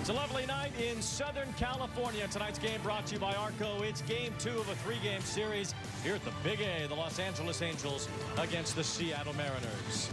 It's a lovely night in Southern California. Tonight's game brought to you by Arco. It's game 2 of a 3-game series here at the Big A, the Los Angeles Angels against the Seattle Mariners.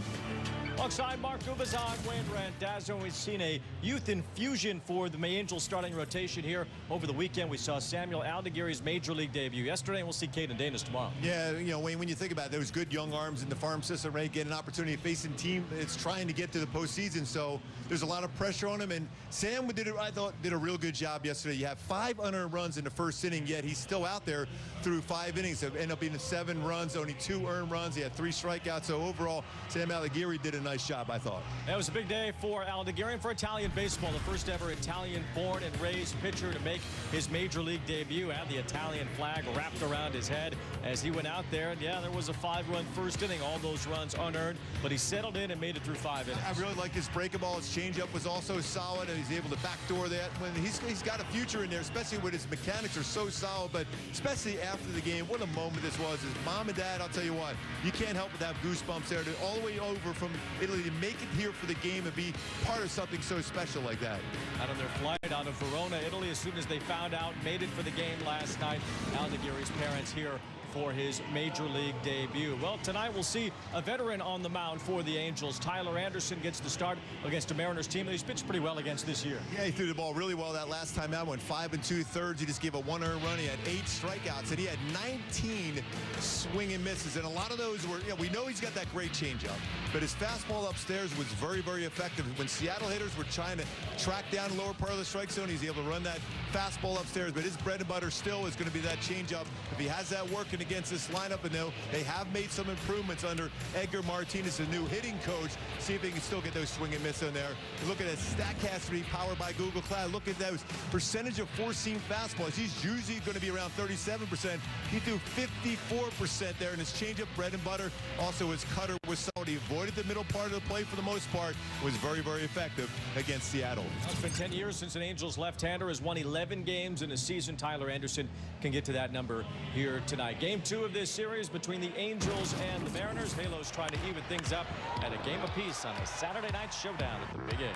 Alongside Mark Gubazon, Wayne Randazzo, we've seen a youth infusion for the Angels starting rotation here over the weekend. We saw Samuel Aldeguerri's major league debut yesterday, and we'll see Caden Danis tomorrow. Yeah, you know, Wayne, when you think about it, those good young arms in the farm system, right, get an opportunity to face a team that's trying to get to the postseason, so there's a lot of pressure on him, and Sam I thought did a real good job yesterday. You have 5 unearned runs in the first inning, yet he's still out there through 5 innings. It ended up being 7 runs, only 2 earned runs. He had 3 strikeouts, so overall, Sam Aldeguerri did a nice job, I thought. It was a big day for Aldeguerri and for Italian baseball. The first ever Italian-born and raised pitcher to make his major league debut. Had the Italian flag wrapped around his head as he went out there. And yeah, there was a 5-run first inning, all those runs unearned, but he settled in and made it through 5 innings. I really like his breaking ball. His changeup was also solid, and he's able to backdoor that. When he's got a future in there, especially when his mechanics are so solid. But especially after the game, what a moment this was. His mom and dad, I'll tell you what, you can't help but have goosebumps there. All the way over from Italy to make it here for the game and be part of something so special like that. Out on their flight out of Verona, Italy, as soon as they found out, made it for the game last night. Aldeguerri's parents here for his major league debut. Well, tonight we'll see a veteran on the mound for the Angels. Tyler Anderson gets the start against a Mariners team that he's pitched pretty well against this year. Yeah, he threw the ball really well that last time out. Went 5 2/3. He just gave a 1 earned run. He had 8 strikeouts, and he had 19 swing and misses. And a lot of those were, you know, we know he's got that great changeup, but his fastball upstairs was very, very effective. When Seattle hitters were trying to track down the lower part of the strike zone, he's able to run that fastball upstairs. But his bread and butter still is going to be that changeup. If he has that working against this lineup, and they have made some improvements under Edgar Martinez, the new hitting coach. See if they can still get those swing and miss in there. Look at that StatCast to be powered by Google Cloud. Look at those percentage of 4-seam fastballs. He's usually going to be around 37%. He threw 54% there, and his changeup, bread and butter. Also, his cutter was solid. He avoided the middle part of the plate for the most part. Was very, very effective against Seattle. It's been 10 years since an Angels left-hander has won 11 games in a season. Tyler Anderson can get to that number here tonight. Game 2 of this series between the Angels and the Mariners. Halos trying to even things up at a game apiece on a Saturday night showdown at the Big A.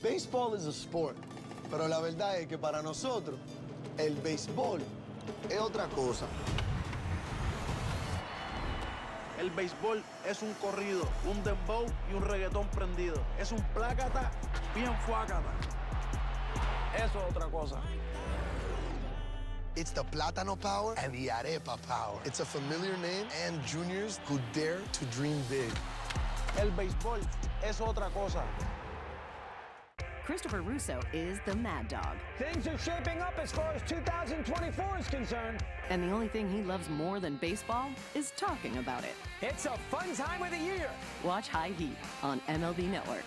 Baseball is a sport, pero la verdad es que para nosotros el béisbol es otra cosa. El béisbol es un corrido, un dembow y un reggaetón prendido. Es un plácata bien fuácata. Eso es otra cosa. It's the Plátano power and the Arepa power. It's a familiar name and juniors who dare to dream big. El béisbol es otra cosa. Christopher Russo is the Mad Dog. Things are shaping up as far as 2024 is concerned. And the only thing he loves more than baseball is talking about it. It's a fun time of the year. Watch High Heat on MLB Network.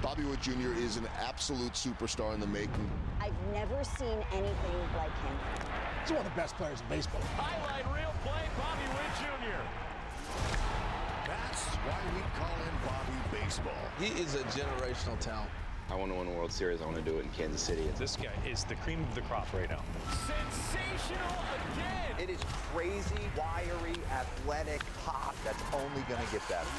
Bobby Witt Jr. is an absolute superstar in the making. I've never seen anything like him. He's one of the best players in baseball. Highlight reel play, Bobby Witt Jr. That's why we call him Bobby Baseball. He is a generational talent. I want to win a World Series. I want to do it in Kansas City. This guy is the cream of the crop right now. Sensational again! It is crazy, wiry, athletic pop that's only going to get better.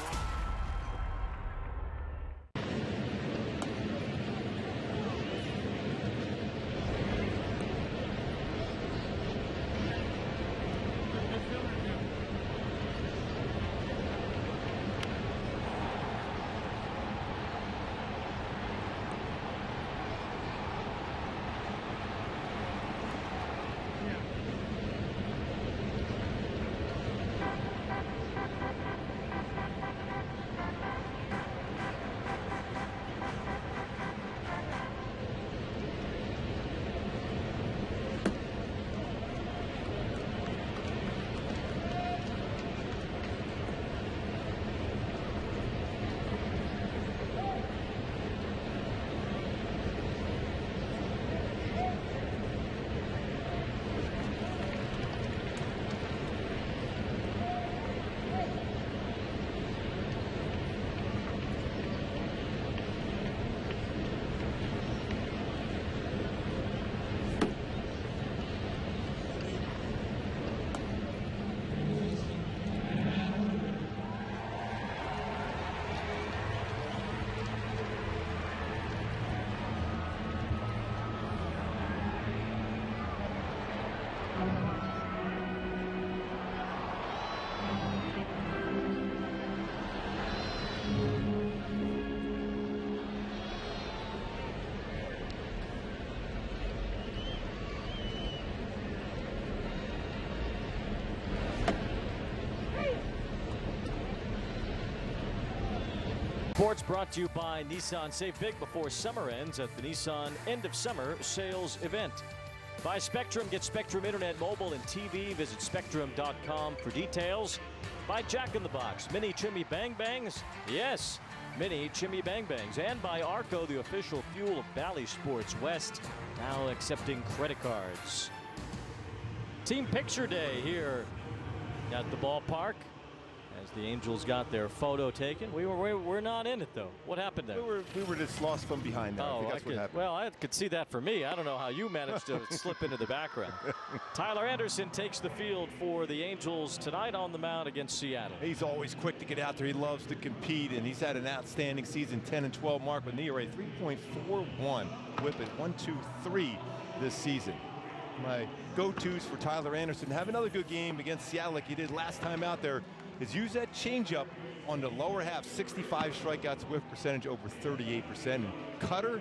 Sports brought to you by Nissan. Save big before summer ends at the Nissan End of Summer Sales Event. By Spectrum. Get Spectrum Internet, mobile, and TV. Visit Spectrum.com for details. By Jack in the Box. Mini Chimney Bang Bangs. Yes, Mini Chimney Bang Bangs. And by Arco, the official fuel of Bally Sports West. Now accepting credit cards. Team Picture Day here at the ballpark. As the Angels got their photo taken. We're not in it, though. What happened there? We were just lost from behind there. Oh, I think that's what happened. Well, I could see that for me. I don't know how you managed to slip into the background. Tyler Anderson takes the field for the Angels tonight on the mound against Seattle. He's always quick to get out there. He loves to compete, and he's had an outstanding season. 10-12 mark with an ERA 3.41. Whip it 1.23 this season. My go-tos for Tyler Anderson. Have another good game against Seattle like he did last time out there. Is use that changeup on the lower half. 65 strikeouts, whiff percentage over 38%. And cutter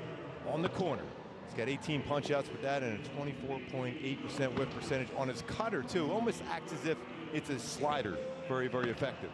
on the corner. He's got 18 punch outs with that and a 24.8% whiff percentage on his cutter too. Almost acts as if it's a slider. Very, very effective.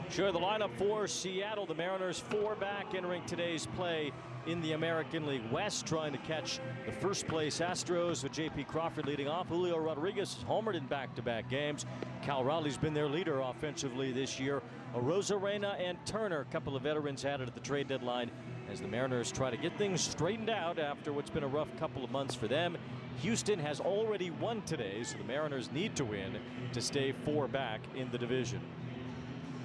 Sure, the lineup for Seattle. The Mariners 4 back entering today's play in the American League West, trying to catch the first place Astros with J.P. Crawford leading off. Julio Rodriguez homered in back-to-back games. Cal Raleigh's been their leader offensively this year. Arozarena and Turner, a couple of veterans added at the trade deadline as the Mariners try to get things straightened out after what's been a rough couple of months for them. Houston has already won today, so the Mariners need to win to stay 4 back in the division.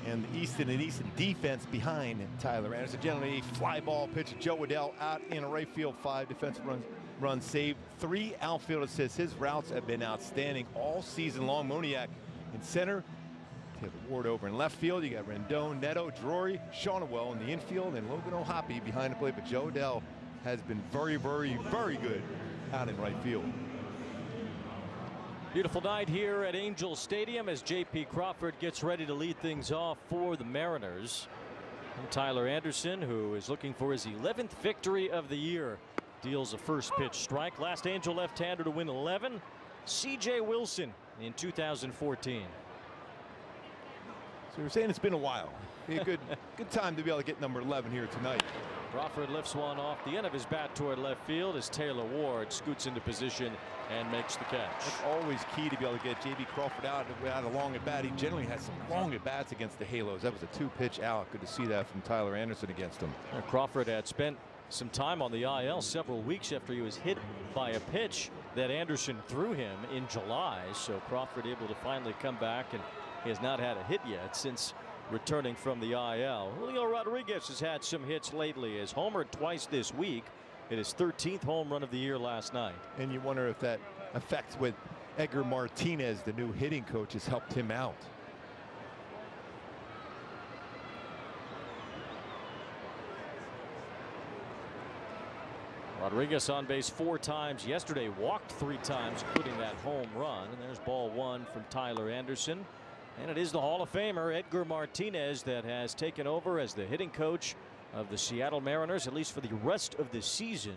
And the Easton defense behind Tyler Anderson. Generally, a fly ball pitch. Joe Adell out in right field. 5 defensive runs saved. 3 outfield assists. His routes have been outstanding all season long. Moniak in center. Taylor Ward over in left field. You got Rendon, Neto, Drury, Shawnawell in the infield, and Logan O'Hoppe behind the plate. But Joe Adell has been very, very, very good out in right field. Beautiful night here at Angel Stadium as J.P. Crawford gets ready to lead things off for the Mariners. And Tyler Anderson, who is looking for his 11th victory of the year, deals a first pitch strike. Last Angel left-hander to win 11, C.J. Wilson in 2014. So you're saying it's been a while. Be a good time to be able to get number 11 here tonight. Crawford lifts one off the end of his bat toward left field as Taylor Ward scoots into position and makes the catch. It's always key to be able to get J.B. Crawford out a long at bat. He generally has some long at bats against the Halos. That was a 2-pitch out. Good to see that from Tyler Anderson against him. Crawford had spent some time on the IL several weeks after he was hit by a pitch that Anderson threw him in July. So Crawford able to finally come back, and he has not had a hit yet since returning from the IL. Julio Rodriguez has had some hits lately, as homered twice this week. It is 13th home run of the year last night. And you wonder if that affects with Edgar Martinez, the new hitting coach, has helped him out. Rodriguez on base 4 times yesterday, walked 3 times, including that home run. And there's ball 1 from Tyler Anderson. And it is the Hall of Famer Edgar Martinez that has taken over as the hitting coach of the Seattle Mariners, at least for the rest of the season.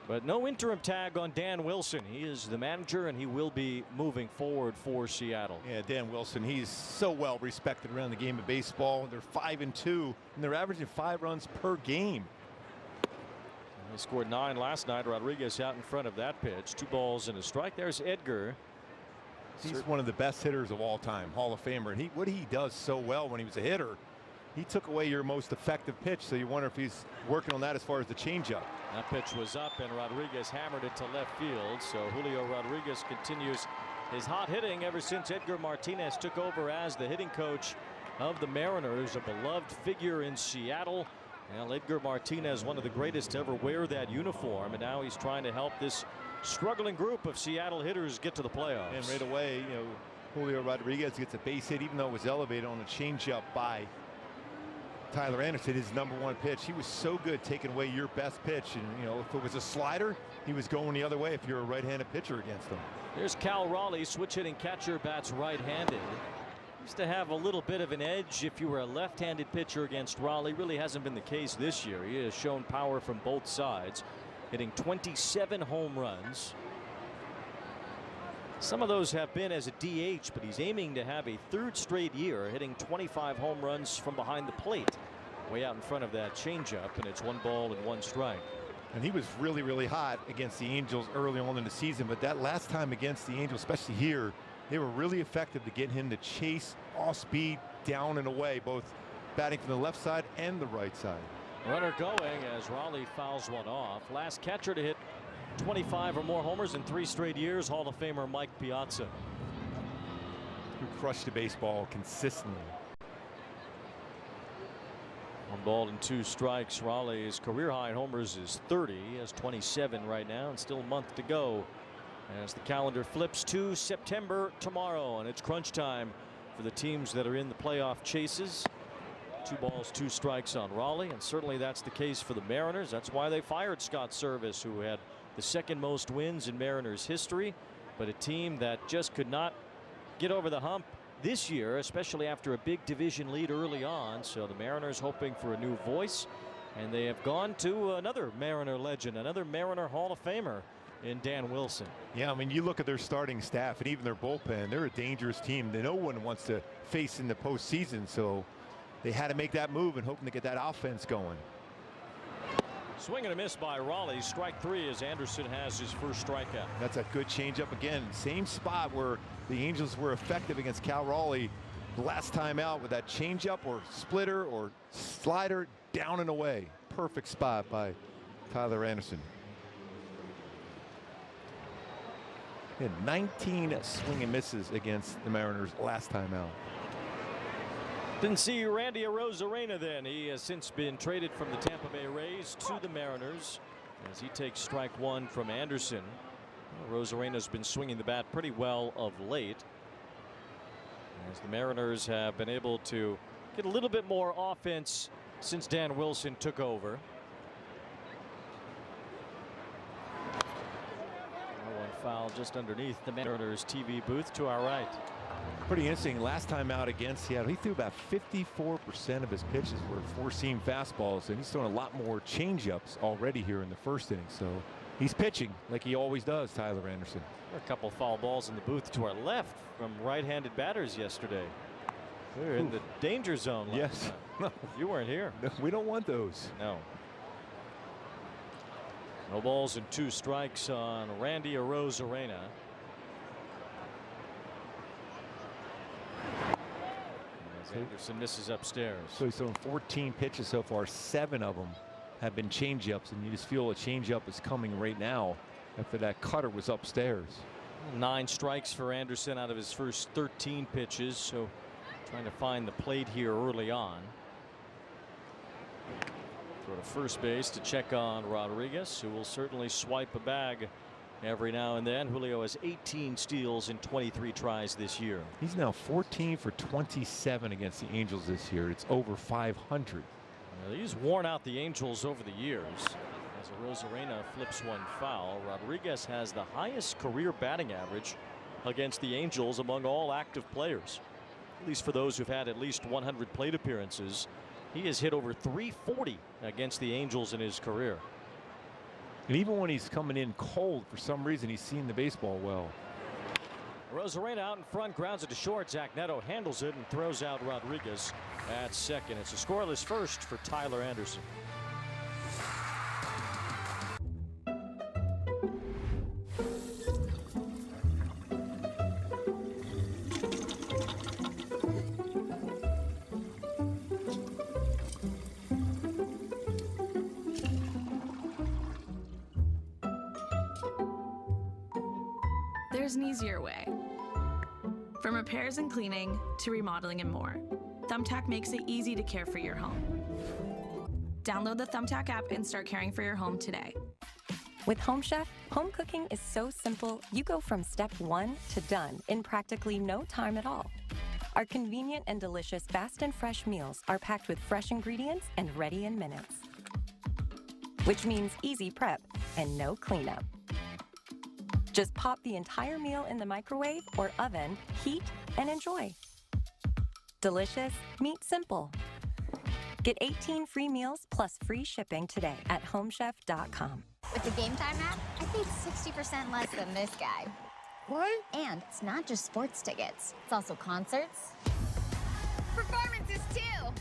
But no interim tag on Dan Wilson. He is the manager, and he will be moving forward for Seattle. Yeah, Dan Wilson, he's so well respected around the game of baseball. They're 5-2, and they're averaging 5 runs per game. They scored 9 last night. Rodriguez out in front of that pitch. 2 balls and a strike. There's Edgar. He's one of the best hitters of all time, Hall of Famer. And what he does so well when he was a hitter, he took away your most effective pitch. So you wonder if he's working on that as far as the changeup. That pitch was up, and Rodriguez hammered it to left field. So Julio Rodriguez continues his hot hitting ever since Edgar Martinez took over as the hitting coach of the Mariners, a beloved figure in Seattle. Well, Edgar Martinez, one of the greatest to ever wear that uniform, and now he's trying to help this struggling group of Seattle hitters get to the playoffs. And right away, Julio Rodriguez gets a base hit, even though it was elevated on a changeup by Tyler Anderson, his #1 pitch. He was so good taking away your best pitch, and if it was a slider, he was going the other way if you're a right-handed pitcher against him. There's Cal Raleigh, switch hitting catcher, bats right-handed. Used to have a little bit of an edge if you were a left-handed pitcher against Raleigh. Really hasn't been the case this year. He has shown power from both sides, hitting 27 home runs. Some of those have been as a DH, but he's aiming to have a 3rd straight year hitting 25 home runs from behind the plate. way out in front of that changeup, and it's 1 ball and 1 strike. And he was really, really hot against the Angels early on in the season, but that last time against the Angels, especially here, they were really effective to get him to chase off speed down and away, both batting from the left side and the right side. Runner going as Raleigh fouls one off. Last catcher to hit 25 or more homers in 3 straight years, Hall of Famer Mike Piazza, who crushed the baseball consistently. 1 ball and 2 strikes. Raleigh's career high in homers is 30. He has 27 right now, and still a month to go as the calendar flips to September tomorrow, and it's crunch time for the teams that are in the playoff chases. 2 balls, 2 strikes on Raleigh, and certainly that's the case for the Mariners. That's why they fired Scott Service, who had the 2nd most wins in Mariners history, but a team that just could not get over the hump this year, especially after a big division lead early on. So the Mariners hoping for a new voice, and they have gone to another Mariner legend, another Mariner Hall of Famer in Dan Wilson. Yeah, I mean, you look at their starting staff and even their bullpen, they're a dangerous team that no one wants to face in the postseason. So they had to make that move and hoping to get that offense going. Swing and a miss by Raleigh. Strike 3 as Anderson has his first strikeout. That's a good changeup again. Same spot where the Angels were effective against Cal Raleigh last time out with that changeup or splitter or slider down and away. Perfect spot by Tyler Anderson. He had 19 swing and misses against the Mariners last time out. Didn't see Randy Arozarena then. He has since been traded from the Tampa Bay Rays to the Mariners as he takes strike 1 from Anderson. Arozarena's been swinging the bat pretty well of late, as the Mariners have been able to get a little bit more offense since Dan Wilson took over. One foul just underneath the Mariners TV booth to our right. Pretty interesting. Last time out against Seattle, he threw about 54% of his pitches were 4-seam fastballs, and he's throwing a lot more changeups already here in the first inning. So he's pitching like he always does, Tyler Anderson. There are a couple foul balls in the booth to our left from right-handed batters yesterday. We're in the danger zone. Yes. No, you weren't here. No, we don't want those. No. No balls and 2 strikes on Randy Arozarena. Anderson misses upstairs. So he's thrown 14 pitches so far. 7 of them have been changeups, and you just feel a changeup is coming right now after that cutter was upstairs. 9 strikes for Anderson out of his first 13 pitches. So trying to find the plate here early on. Throw to first base to check on Rodriguez, who will certainly swipe a bag every now and then. Julio has 18 steals in 23 tries this year. He's now 14 for 27 against the Angels this year. It's over 500. Well, he's worn out the Angels over the years. As Arozarena flips one foul, Rodriguez has the highest career batting average against the Angels among all active players, at least for those who've had at least 100 plate appearances. He has hit over 340 against the Angels in his career. And even when he's coming in cold, for some reason, he's seen the baseball well. Arozarena out in front, grounds it to short. Zach Neto handles it and throws out Rodriguez at second. It's a scoreless first for Tyler Anderson. There's an easier way. From repairs and cleaning to remodeling and more, Thumbtack makes it easy to care for your home. Download the Thumbtack app and start caring for your home today. With Home Chef, home cooking is so simple, you go from step 1 to done in practically no time at all. Our convenient and delicious fast and fresh meals are packed with fresh ingredients and ready in minutes, which means easy prep and no cleanup. Just pop the entire meal in the microwave or oven, heat, and enjoy. Delicious, meat simple. Get 18 free meals plus free shipping today at homechef.com. With the Game Time app, I paid 60% less than this guy. What? And it's not just sports tickets. It's also concerts. Performances, too.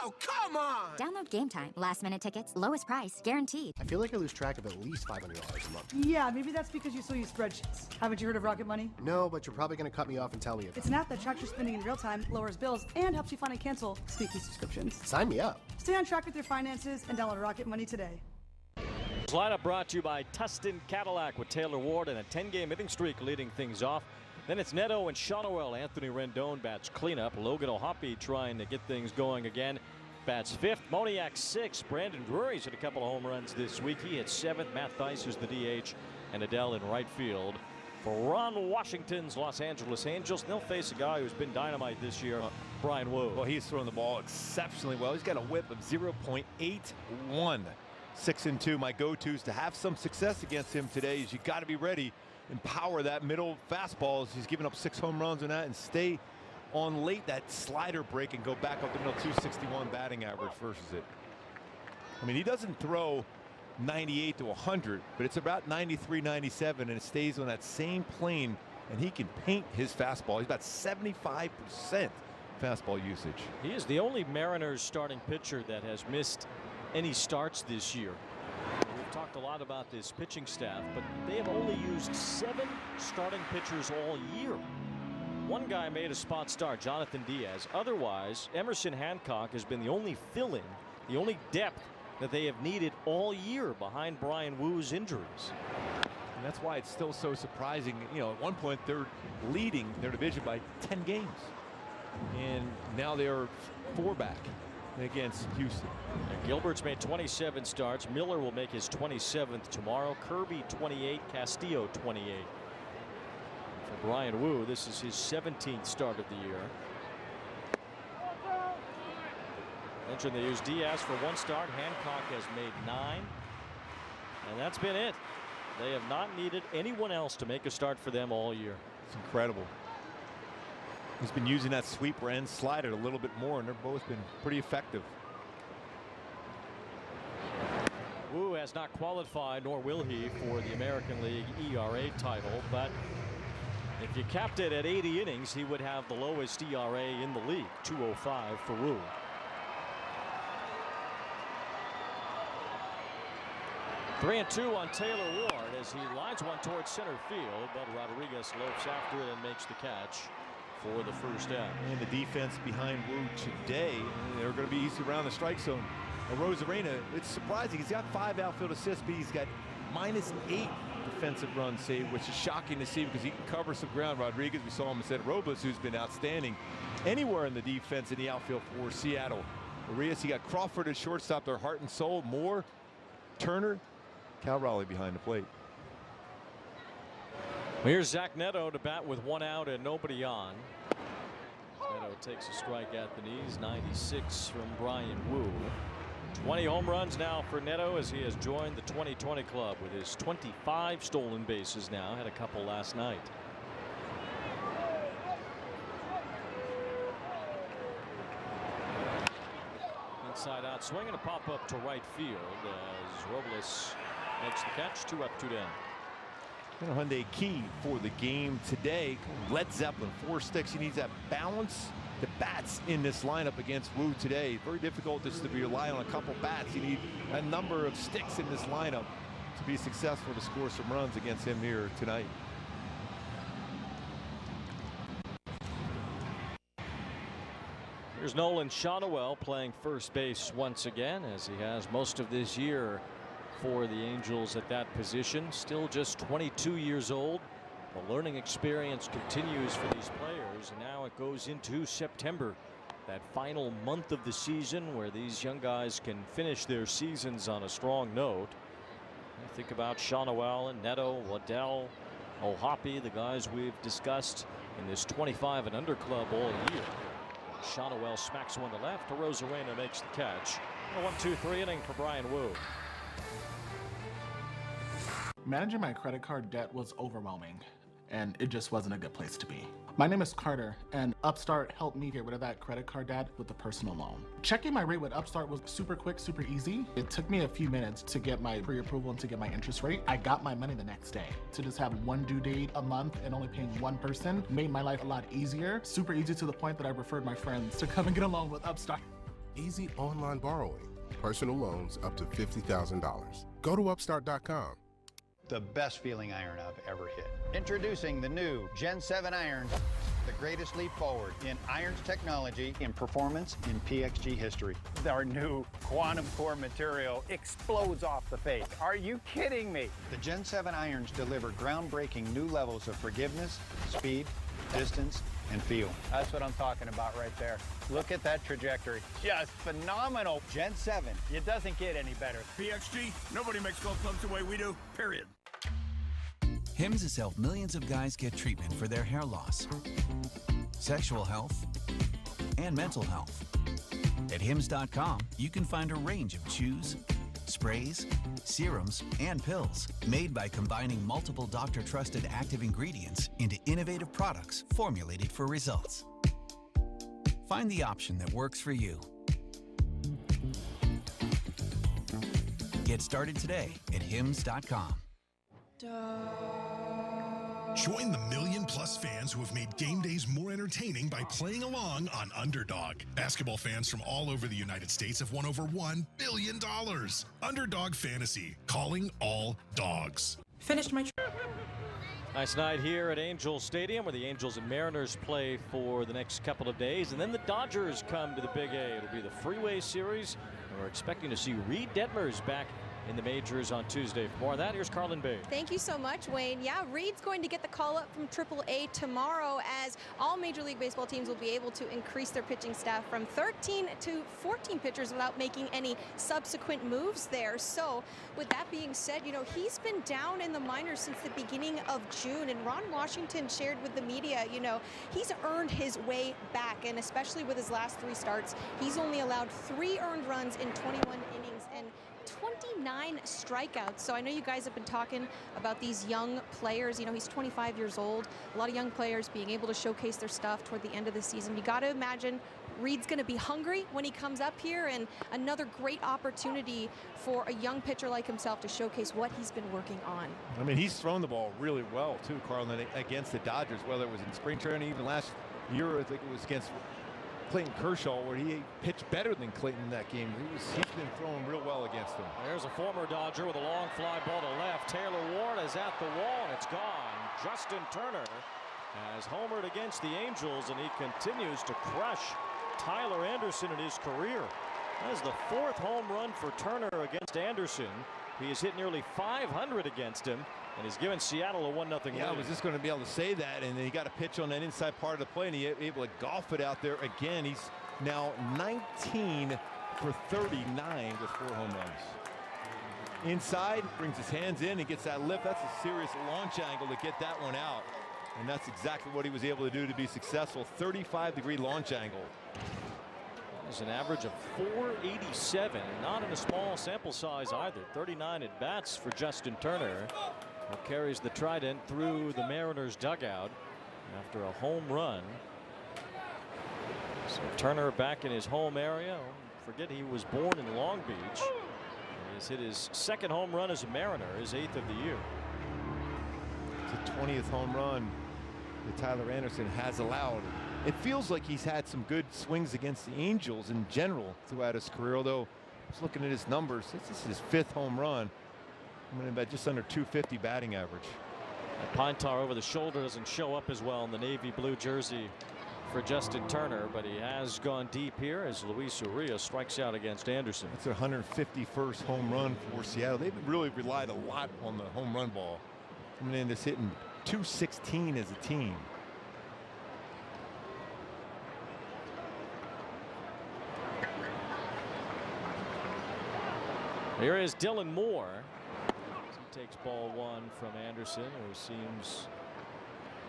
Oh, Come on! Download Game Time. Last minute tickets, lowest price, guaranteed. I feel like I lose track of at least $500 a month. Yeah, maybe that's because you still use spreadsheets. Haven't you heard of Rocket Money? No, but you're probably going to cut me off and tell me about it. It's an app that tracks your spending in real time, lowers bills, and helps you find and cancel sneaky subscriptions. Sign me up. Stay on track with your finances and download Rocket Money today. Lineup brought to you by Tustin Cadillac with Taylor Ward and a 10-game hitting streak leading things off. Then it's Neto and Shotwell. Anthony Rendon bats cleanup. Logan O'Hoppe trying to get things going again. Bats fifth. Moniak sixth. Brandon Drury's hit a couple of home runs this week. He hit seventh. Matt Theis is the DH. And Adele in right field. For Ron Washington's Los Angeles Angels, they'll face a guy who's been dynamite this year, Bryan Wu. Well, he's throwing the ball exceptionally well. He's got a whip of 0.81. 6-2. My go-tos to have some success against him today is you got to be ready and power that middle fastball as he's giving up 6 home runs on that, and stay on late that slider break and go back up the middle. 261 batting average versus it. I mean, he doesn't throw 98 to 100, but it's about 93, 97, and it stays on that same plane, and he can paint his fastball. He's about 75% fastball usage. He is the only Mariners starting pitcher that has missed any starts this year. We've talked a lot about this pitching staff, but they have only used 7 starting pitchers all year. One guy made a spot start, Jonathan Diaz. Otherwise, Emerson Hancock has been the only fill-in, the only depth that they have needed all year behind Bryan Wu's injuries. And that's why it's still so surprising. You know, at one point they're leading their division by 10 games, and now they're 4 back against Houston. And Gilbert's made 27 starts. Miller will make his 27th tomorrow. Kirby 28, Castillo 28. For Bryan Wu, this is his 17th start of the year. Mentioned they used Diaz for 1 start. Hancock has made 9, and that's been it. They have not needed anyone else to make a start for them all year. It's incredible. He's been using that sweeper and slider a little bit more, and they've both been pretty effective. Wu has not qualified, nor will he, for the American League ERA title, but if you capped it at 80 innings, he would have the lowest ERA in the league, 2.05 for Wu. Three and 2 on Taylor Ward as he lines one towards center field, but Rodriguez lopes after it and makes the catch for the first out. And the defense behind Wu today, they're going to be easy around the strike zone. Rosarena, it's surprising. He's got 5 outfield assists, but he's got -8 defensive runs saved, which is shocking to see because he can cover some ground. Rodriguez, we saw him instead of Robles, who's been outstanding anywhere in the defense in the outfield for Seattle. Arias, he got Crawford at shortstop, their heart and soul. Moore, Turner, Cal Raleigh behind the plate. Here's Zach Neto to bat with 1 out and nobody on. Neto takes a strike at the knees. 96 from Bryan Wu. 20 home runs now for Neto as he has joined the 2020 club with his 25 stolen bases now. Had a couple last night. Inside out swing and a pop up to right field as Robles makes the catch. 2 up, 2 down. And a Hyundai key for the game today. Led Zeppelin, 4 sticks. He needs that balance. The bats in this lineup against Wu today. Very difficult just to rely on a couple bats. You need a number of sticks in this lineup to be successful to score some runs against him here tonight. Here's Nolan Shotwell playing first base once again, as he has most of this year for the Angels at that position. Still just 22 years old. The learning experience continues for these players, and now it goes into September, that final month of the season where these young guys can finish their seasons on a strong note. I think about Shotwell and Neto, Waddell, O'Hoppe, the guys we've discussed in this 25 and under club all year. Shotwell smacks one to left. Rosarena makes the catch. A 1-2-3 inning for Bryan Wu. Managing my credit card debt was overwhelming, and it just wasn't a good place to be. My name is Carter, and Upstart helped me get rid of that credit card debt with a personal loan. Checking my rate with Upstart was super quick, super easy. It took me a few minutes to get my pre-approval and to get my interest rate. I got my money the next day. To just have one due date a month and only paying one person made my life a lot easier. Super easy to the point that I referred my friends to come and get a loan with Upstart. easy online borrowing, personal loans up to $50,000. Go to Upstart.com. The best feeling iron I've ever hit. Introducing the new Gen 7 irons, the greatest leap forward in irons technology, in performance, in PXG history. Our new quantum core material explodes off the face. Are you kidding me? The Gen 7 irons deliver groundbreaking new levels of forgiveness, speed, distance, and feel. That's what I'm talking about right there. Look at that trajectory. Just phenomenal. Gen 7. It doesn't get any better. PXG, nobody makes golf clubs the way we do, period. Hims has helped millions of guys get treatment for their hair loss, sexual health, and mental health. At Hims.com, you can find a range of chews, sprays, serums, and pills made by combining multiple doctor-trusted active ingredients into innovative products formulated for results. Find the option that works for you. Get started today at Hims.com. Join the million-plus fans who have made game days more entertaining by playing along on Underdog. Basketball fans from all over the United States have won over $1 billion. Underdog Fantasy, calling all dogs. Finished my Nice night here at Angels Stadium, where the Angels and Mariners play for the next couple of days, and then the Dodgers come to the Big A. It'll be the Freeway Series, and we're expecting to see Reed Detmers back in the majors on Tuesday. For more on that, here's Carlin Bay. Thank you so much, Wayne. Yeah, Reed's going to get the call up from AAA tomorrow, as all Major League Baseball teams will be able to increase their pitching staff from 13 to 14 pitchers without making any subsequent moves there. So with that being said, you know, he's been down in the minors since the beginning of June, and Ron Washington shared with the media, you know, he's earned his way back, and especially with his last 3 starts, he's only allowed 3 earned runs in 21 innings and 29 strikeouts. So I know you guys have been talking about these young players. You know, he's 25 years old. A lot of young players being able to showcase their stuff toward the end of the season. You got to imagine Reed's going to be hungry when he comes up here, and another great opportunity for a young pitcher like himself to showcase what he's been working on. I mean, he's thrown the ball really well too, Carlin, against the Dodgers, whether it was in spring training, even last year. I think it was against Clayton Kershaw, where he pitched better than Clayton in that game. He's been throwing real well against him. There's a former Dodger with a long fly ball to left. Taylor Ward is at the wall, and it's gone. Justin Turner has homered against the Angels, and he continues to crush Tyler Anderson in his career. That is the 4th home run for Turner against Anderson. He has hit nearly 500 against him, and he's given Seattle a 1-0 lead. Yeah, I was just going to be able to say that, and then he got a pitch on that inside part of the play, and he able to golf it out there again. He's now 19 for 39 with 4 home runs. Inside, brings his hands in and gets that lift. That's a serious launch angle to get that one out, and that's exactly what he was able to do to be successful. 35-degree launch angle. There's an average of 487, not in a small sample size either. 39 at bats for Justin Turner, who carries the trident through the Mariners dugout after a home run. So Turner back in his home area. Forget he was born in Long Beach. He has hit his 2nd home run as a Mariner, his 8th of the year. It's the 20th home run that Tyler Anderson has allowed. It feels like he's had some good swings against the Angels in general throughout his career, although I was looking at his numbers. This is his 5th home run. I'm going to bet just under 250 batting average. And Pine Tar over the shoulder doesn't show up as well in the navy blue jersey for Justin Turner, but he has gone deep here as Luis Urias strikes out against Anderson. That's their 151st home run for Seattle. They've really relied a lot on the home run ball. Coming in, just hitting .216 as a team. Here is Dylan Moore. He takes ball 1 from Anderson, who seems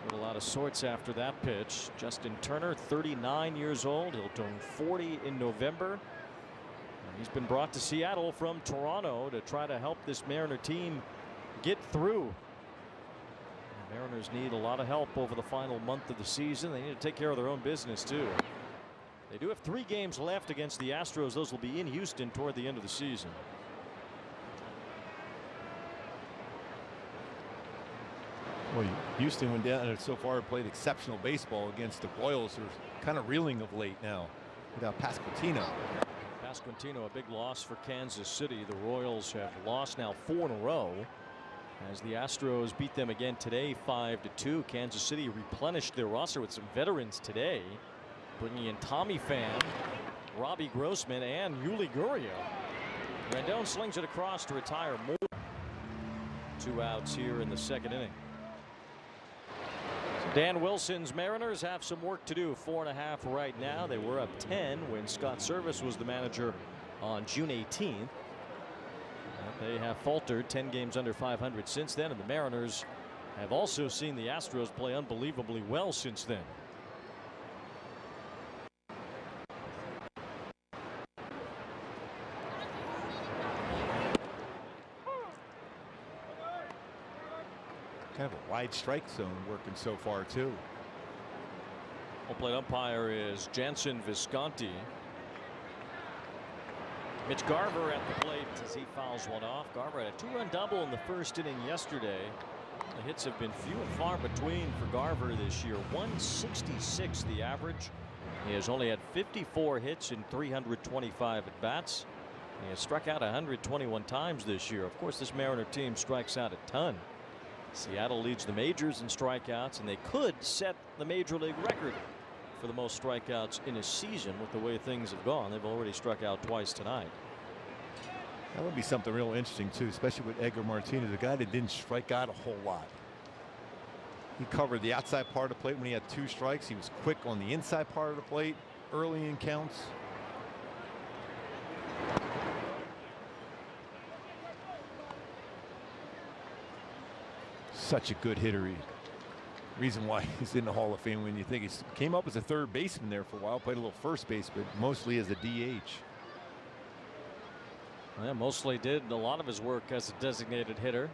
a little out of sorts after that pitch. Justin Turner, 39 years old. He'll turn 40 in November. And he's been brought to Seattle from Toronto to try to help this Mariner team get through. The Mariners need a lot of help over the final month of the season. They need to take care of their own business too. They do have 3 games left against the Astros. Those will be in Houston toward the end of the season. Well, Houston went down and so far played exceptional baseball against the Royals, who are kind of reeling of late now without Pasquantino. Pasquantino, a big loss for Kansas City. The Royals have lost now 4 in a row as the Astros beat them again today 5-2. Kansas City replenished their roster with some veterans today, bringing in Tommy Pham, Robbie Grossman, and Yuli Gurriel. Rendon slings it across to retire Moore. 2 outs here in the second inning. Dan Wilson's Mariners have some work to do. 4.5 right now. They were up 10 when Scott Service was the manager on June 18th. They have faltered 10 games under 500 since then, and the Mariners have also seen the Astros play unbelievably well since then. Kind of a wide strike zone working so far too. Home plate umpire is Jansen Visconti. Mitch Garver at the plate as he fouls one off. Garver had a 2-run double in the first inning yesterday. The hits have been few and far between for Garver this year. 166 the average. He has only had 54 hits in 325 at bats. He has struck out 121 times this year. Of course, this Mariner team strikes out a ton. Seattle leads the majors in strikeouts, and they could set the major league record for the most strikeouts in a season with the way things have gone. They've already struck out twice tonight. That would be something real interesting too, especially with Edgar Martinez, a guy that didn't strike out a whole lot. He covered the outside part of the plate when he had 2 strikes. He was quick on the inside part of the plate early in counts. Such a good hitter. Reason why he's in the Hall of Fame when you think he came up as a third baseman there for a while, played a little first base, but mostly as a DH. Yeah, mostly did a lot of his work as a designated hitter.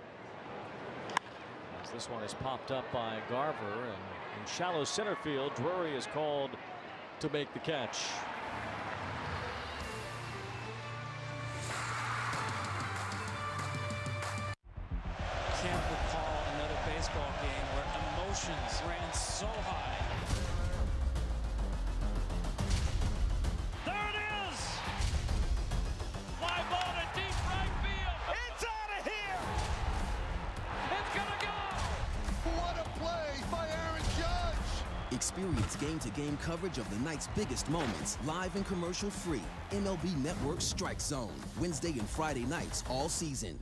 As this one is popped up by Garver, and in shallow center field, Drury is called to make the catch. Can't recall another baseball game where emotions ran so high. There it is! Fly ball to deep right field. It's out of here! It's gonna go! What a play by Aaron Judge! Experience game-to-game coverage of the night's biggest moments, live and commercial-free. MLB Network Strike Zone, Wednesday and Friday nights all season.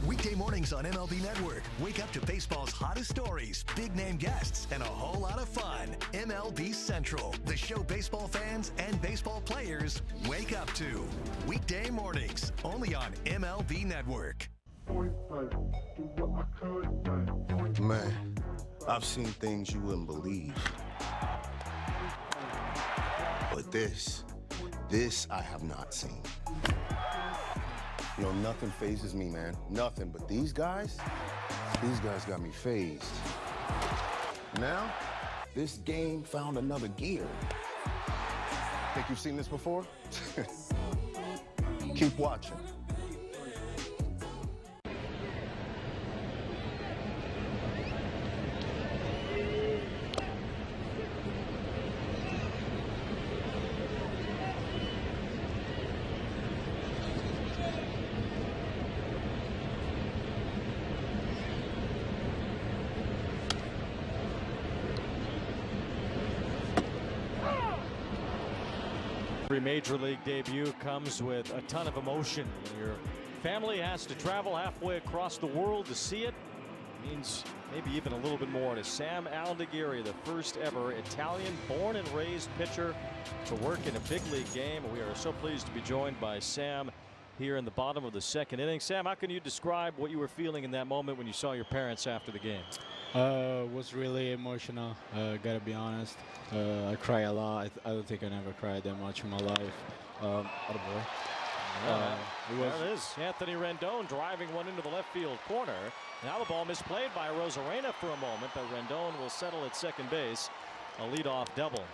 Weekday mornings on MLB Network. Wake up to baseball's hottest stories, big-name guests, and a whole lot of fun. MLB Central, the show baseball fans and baseball players wake up to. Weekday mornings, only on MLB Network. Man, I've seen things you wouldn't believe. But this I have not seen. You know, nothing phases me, man. Nothing. But these guys got me phased. Now, this game found another gear. Think you've seen this before? Keep watching. Every major league debut comes with a ton of emotion. Your family has to travel halfway across the world to see it. Means maybe even a little bit more to Sam Aldegheri, the first ever Italian born and raised pitcher to work in a big league game. We are so pleased to be joined by Sam here in the bottom of the second inning. Sam, how can you describe what you were feeling in that moment when you saw your parents after the game? Was really emotional, gotta be honest. I cry a lot. I don't think I never cried that much in my life. There it is. Anthony Rendon driving one into the left field corner. Now the ball misplayed by Rosarena for a moment, but Rendon will settle at second base. A leadoff double.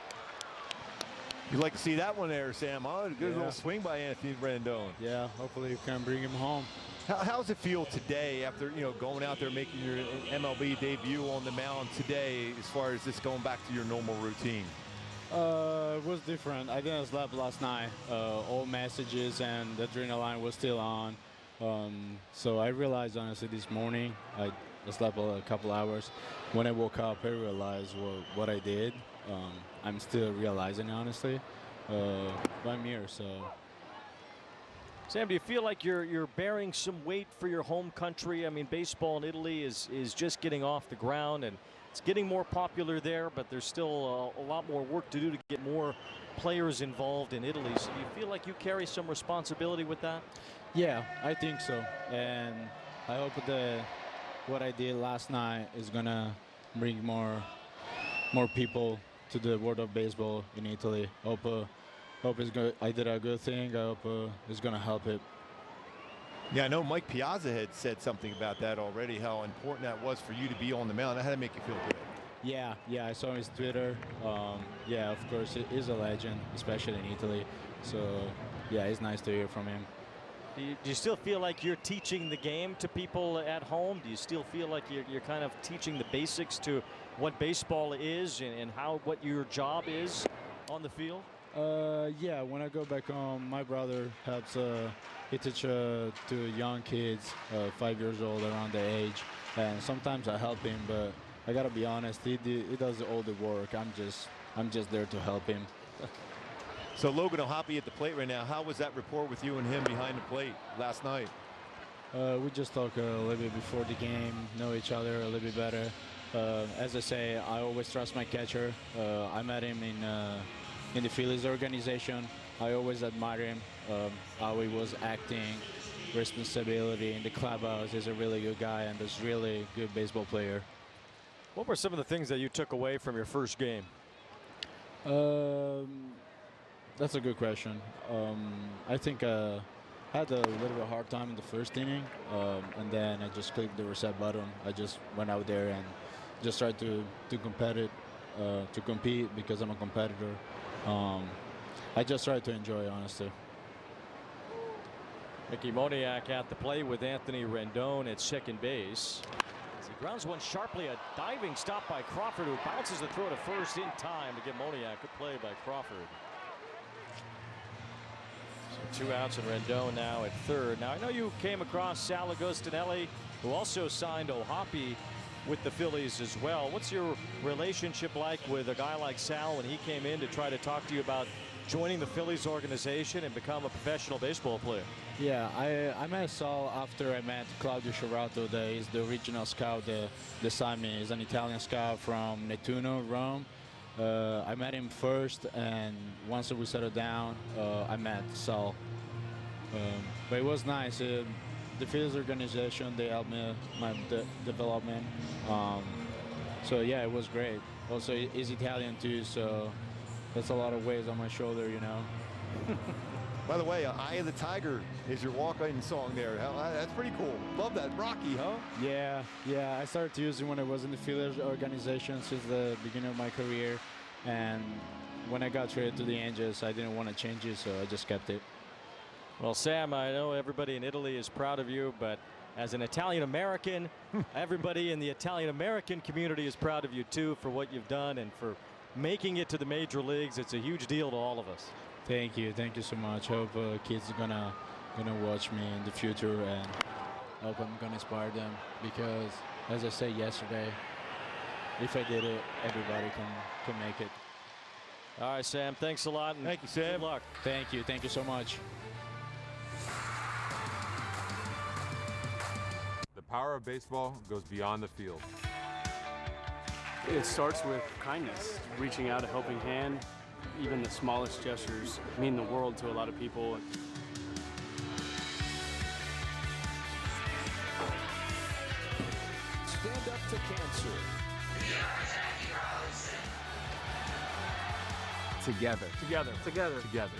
You'd like to see that one there, Sam, huh? Good little swing by Anthony Rendon. Yeah, hopefully you can bring him home. How's it feel today after, going out there making your MLB debut on the mound today, as far as this going back to your normal routine? It was different. I didn't sleep last night. All messages and the adrenaline was still on. So I realized, honestly, this morning, I slept a couple hours. When I woke up, I realized what I did. I'm still realizing, honestly. But I'm here, so. Sam, do you feel like you're bearing some weight for your home country? I mean, baseball in Italy is just getting off the ground, and it's getting more popular there, but there's still a lot more work to do to get more players involved in Italy. So do you feel like you carry some responsibility with that? Yeah, I think so. And I hope that what I did last night is going to bring more people to the world of baseball in Italy. Hope it's good. I did a good thing. I hope it's going to help it. Yeah, I know Mike Piazza had said something about that already, how important that was for you to be on the mound. That had to make you feel good. Yeah, I saw his Twitter. Yeah, of course, he is a legend, especially in Italy. So, yeah, it's nice to hear from him. Do you still feel like you're teaching the game to people at home? Do you still feel like you're kind of teaching the basics to what baseball is and what your job is on the field? Yeah, when I go back home, my brother helps. He teaches to young kids, 5 years old, around the age, and sometimes I help him. But I gotta be honest, he does all the work. I'm just there to help him. So Logan O'Hoppe at the plate right now. How was that rapport with you and him behind the plate last night? We just talked a little bit before the game, know each other a little bit better. As I say, I always trust my catcher. I met him in the Phillies organization. I always admire him, how he was acting, responsibility in the clubhouse. He's a really good guy and is really good baseball player. What were some of the things that you took away from your first game? That's a good question. I think I had a little bit hard time in the first inning, and then I just clicked the reset button. I just went out there and just tried to compete because I'm a competitor. I just tried to enjoy, honestly. Mickey Moniak at the plate with Anthony Rendon at second base. As he grounds one sharply, a diving stop by Crawford, who bounces the throw to first in time to get Moniak. Good play by Crawford. So 2 outs and Rendon now at third. Now I know you came across Sal Agustinelli, who also signed O'Hoppe with the Phillies as well. What's your relationship like with a guy like Sal when he came in to try to talk to you about joining the Phillies organization and become a professional baseball player? Yeah, I met Sal after I met Claudio Cerrato. He's the original scout that signed me. He's an Italian scout from Nettuno, Rome. I met him first, and once we settled down, I met Sal. But it was nice. The Phillies organization, they helped me my development. So yeah, it was great. Also, he's Italian too, so that's a lot of weight on my shoulder, you know. By the way, Eye of the Tiger is your walk-in song there. That's pretty cool. Love that. Rocky, huh? Yeah. I started to use it when I was in the Phillies organization since the beginning of my career. And when I got traded to the Angels, I didn't want to change it, so I just kept it. Well, Sam, I know everybody in Italy is proud of you, but as an Italian-American, everybody in the Italian-American community is proud of you, too, for what you've done and for making it to the major leagues. It's a huge deal to all of us. Thank you so much. Hope kids are gonna watch me in the future, and hope I'm gonna inspire them, because as I said yesterday, if I did it, everybody can make it. All right, Sam, thanks a lot. And thank you, Sam. Good luck. Thank you so much. The power of baseball goes beyond the field. It starts with kindness, reaching out a helping hand. Even the smallest gestures mean the world to a lot of people. Stand up to cancer. Together. Together. Together. Together.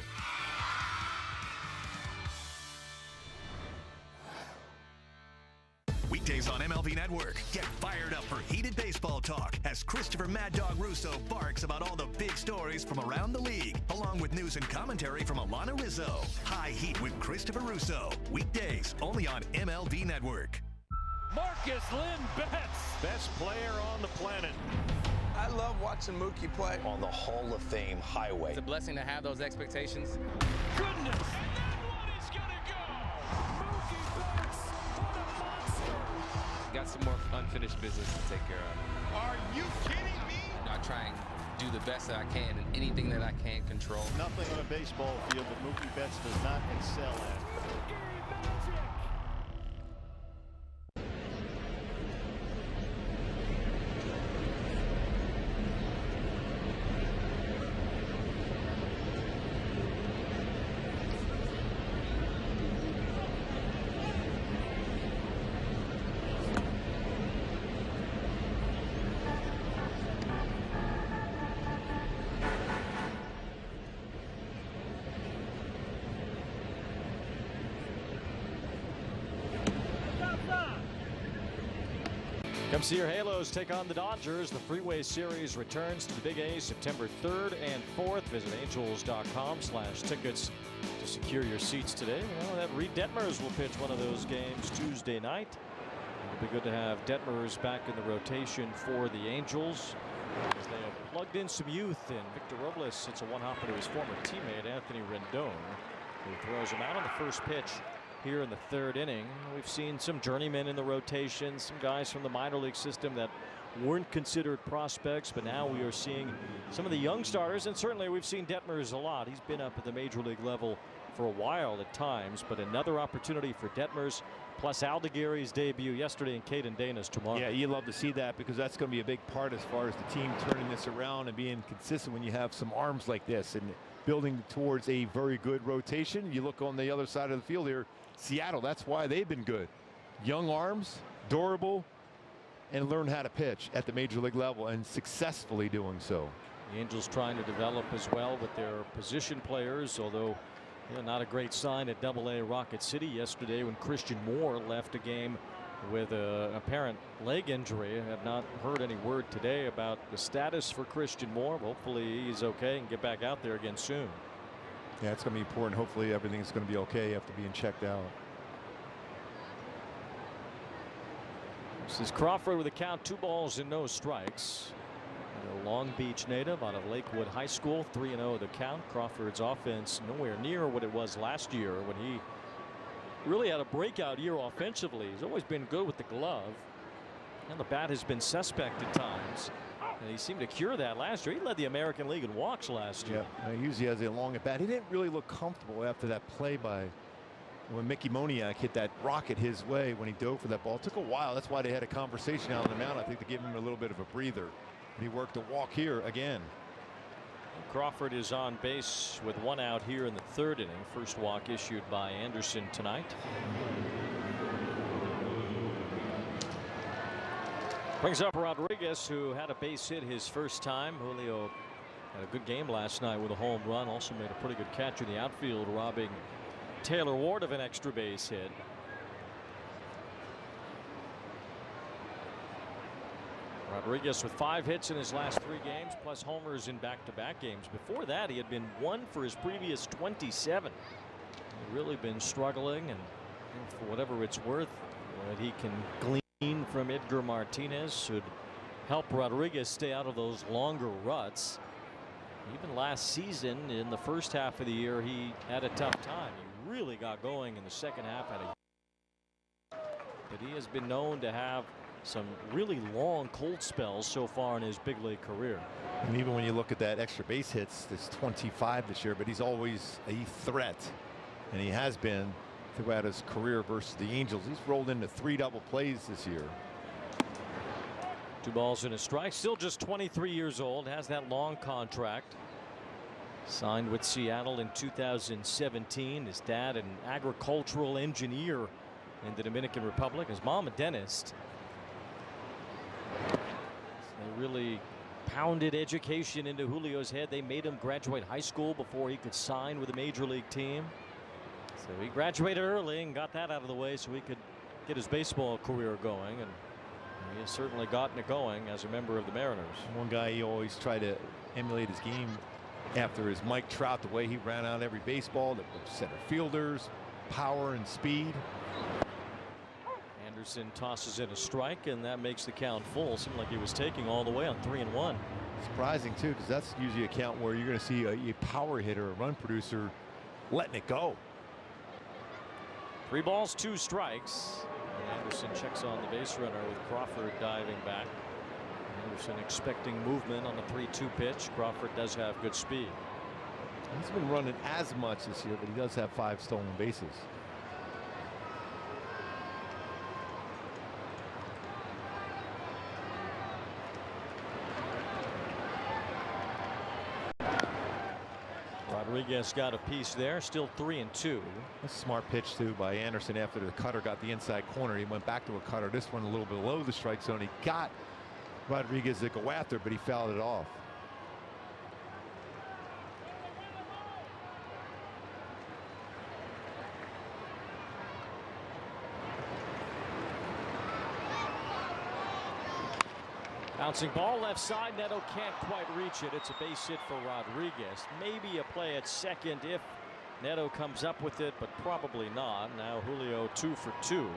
Weekdays on MLB Network. Get fired up for heated baseball talk as Christopher Mad Dog Russo barks about all the big stories from around the league, along with news and commentary from Alana Rizzo. High Heat with Christopher Russo. Weekdays only on MLB Network. Marcus Lynn Betts, best player on the planet. I love watching Mookie play. On the Hall of Fame highway. It's a blessing to have those expectations. Goodness! And that one is gonna go! Mookie Betts, what a monster! Got some more unfinished business to take care of. Are you kidding me? I try and do the best that I can in anything that I can control. Nothing on a baseball field that Mookie Betts does not excel at. Come see your Halos take on the Dodgers. The Freeway Series returns to the Big A September 3rd and 4th. Visit angels.com/tickets to secure your seats today. Well, that Reed Detmers will pitch one of those games Tuesday night. It'll be good to have Detmers back in the rotation for the Angels, as they have plugged in some youth in Victor Robles. Hits a one-hopper to his former teammate Anthony Rendon, who throws him out on the first pitch here in the 3rd inning. We've seen some journeymen in the rotation, some guys from the minor league system that weren't considered prospects, but now we are seeing some of the young starters, and certainly we've seen Detmers a lot. He's been up at the major league level for a while at times, but another opportunity for Detmers, plus Aldigueri's debut yesterday and Caden Dana's tomorrow. Yeah, you love to see that, because that's going to be a big part as far as the team turning this around and being consistent when you have some arms like this and building towards a very good rotation. You look on the other side of the field here, Seattle, that's why they've been good. Young arms, durable, and learn how to pitch at the major league level, and successfully doing so. The Angels trying to develop as well with their position players, although not a great sign at AA Rocket City yesterday when Christian Moore left a game with an apparent leg injury. I have not heard any word today about the status for Christian Moore. Hopefully he's okay and get back out there again soon. Yeah, it's going to be important. Hopefully everything's going to be okay after being checked out. This is Crawford with a count, 2 balls and no strikes. A Long Beach native out of Lakewood High School, 3-0 the count. Crawford's offense nowhere near what it was last year when he really had a breakout year offensively. He's always been good with the glove, and the bat has been suspect at times. And he seemed to cure that last year. He led the American League in walks last year. Yeah, he usually has a long at bat. He didn't really look comfortable after that play by when Mickey Moniak hit that rocket his way when he dove for that ball. It took a while. That's why they had a conversation out on the mound, I think, to give him a little bit of a breather. But he worked a walk here again. Crawford is on base with 1 out here in the 3rd inning. First walk issued by Anderson tonight. Brings up Rodriguez, who had a base hit his first time. Julio had a good game last night with a home run. Also made a pretty good catch in the outfield, robbing Taylor Ward of an extra base hit. Rodriguez with 5 hits in his last 3 games, plus homers in back-to-back games. Before that, he had been 1 for his previous 27. He'd really been struggling, and for whatever it's worth, what he can glean from Edgar Martinez should help Rodriguez stay out of those longer ruts. Even last season, in the first half of the year, he had a tough time. He really got going in the second half. But he has been known to have some really long cold spells so far in his big league career. And even when you look at that extra base hits, there's 25 this year, but he's always a threat, and he has been throughout his career versus the Angels. He's rolled into 3 double plays this year. 2 balls and a strike. Still just 23 years old. Has that long contract. Signed with Seattle in 2017. His dad, an agricultural engineer in the Dominican Republic. His mom, a dentist. They really pounded education into Julio's head. They made him graduate high school before he could sign with a major league team. So he graduated early and got that out of the way so he could get his baseball career going, and he has certainly gotten it going as a member of the Mariners. One guy he always tried to emulate his game after is Mike Trout, the way he ran out every baseball, the center fielders, power and speed. Anderson tosses in a strike, and that makes the count full. Seemed like he was taking all the way on 3-1. Surprising too, because that's usually a count where you're going to see a power hitter, a run producer, letting it go. 3 balls, 2 strikes. And Anderson checks on the base runner with Crawford diving back. Anderson expecting movement on the 3-2 pitch. Crawford does have good speed. He's been running as much this year, but he does have 5 stolen bases. Rodriguez got a piece there, still 3-2. A smart pitch too by Anderson after the cutter got the inside corner. He went back to a cutter. This one a little below the strike zone. He got Rodriguez to go after, but he fouled it off. Bouncing ball left side. Neto can't quite reach it. It's a base hit for Rodriguez. Maybe a play at second if Neto comes up with it, but probably not. Now Julio 2 for 2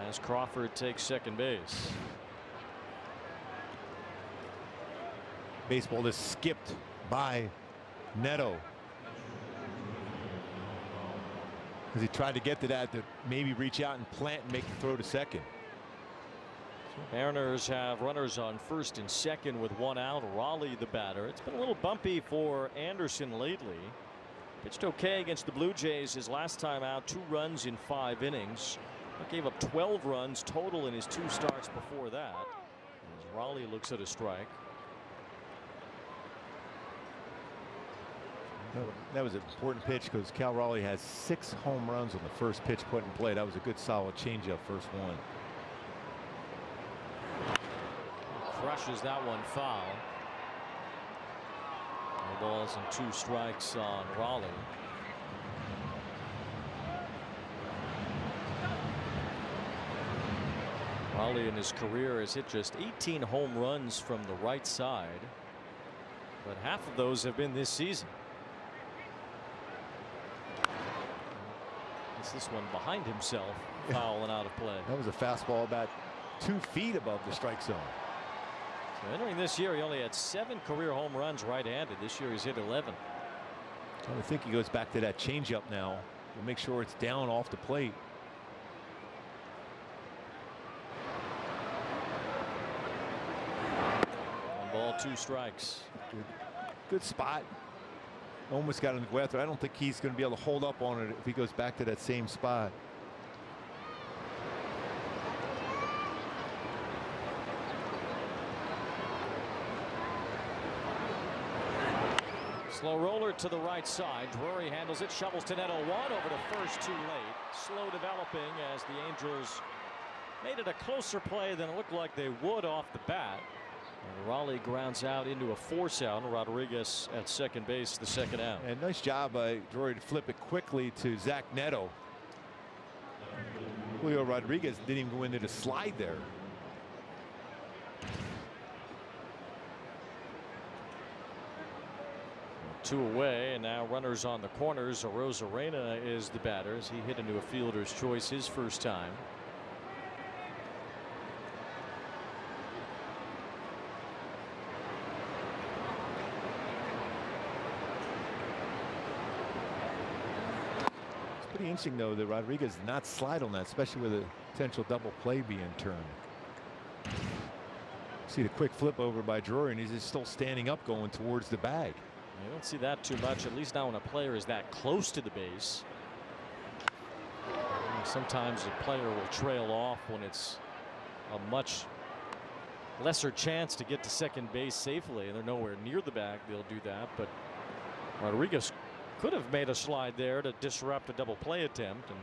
as Crawford takes second base. Baseball just skipped by Neto because he tried to get to that to maybe reach out and plant and make the throw to second. Mariners have runners on first and second with 1 out. Raleigh the batter. It's been a little bumpy for Anderson lately. Pitched okay against the Blue Jays his last time out. 2 runs in 5 innings. But gave up 12 runs total in his 2 starts before that. As Raleigh looks at a strike. That was an important pitch because Cal Raleigh has 6 home runs on the first pitch put in play. That was a good solid changeup, first one. Crushes that one foul. 4 balls and 2 strikes on Raleigh. Raleigh in his career has hit just 18 home runs from the right side, but half of those have been this season. It's this one behind himself, foul and out of play. That was a fastball about 2 feet above the strike zone. So entering this year, he only had 7 career home runs right-handed. This year he's hit 11. I think he goes back to that changeup now to make sure it's down off the plate. 1 ball, 2 strikes. Good spot. Almost got him to go after. I don't think he's going to be able to hold up on it if he goes back to that same spot. Slow roller to the right side. Drury handles it, shovels to Neto 1 over to first too late. Slow developing as the Angels made it a closer play than it looked like they would off the bat. And Raleigh grounds out into a force out. Rodriguez at second base, the second out. And nice job by Drury to flip it quickly to Zach Neto. Julio Rodriguez didn't even go into the slide there. Two away, and now runners on the corners. Arozarena is the batter as he hit into a fielder's choice his first time. It's pretty interesting though that Rodriguez did not slide on that, especially with a potential double play being turned. See the quick flip over by Drury, and he's just still standing up going towards the bag. You don't see that too much, at least not when a player is that close to the base. Sometimes a player will trail off when it's a much lesser chance to get to second base safely, and they're nowhere near the bag. They'll do that, but Rodriguez could have made a slide there to disrupt a double play attempt and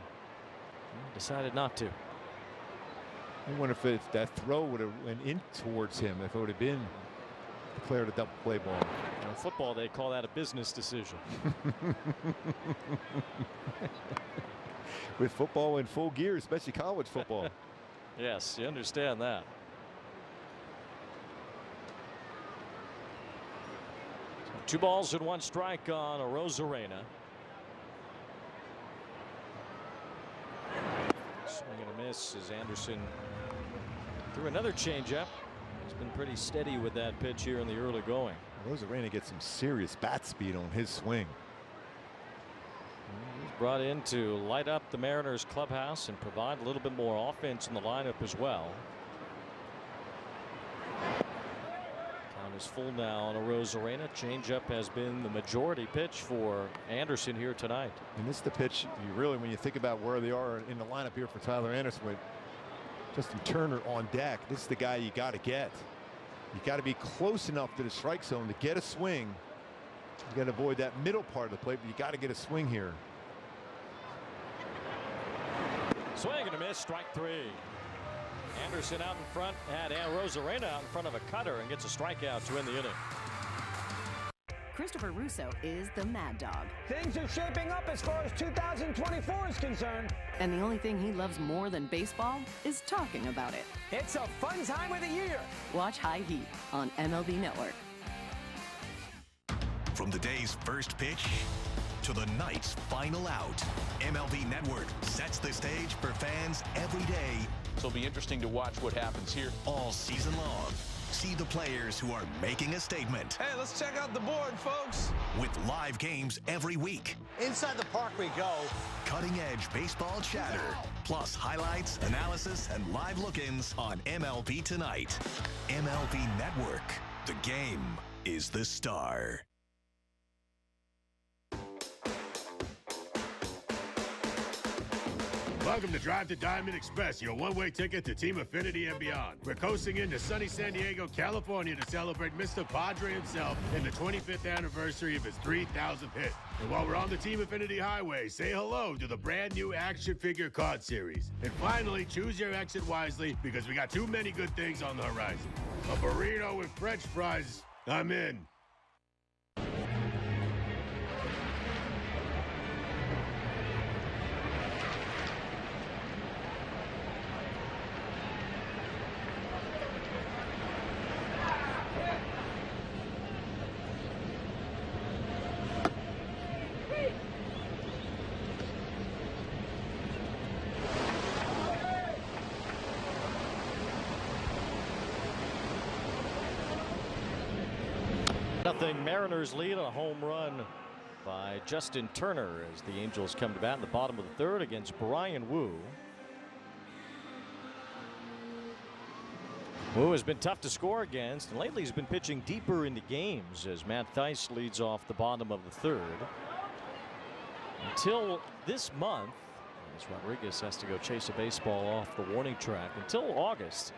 decided not to. I wonder if that throw would have went in towards him, if it would have been declared a double play ball. In football, they call that a business decision. With football in full gear, especially college football. Yes, you understand that. So 2 balls and 1 strike on Arozarena. Swing and a miss as Anderson threw another changeup. He's been pretty steady with that pitch here in the early going. Rosarena gets some serious bat speed on his swing. He's brought in to light up the Mariners clubhouse and provide a little bit more offense in the lineup as well. Count is full now on a Rosarena. Changeup has been the majority pitch for Anderson here tonight. And this is the pitch you really, when you think about where they are in the lineup here for Tyler Anderson with Justin Turner on deck, this is the guy you got to get. You got to be close enough to the strike zone to get a swing. You got to avoid that middle part of the plate, but you got to get a swing here. Swing and a miss, strike 3. Anderson out in front, had Rosarena out in front of a cutter and gets a strikeout to end the inning. Christopher Russo is the Mad Dog. Things are shaping up as far as 2024 is concerned. And the only thing he loves more than baseball is talking about it. It's a fun time of the year. Watch High Heat on MLB Network. From the day's first pitch to the night's final out, MLB Network sets the stage for fans every day. So it'll be interesting to watch what happens here all season long. See the players who are making a statement. Hey, let's check out the board, folks. With live games every week. Inside the park we go. Cutting-edge baseball chatter. Plus highlights, analysis, and live look-ins on MLB Tonight. MLB Network. The game is the star. Welcome to Drive to Diamond Express, your one-way ticket to Team Affinity and beyond. We're coasting into sunny San Diego, California to celebrate Mr. Padre himself and the 25th anniversary of his 3,000th hit. And while we're on the Team Affinity Highway, say hello to the brand new action figure card series. And finally, choose your exit wisely because we got too many good things on the horizon. A burrito with French fries, I'm in. Nothing. Mariners lead on a home run by Justin Turner as the Angels come to bat in the bottom of the third against Bryan Wu. Wu has been tough to score against, and lately he's been pitching deeper into games as Matt Thaiss leads off the bottom of the third. Until this month, as Rodriguez has to go chase a baseball off the warning track, until August,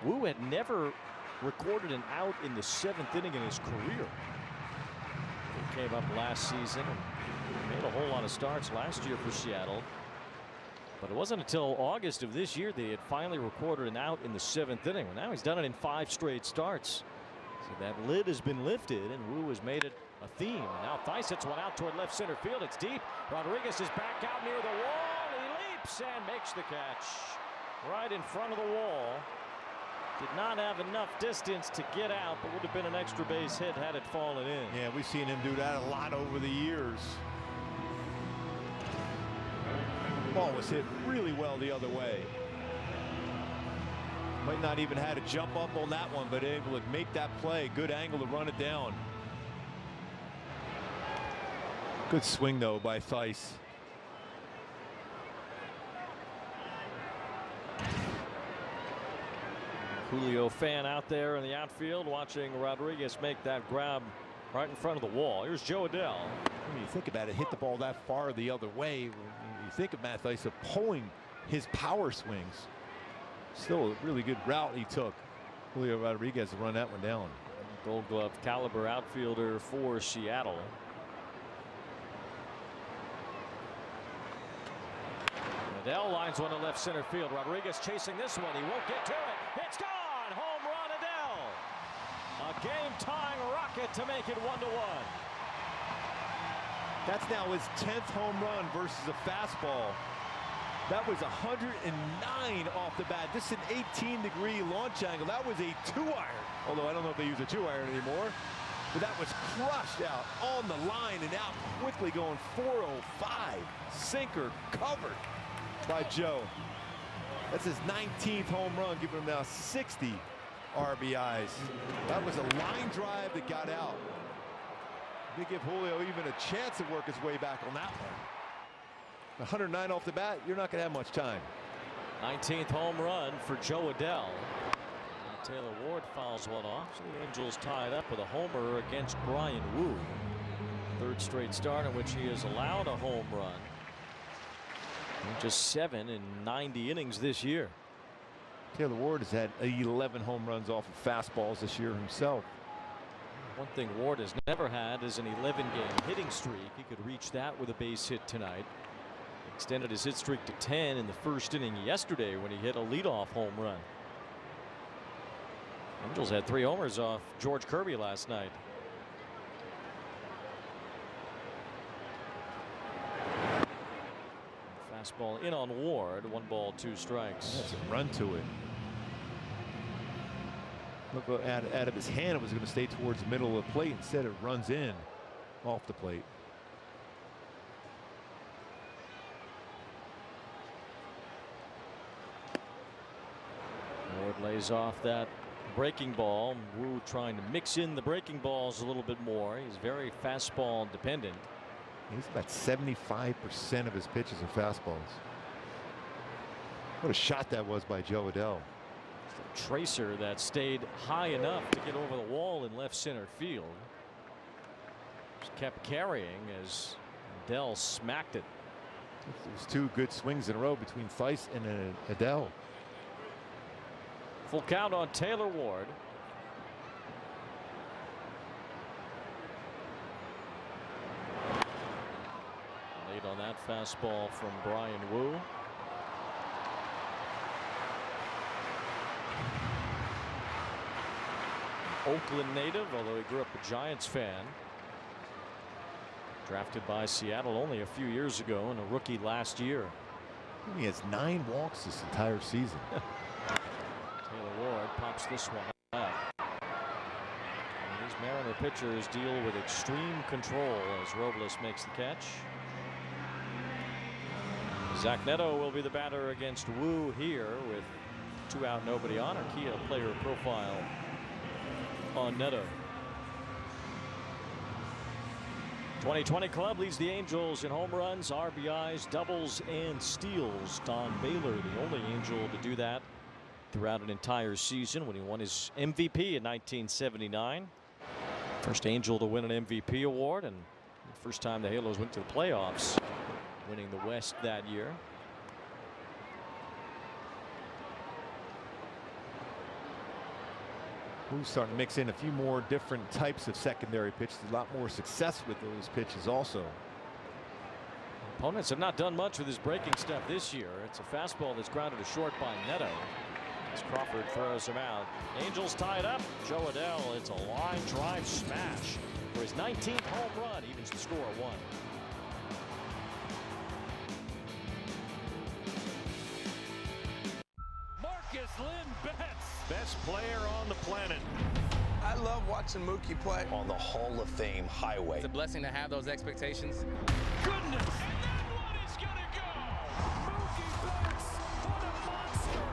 Wu had never recorded an out in the 7th inning in his career. He came up last season and made a whole lot of starts last year for Seattle. But it wasn't until August of this year that he had finally recorded an out in the 7th inning. Well, now he's done it in 5 straight starts. So that lid has been lifted, and Wu has made it a theme. And now Thaiss hits one out toward left center field. It's deep. Rodriguez is back out near the wall. He leaps and makes the catch right in front of the wall. Did not have enough distance to get out, but would have been an extra base hit had it fallen in. Yeah, we've seen him do that a lot over the years. Ball was hit really well the other way. Might not even had to jump up on that one, but able to make that play. Good angle to run it down. Good swing though by Thaiss. Julio fan out there in the outfield watching Rodriguez make that grab right in front of the wall. Here's Joe Adell. When you think about it, hit the ball that far the other way. When you think of Matt Thaiss pulling his power swings. Still a really good route he took. Julio Rodriguez to run that one down. Gold Glove caliber outfielder for Seattle. Adell lines one to left center field. Rodriguez chasing this one. He won't get to it. It's gone. Home run, Adell. A game-tying rocket to make it 1-1. That's now his 10th home run versus a fastball. That was 109 off the bat. This is an 18-degree launch angle. That was a 2-iron. Although I don't know if they use a 2-iron anymore. But that was crushed out on the line and out quickly, going 405. Sinker covered by Joe. That's his 19th home run, giving him now 60 RBIs. That was a line drive that got out. They give Julio even a chance to work his way back on that one. 109 off the bat, you're not going to have much time. 19th home run for Joe Adell. Taylor Ward fouls one off, so the Angels tied up with a homer against Bryan Woo. Third straight start in which he has allowed a home run. Just 7 in 90 innings this year. Taylor Ward has had 11 home runs off of fastballs this year himself. One thing Ward has never had is an 11-game hitting streak. He could reach that with a base hit tonight. Extended his hit streak to 10 in the first inning yesterday when he hit a leadoff home run. Angels had 3 homers off George Kirby last night. Fastball in on Ward. 1 ball, 2 strikes. That's a run to it. Look, out of his hand, it was going to stay towards the middle of the plate. Instead, it runs in off the plate. Ward lays off that breaking ball. Woo trying to mix in the breaking balls a little bit more. He's very fastball dependent. He's about 75% of his pitches are fastballs. What a shot that was by Joe Adell. It's a tracer that stayed high enough to get over the wall in left center field. Just kept carrying as Adell smacked it. It was 2 good swings in a row between Theis and Adell. Full count on Taylor Ward. Late on that fastball from Bryan Woo. Oakland native, although he grew up a Giants fan. Drafted by Seattle only a few years ago and a rookie last year. He has 9 walks this entire season. Taylor Ward pops this one up. And these Mariner pitchers deal with extreme control as Robles makes the catch. Zach Neto will be the batter against Woo here with 2 out, nobody on. Archaea player profile on Neto. 2020 club leads the Angels in home runs, RBIs, doubles, and steals. Don Baylor, the only Angel to do that throughout an entire season when he won his MVP in 1979. First Angel to win an MVP award, and the first time the Halos went to the playoffs, winning the West that year. Who's starting to mix in a few more different types of secondary pitches. A lot more success with those pitches also. Opponents have not done much with his breaking stuff this year. It's a fastball that's grounded to short by Neto as Crawford throws him out. Angels tie it up. Joe Adell, it's a line drive smash for his 19th home run, evens the score at 1. Marcus Lynn Betts, best player on the planet. I love watching Mookie play on the Hall of Fame highway. It's a blessing to have those expectations. Goodness, and that one is gonna go. Mookie Betts, what a monster.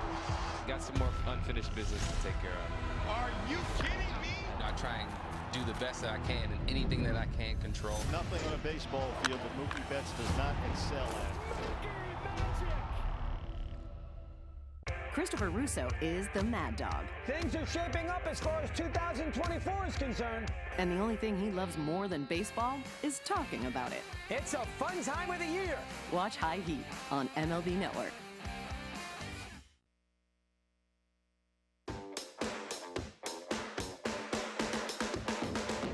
Got some more unfinished business to take care of. Are you kidding me? I try and do the best that I can in anything that I can't control. Nothing on a baseball field that Mookie Betts does not excel at. Christopher Russo is the Mad Dog. Things are shaping up as far as 2024 is concerned. And the only thing he loves more than baseball is talking about it. It's a fun time of the year. Watch High Heat on MLB Network.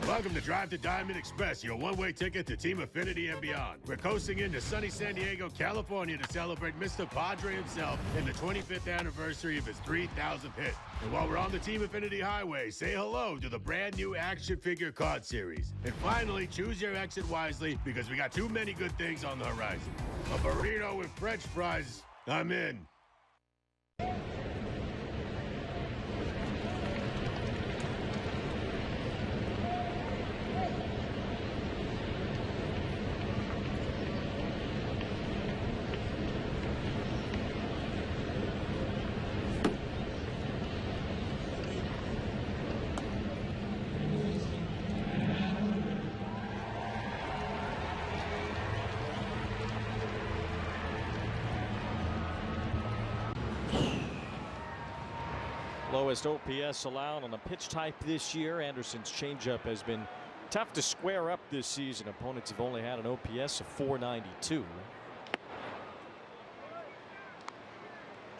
Welcome to Drive to Diamond Express, your one-way ticket to Team Affinity and beyond. We're coasting into sunny San Diego, California to celebrate Mr. Padre himself and the 25th anniversary of his 3,000th hit. And while we're on the Team Affinity Highway, say hello to the brand new action figure card series. And finally, choose your exit wisely because we got too many good things on the horizon. A burrito with French fries, I'm in. lowest OPS allowed on a pitch type this year. Anderson's changeup has been tough to square up this season. Opponents have only had an OPS of 492.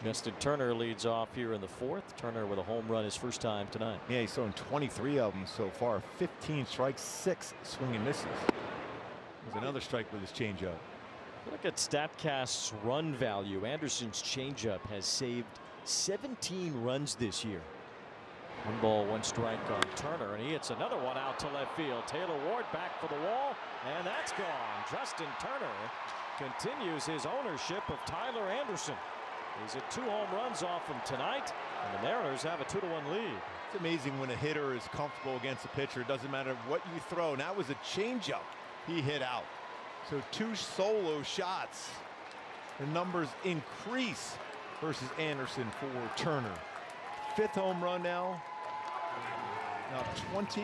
Justin Turner leads off here in the fourth. Turner with a home run his first time tonight. Yeah, he's thrown 23 of them so far. 15 strikes, 6 swing and misses. There's another strike with his changeup. Look at StatCast's run value. Anderson's changeup has saved 17 runs this year. 1 ball, 1 strike on Turner, and he hits another one out to left field. Taylor Ward back for the wall, and that's gone. Justin Turner continues his ownership of Tyler Anderson. He's at 2 home runs off him tonight, and the Mariners have a 2-1 lead. It's amazing when a hitter is comfortable against a pitcher. It doesn't matter what you throw. Now it was a changeup he hit out. So 2 solo shots. The numbers increase versus Anderson for Turner. 5th home run now. Now 20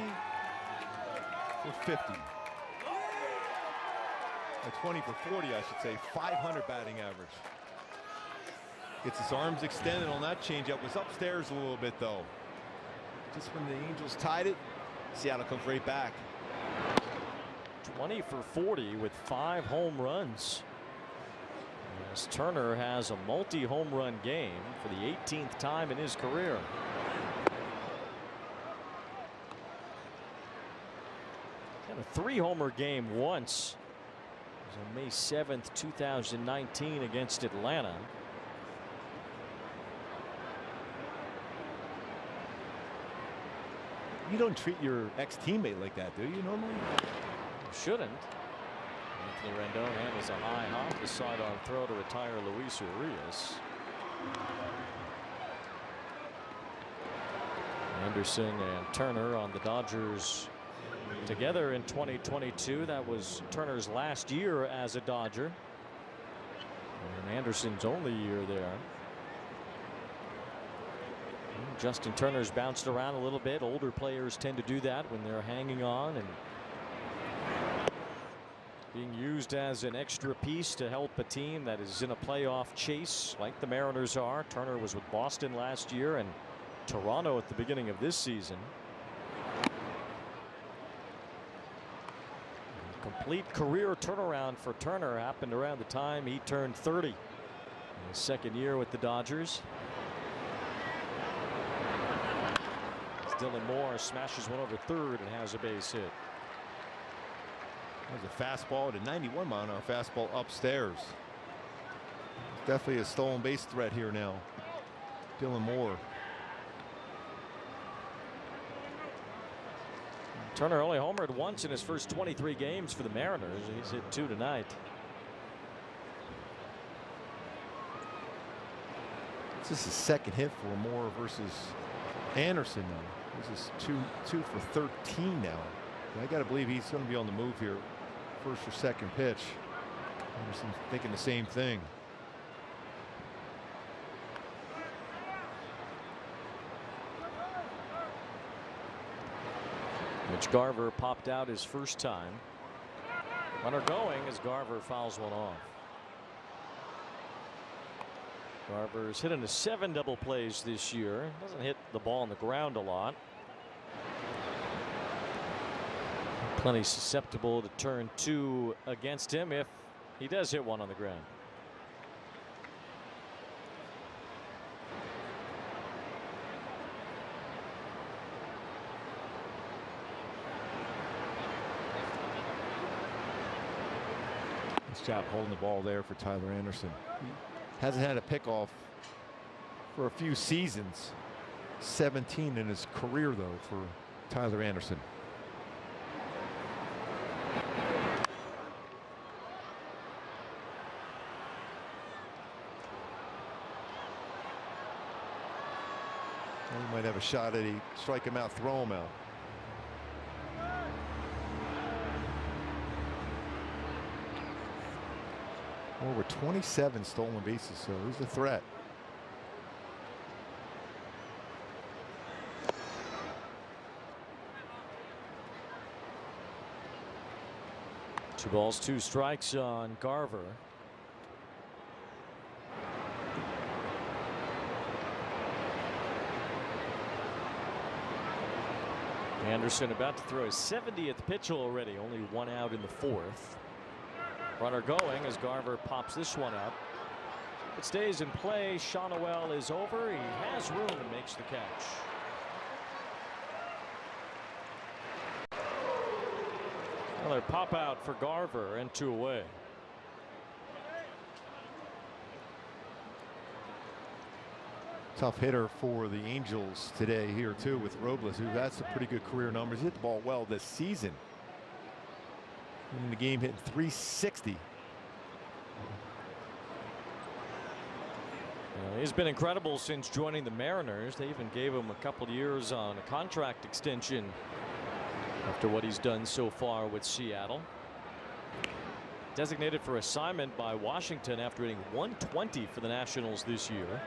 for 50. 20 for 40, I should say. 500 batting average. Gets his arms extended on that changeup. Was upstairs a little bit though. Just when the Angels tied it, Seattle comes right back. 20 for 40 with 5 home runs. As Turner has a multi-home run game for the 18th time in his career. And a 3-homer game once. It was on May 7th, 2019 against Atlanta. You don't treat your ex-teammate like that, do you normally? Shouldn't. Anthony Rendon handles a high hop, the sidearm throw to retire Luis Urias. Anderson and Turner on the Dodgers together in 2022. That was Turner's last year as a Dodger. And Anderson's only year there. Justin Turner's bounced around a little bit. Older players tend to do that when they're hanging on and being used as an extra piece to help a team that is in a playoff chase like the Mariners are. Turner was with Boston last year and Toronto at the beginning of this season. Complete career turnaround for Turner happened around the time he turned 30 in his second year with the Dodgers. Dylan Moore smashes one over third and has a base hit. There's a fastball to 91 mile an hour fastball upstairs. Definitely a stolen base threat here now. Dylan Moore. Turner only homered once in his first 23 games for the Mariners. He's hit 2 tonight. This is his second hit for Moore versus Anderson now. This is 2 for 13 now. I got to believe he's going to be on the move here. First or second pitch. Anderson thinking the same thing. Mitch Garver popped out his first time. Runner going as Garver fouls one off. Garver's hit into 7 double plays this year. Doesn't hit the ball on the ground a lot. Plenty susceptible to turn 2 against him if he does hit one on the ground. Nice job holding the ball there for Tyler Anderson. He hasn't had a pickoff for a few seasons. 17 in his career though for Tyler Anderson. He might have a shot at it. Strike him out, throw him out. Over 27 stolen bases, so he's a threat. Two balls, 2 strikes on Garver. Anderson about to throw his 70th pitch already. Only one out in the fourth. Runner going as Garver pops this one up. It stays in play. Shonowell is over. He has room and makes the catch. Another pop out for Garver and 2 away. Tough hitter for the Angels today here too with Robles, who has some pretty good career numbers. He hit the ball well this season. In the game hitting .360. He's been incredible since joining the Mariners. They even gave him a couple years on a contract extension after what he's done so far with Seattle. Designated for assignment by Washington after hitting .120 for the Nationals this year.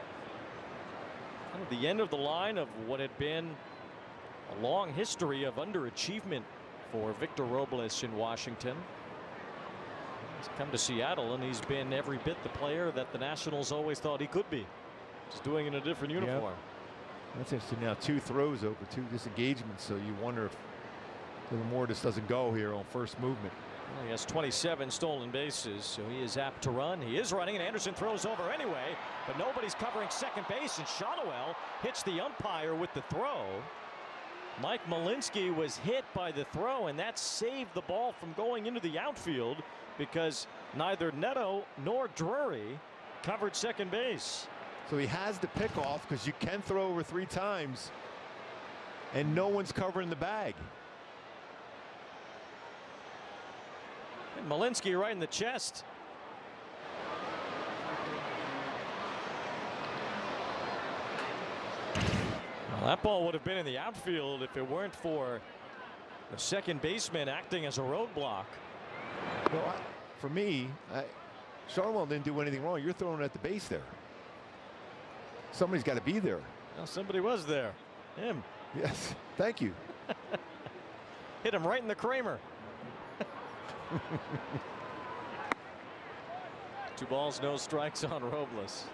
Kind of the end of the line of what had been a long history of underachievement for Victor Robles in Washington. He's come to Seattle and he's been every bit the player that the Nationals always thought he could be. Just doing it in a different uniform. Yep. That's interesting. Now 2 throws over 2 disengagements, so you wonder if a little more just doesn't go here on first movement. Well, he has 27 stolen bases, so he is apt to run. He is running, and Anderson throws over anyway, but nobody's covering second base, and Shonowell hits the umpire with the throw. Mike Malinsky was hit by the throw, and that saved the ball from going into the outfield because neither Neto nor Drury covered second base. So he has the pick off because you can throw over 3 times, and no one's covering the bag. And Malinsky right in the chest. Well, that ball would have been in the outfield if it weren't for the second baseman acting as a roadblock. Well, for me, Shonowell didn't do anything wrong. You're throwing at the base there. Somebody's got to be there. Well, somebody was there. Him. Yes. Thank you. Hit him right in the Kramer. 2 balls, no strikes on Robles.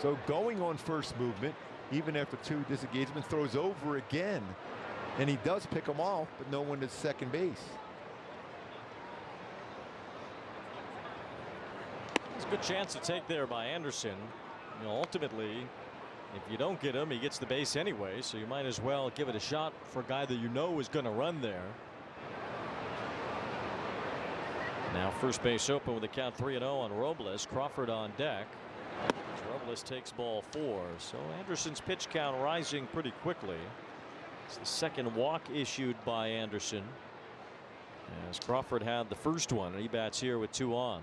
So going on first movement, even after 2 disengagements, throws over again, and he does pick him off, but no one at second base. It's a good chance to take there by Anderson. You know, ultimately, if you don't get him, he gets the base anyway, so you might as well give it a shot for a guy that you know is going to run there. Now first base open with a count 3-0 on Robles. Crawford on deck. Robles takes ball 4. So Anderson's pitch count rising pretty quickly. It's the second walk issued by Anderson, as Crawford had the first one, and he bats here with 2 on.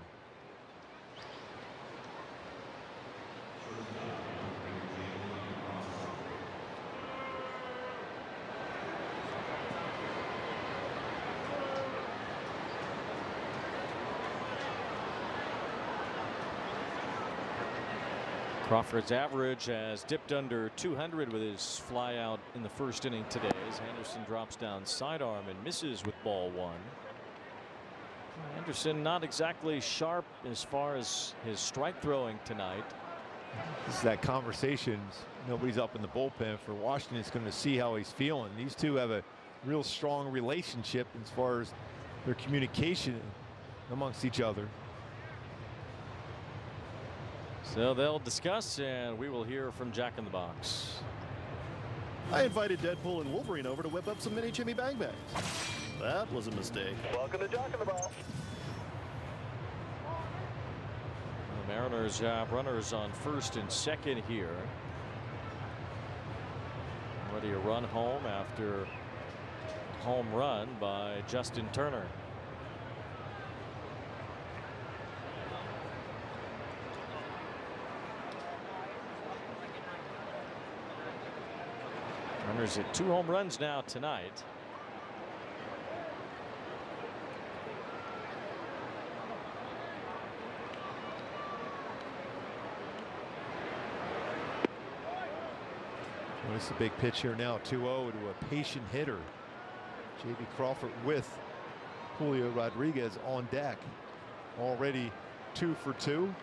Crawford's average has dipped under 200 with his fly out in the first inning today, as Anderson drops down sidearm and misses with ball 1. Anderson not exactly sharp as far as his strike throwing tonight. This is that conversation. Nobody's up in the bullpen for Washington. It's going to see how he's feeling. These two have a real strong relationship as far as their communication amongst each other. So they'll discuss, and we will hear from Jack in the Box. I invited Deadpool and Wolverine over to whip up some mini Jimmy Bang Bangs. That was a mistake. Welcome to Jack in the Box. The Mariners have runners on first and second here. Ready to run home after a home run by Justin Turner. Runners at 2 home runs now tonight. Well, it's a big pitch here now. 2-0 to a patient hitter. J.B. Crawford with Julio Rodriguez on deck. Already 2 for 2.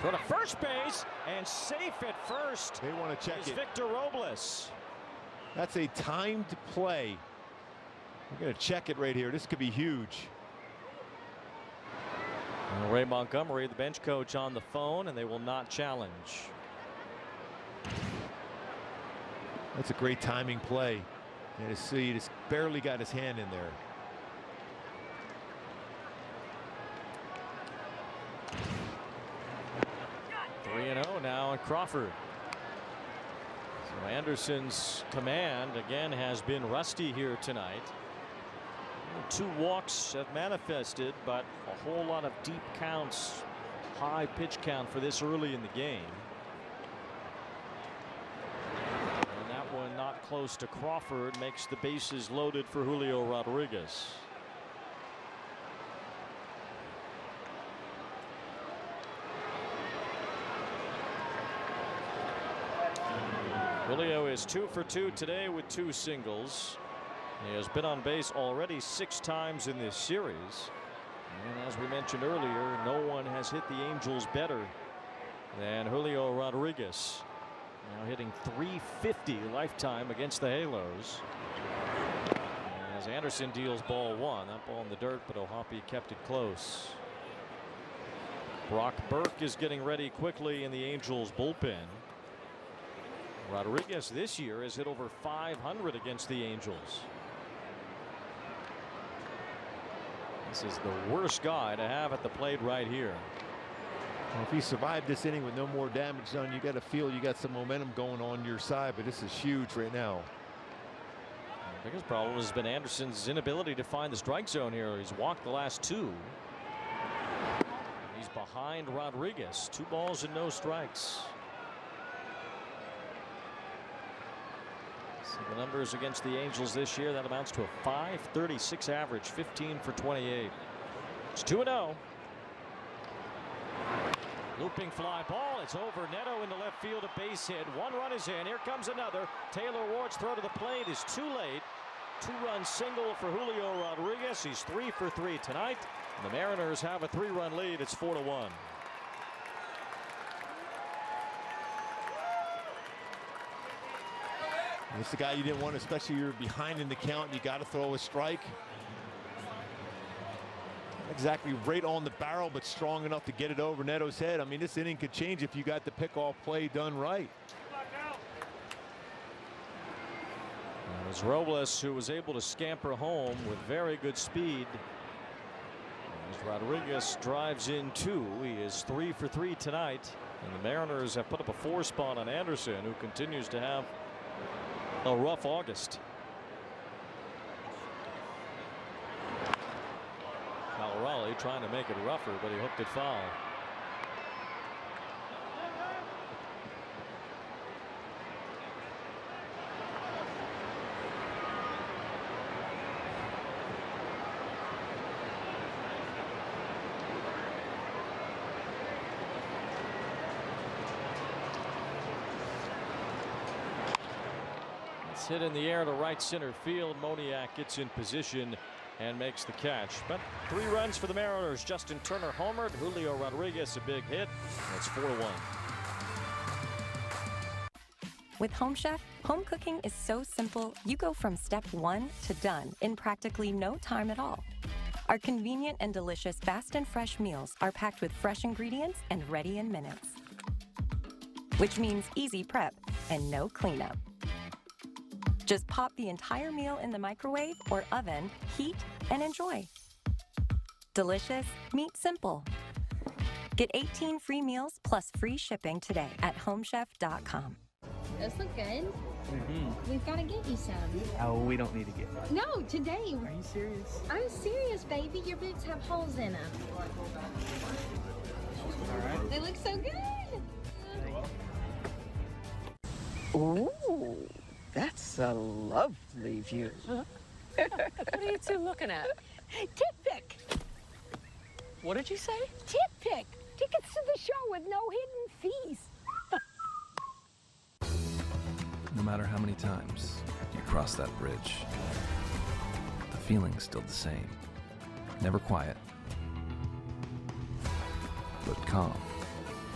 Throw to first base and safe at first. They want to check it. Victor Robles. That's a timed play. We're going to check it right here. This could be huge. Well, Ray Montgomery, the bench coach, on the phone, and they will not challenge. That's a great timing play. And he just barely got his hand in there. Three 3-0 now at Crawford. So Anderson's command again has been rusty here tonight. 2 walks have manifested, but a whole lot of deep counts, high pitch count for this early in the game. And that one not close to Crawford makes the bases loaded for Julio Rodriguez. Julio is 2 for 2 today with 2 singles. He has been on base already 6 times in this series. And as we mentioned earlier, no one has hit the Angels better than Julio Rodriguez. Now hitting .350 lifetime against the Halos. As Anderson deals ball 1. That ball in the dirt, but O'Hoppe kept it close. Brock Burke is getting ready quickly in the Angels bullpen. Rodriguez this year has hit over .500 against the Angels. This is the worst guy to have at the plate right here. Well, if you survive this inning with no more damage done, you got to feel you got some momentum going on your side, but this is huge right now. The biggest problem has been Anderson's inability to find the strike zone here. He's walked the last 2. He's behind Rodriguez. 2 balls and no strikes. The numbers against the Angels this year, that amounts to a .536 average, 15 for 28. It's 2-0. Looping fly ball. It's over. Neto into left field, a base hit. 1 run is in. Here comes another. Taylor Ward's throw to the plate is too late. 2-run single for Julio Rodriguez. He's 3 for 3 tonight. And the Mariners have a 3-run lead. It's 4-1. It's the guy you didn't want, especially you're behind in the count. You got to throw a strike. Not exactly right on the barrel, but strong enough to get it over Neto's head. I mean, this inning could change if you got the pickoff play done right. It was Robles who was able to scamper home with very good speed. As Rodriguez drives in 2, he is 3 for 3 tonight. And the Mariners have put up a 4 spot on Anderson, who continues to have a rough August. Raleigh trying to make it rougher, but he hooked it foul. Hit in the air to right center field. Moniak gets in position and makes the catch. But 3 runs for the Mariners. Justin Turner homered. Julio Rodriguez a big hit. It's 4-1. With Home Chef, home cooking is so simple, you go from step 1 to done in practically no time at all. Our convenient and delicious fast and fresh meals are packed with fresh ingredients and ready in minutes. Which means easy prep and no cleanup. Just pop the entire meal in the microwave or oven, heat, and enjoy. Delicious, meat simple. Get 18 free meals plus free shipping today at homechef.com. Those look good. We've got to get you some. Oh, we don't need to get one. No, today. Are you serious? I'm serious, baby. Your boots have holes in them. All right. They look so good. Ooh. That's a lovely view. What are you 2 looking at? Tip pick. What did you say? Tip pick. Tickets to the show with no hidden fees. No matter how many times you cross that bridge, the feeling's still the same. Never quiet, but calm.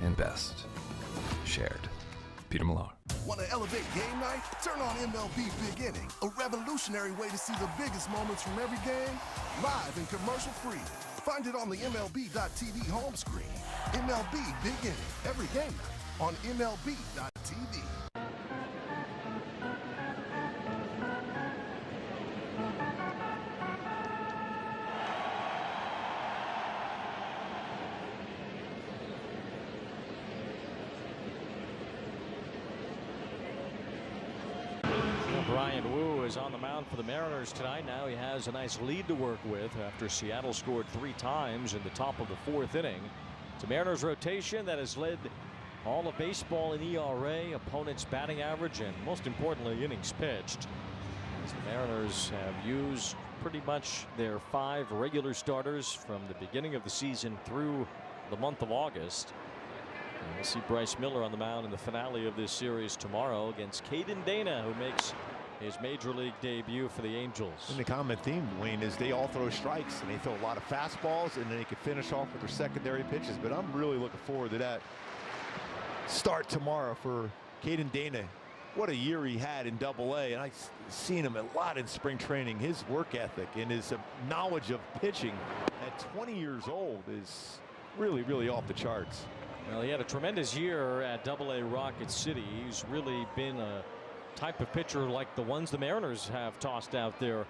and best. Shared. Peter Millar. Want to elevate game night? Turn on MLB Big Inning, a revolutionary way to see the biggest moments from every game, live and commercial-free. Find it on the MLB.tv home screen. MLB Big Inning, every game night on MLB.tv. Bryan is on the mound for the Mariners tonight. Now he has a nice lead to work with after Seattle scored 3 times in the top of the 4th inning. It's a Mariners rotation that has led all of baseball in ERA, opponents' batting average, and most importantly, innings pitched. As the Mariners have used pretty much their 5 regular starters from the beginning of the season through the month of August. And we'll see Bryce Miller on the mound in the finale of this series tomorrow against Caden Dana, who makes his major league debut for the Angels. And the common theme, Wayne, is they all throw strikes, and they throw a lot of fastballs, and then they can finish off with their secondary pitches. But I'm really looking forward to that start tomorrow for Caden Dana. What a year he had in Double-A, and I've seen him a lot in spring training. His work ethic and his knowledge of pitching at 20 years old is really, really off the charts. Well, he had a tremendous year at Double-A Rocket City. He's really been a type of pitcher like the ones the Mariners have tossed out there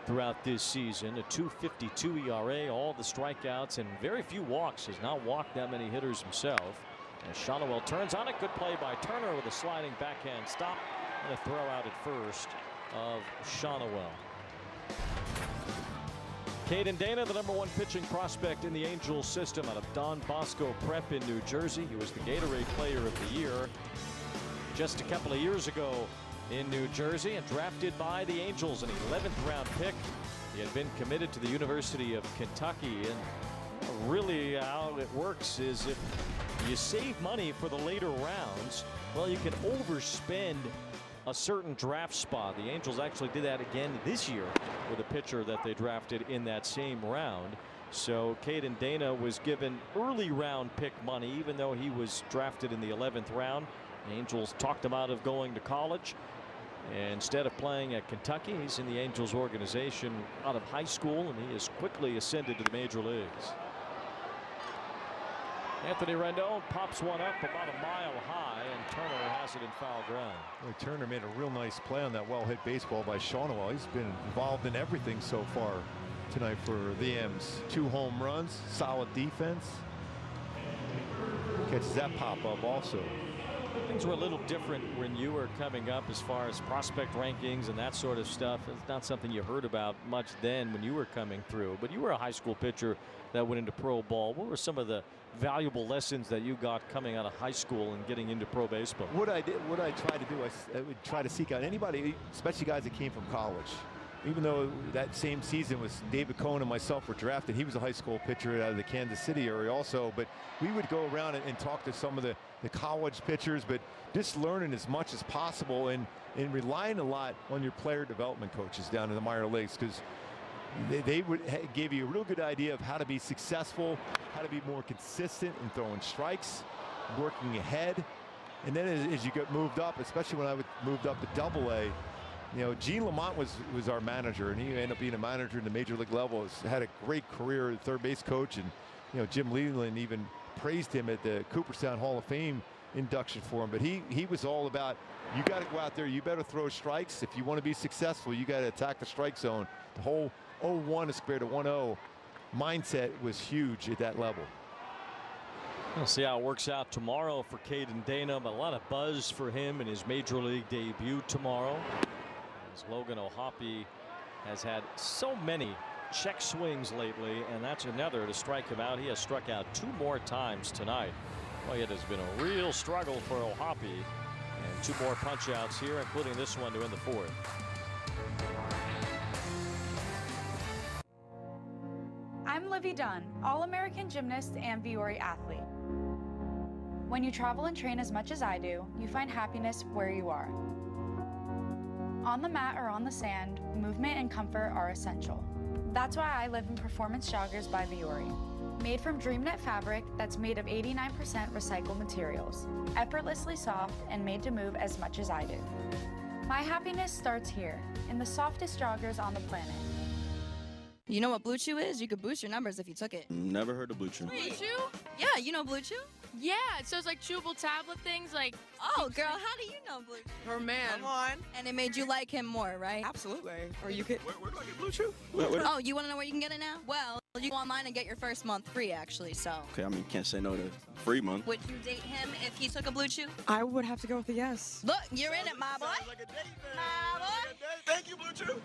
throughout this season. A .252 ERA, all the strikeouts, and very few walks. Has not walked that many hitters himself. And Shonowell turns on it. Good play by Turner with a sliding backhand stop and a throw out at first of Shonowell. Caden Dana, the #1 pitching prospect in the Angels system out of Don Bosco Prep in New Jersey. He was the Gatorade Player of the Year just a couple of years ago in New Jersey and drafted by the Angels, an 11th round pick. He had been committed to the University of Kentucky, and really how it works is if you save money for the later rounds, well, you can overspend a certain draft spot. The Angels actually did that again this year with a pitcher that they drafted in that same round. So Caden Dana was given early round pick money, even though he was drafted in the 11th round. The Angels talked him out of going to college. And instead of playing at Kentucky, he's in the Angels organization out of high school, and he has quickly ascended to the major leagues. Anthony Rendon pops one up about a mile high, and Turner has it in foul ground. Well, Turner made a real nice play on that well-hit baseball by Shonowell. He's been involved in everything so far tonight for the M's. 2 home runs, solid defense. Catches that pop-up also. Things were a little different when you were coming up as far as prospect rankings and that sort of stuff. It's not something you heard about much then when you were coming through, but you were a high school pitcher that went into pro ball. What were some of the valuable lessons that you got coming out of high school and getting into pro baseball? What I tried to do, I would try to seek out anybody, especially guys that came from college. Even though that same season was David Cohn and myself were drafted, he was a high school pitcher out of the Kansas City area also. But we would go around and talk to some of the college pitchers, but just learning as much as possible and relying a lot on your player development coaches down in the minor leagues, because they would give you a real good idea of how to be successful, how to be more consistent in throwing strikes, working ahead. And then as you get moved up, especially when I moved up to Double-A, you know, Gene Lamont was our manager, and he ended up being a manager in the major league level. He's had a great career as third base coach, and you know, Jim Leland even praised him at the Cooperstown Hall of Fame induction for him. But he was all about, you got to go out there, you better throw strikes. If you want to be successful, you got to attack the strike zone. The whole 0-1 is compared to 1-0 mindset was huge at that level. We'll see how it works out tomorrow for Caden Dana, but a lot of buzz for him in his major league debut tomorrow. As Logan O'Hoppe has had so many check swings lately, and that's another to strike him out. He has struck out 2 more times tonight. Boy, it has been a real struggle for O'Hoppe, and 2 more punch outs here, including this one to end the 4th. I'm Livy Dunn, All-American gymnast and Viore athlete. When you travel and train as much as I do, you find happiness where you are. On the mat or on the sand, movement and comfort are essential. That's why I live in Performance Joggers by Vuori. Made from DreamKnit fabric that's made of 89% recycled materials, effortlessly soft and made to move as much as I do. My happiness starts here, in the softest joggers on the planet. You know what Blue Chew is? You could boost your numbers if you took it. Never heard of Blue Chew. Blue Chew? Yeah, you know Blue Chew? Yeah, so it's like chewable tablet things like... Oh, girl, how do you know Blue Chew? Her man. Come on. And it made you like him more, right? Absolutely. Or you could... Where do I get Blue Chew? Oh, you want to know where you can get it now? Well, you go online and get your first month free, actually, so... Okay, I mean, can't say no to free month. Would you date him if he took a Blue Chew? I would have to go with a yes. Look, you're in it, my boy. Sounds like a date, man. My boy. Thank you, Blue Chew.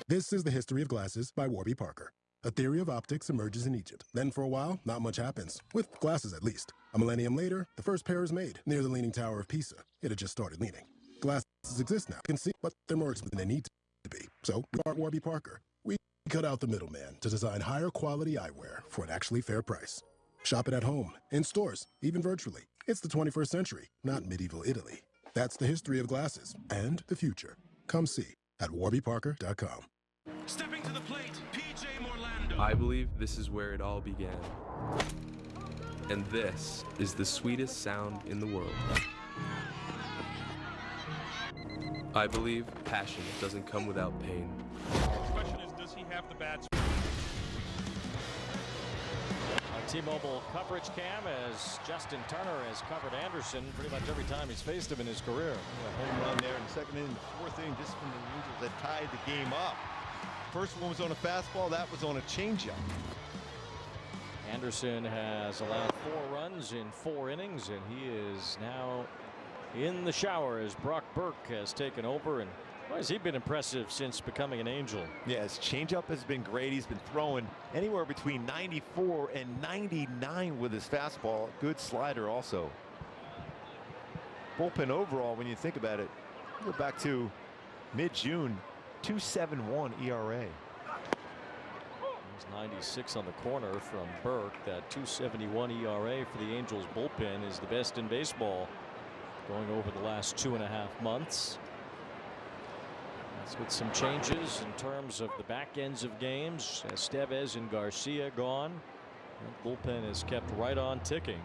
This is the history of glasses by Warby Parker. A theory of optics emerges in Egypt. Then for a while, not much happens. With glasses, at least. A millennium later, the first pair is made near the Leaning Tower of Pisa. It had just started leaning. Glasses exist now. You can see, but they're more expensive than they need to be. So, we are Warby Parker. We cut out the middleman to design higher quality eyewear for an actually fair price. Shop it at home, in stores, even virtually. It's the 21st century, not medieval Italy. That's the history of glasses and the future. Come see at warbyparker.com. Stepping to the plate, PJ Morlando. I believe this is where it all began. And this is the sweetest sound in the world. I believe passion doesn't come without pain. The question is, does he have the bats? T-Mobile coverage cam as Justin Turner has covered Anderson pretty much every time he's faced him in his career. A home run there in the second inning, the fourth inning, just from the Angels that tied the game up. First one was on a fastball, that was on a changeup. Anderson has allowed 4 runs in 4 innings, and he is now in the shower as Brock Burke has taken over. And why has he been impressive since becoming an Angel? Yeah, his changeup has been great. He's been throwing anywhere between 94 and 99 with his fastball. Good slider also. Bullpen overall, when you think about it, go back to mid-June, 2.71 ERA. There's 96 on the corner from Burke. That 2.71 ERA for the Angels bullpen is the best in baseball going over the last 2.5 months. That's with some changes in terms of the back ends of games. Estevez and Garcia gone. The bullpen is kept right on ticking.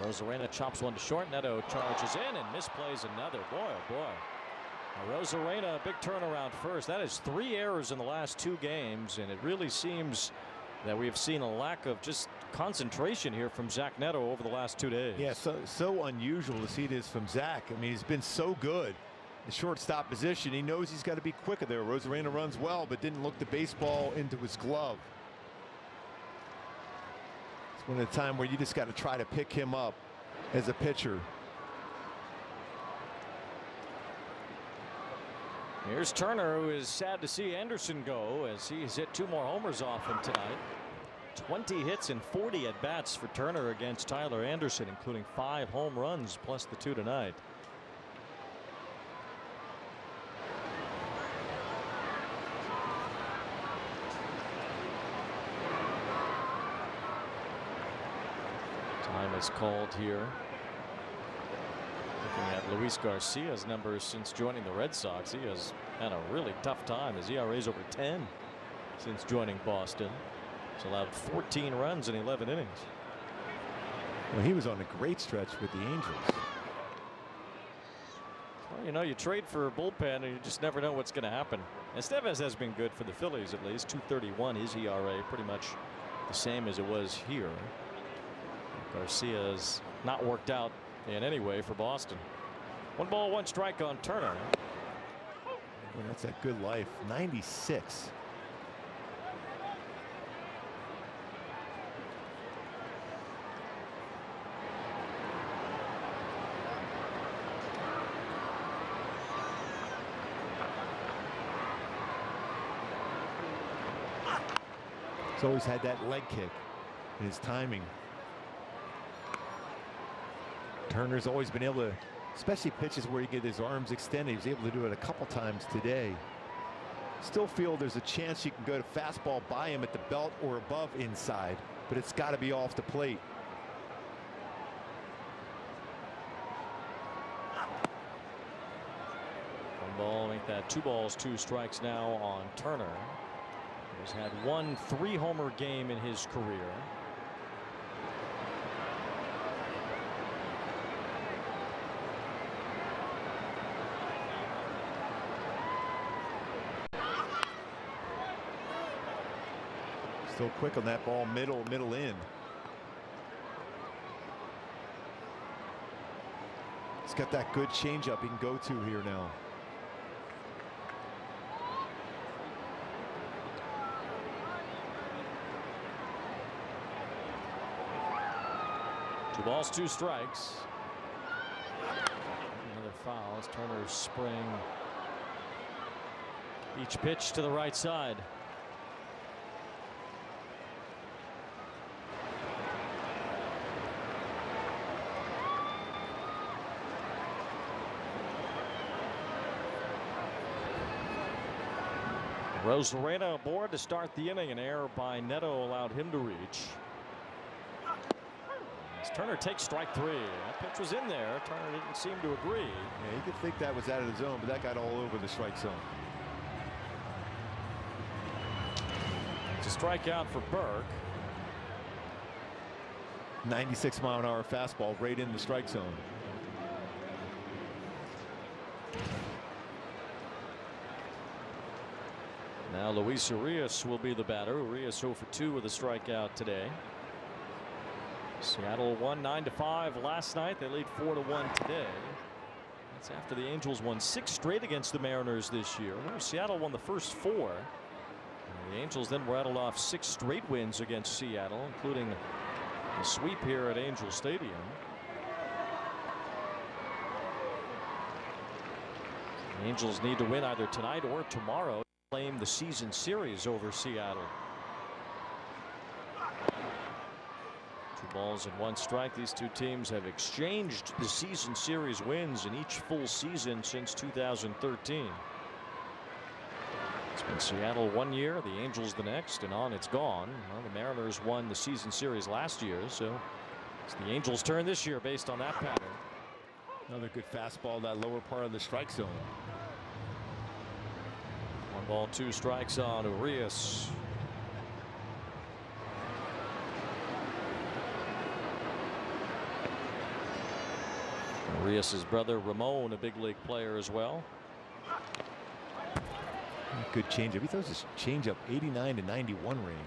Rosarena chops one to short. Neto charges in and misplays another. Boy, oh boy. Rosarena, a big turnaround first. That is 3 errors in the last 2 games, and it really seems that we've seen a lack of just concentration here from Zach Neto over the last 2 days. Yeah, so unusual to see this from Zach. I mean, he's been so good. The shortstop position, he knows he's got to be quicker there. Rosarena runs well, but didn't look the baseball into his glove. It's one of the time where you just got to try to pick him up as a pitcher. Here's Turner, who is sad to see Anderson go as he has hit 2 more homers off him tonight. 20 hits and 40 at bats for Turner against Tyler Anderson, including 5 home runs plus the 2 tonight. Time is called here. Looking at Luis Garcia's numbers since joining the Red Sox, he has had a really tough time. His ERA is over 10 since joining Boston. He's allowed 14 runs in 11 innings. Well, he was on a great stretch with the Angels. Well, you know, you trade for a bullpen and you just never know what's going to happen. Estevez has been good for the Phillies, at least. 2.31 his ERA, pretty much the same as it was here. Garcia's not worked out in any way for Boston. 1 ball, 1 strike on Turner. Well, that's a good life. 96. He's always had that leg kick in his timing. Turner's always been able to, especially pitches where he get his arms extended. He was able to do it a couple times today. Still feel there's a chance you can go to fastball by him at the belt or above inside, but it's got to be off the plate. One ball, make that 2 balls, 2 strikes now on Turner. He's had 1 3-homer game in his career. Still quick on that ball, middle in. He's got that good changeup he can go to here now. Two balls, 2 strikes. Another foul as Turner's spring. Each pitch to the right side. Rosarena aboard to start the inning. An error by Neto allowed him to reach. As Turner takes strike 3. That pitch was in there. Turner didn't seem to agree. Yeah, you could think that was out of the zone, but that got all over the strike zone. It's a strikeout for Burke. 96-mile-an-hour fastball right in the strike zone. Now Luis Urias will be the batter. Urias 0 for 2 with a strikeout today. Seattle won 9-5 last night. They lead 4-1 today. That's after the Angels won 6 straight against the Mariners this year. Seattle won the first 4. And the Angels then rattled off 6 straight wins against Seattle, including a sweep here at Angel Stadium. The Angels need to win either tonight or tomorrow to claim the season series over Seattle. 2 balls and 1 strike. These two teams have exchanged the season series wins in each full season since 2013. It's been Seattle 1 year, the Angels the next, and on it's gone. Well, the Mariners won the season series last year, so it's the Angels' turn this year based on that pattern. Another good fastball, that lower part of the strike zone. 1 ball, 2 strikes on Urias. Urias' brother Ramon, a big league player as well. Good changeup. He throws his changeup 89 to 91 range.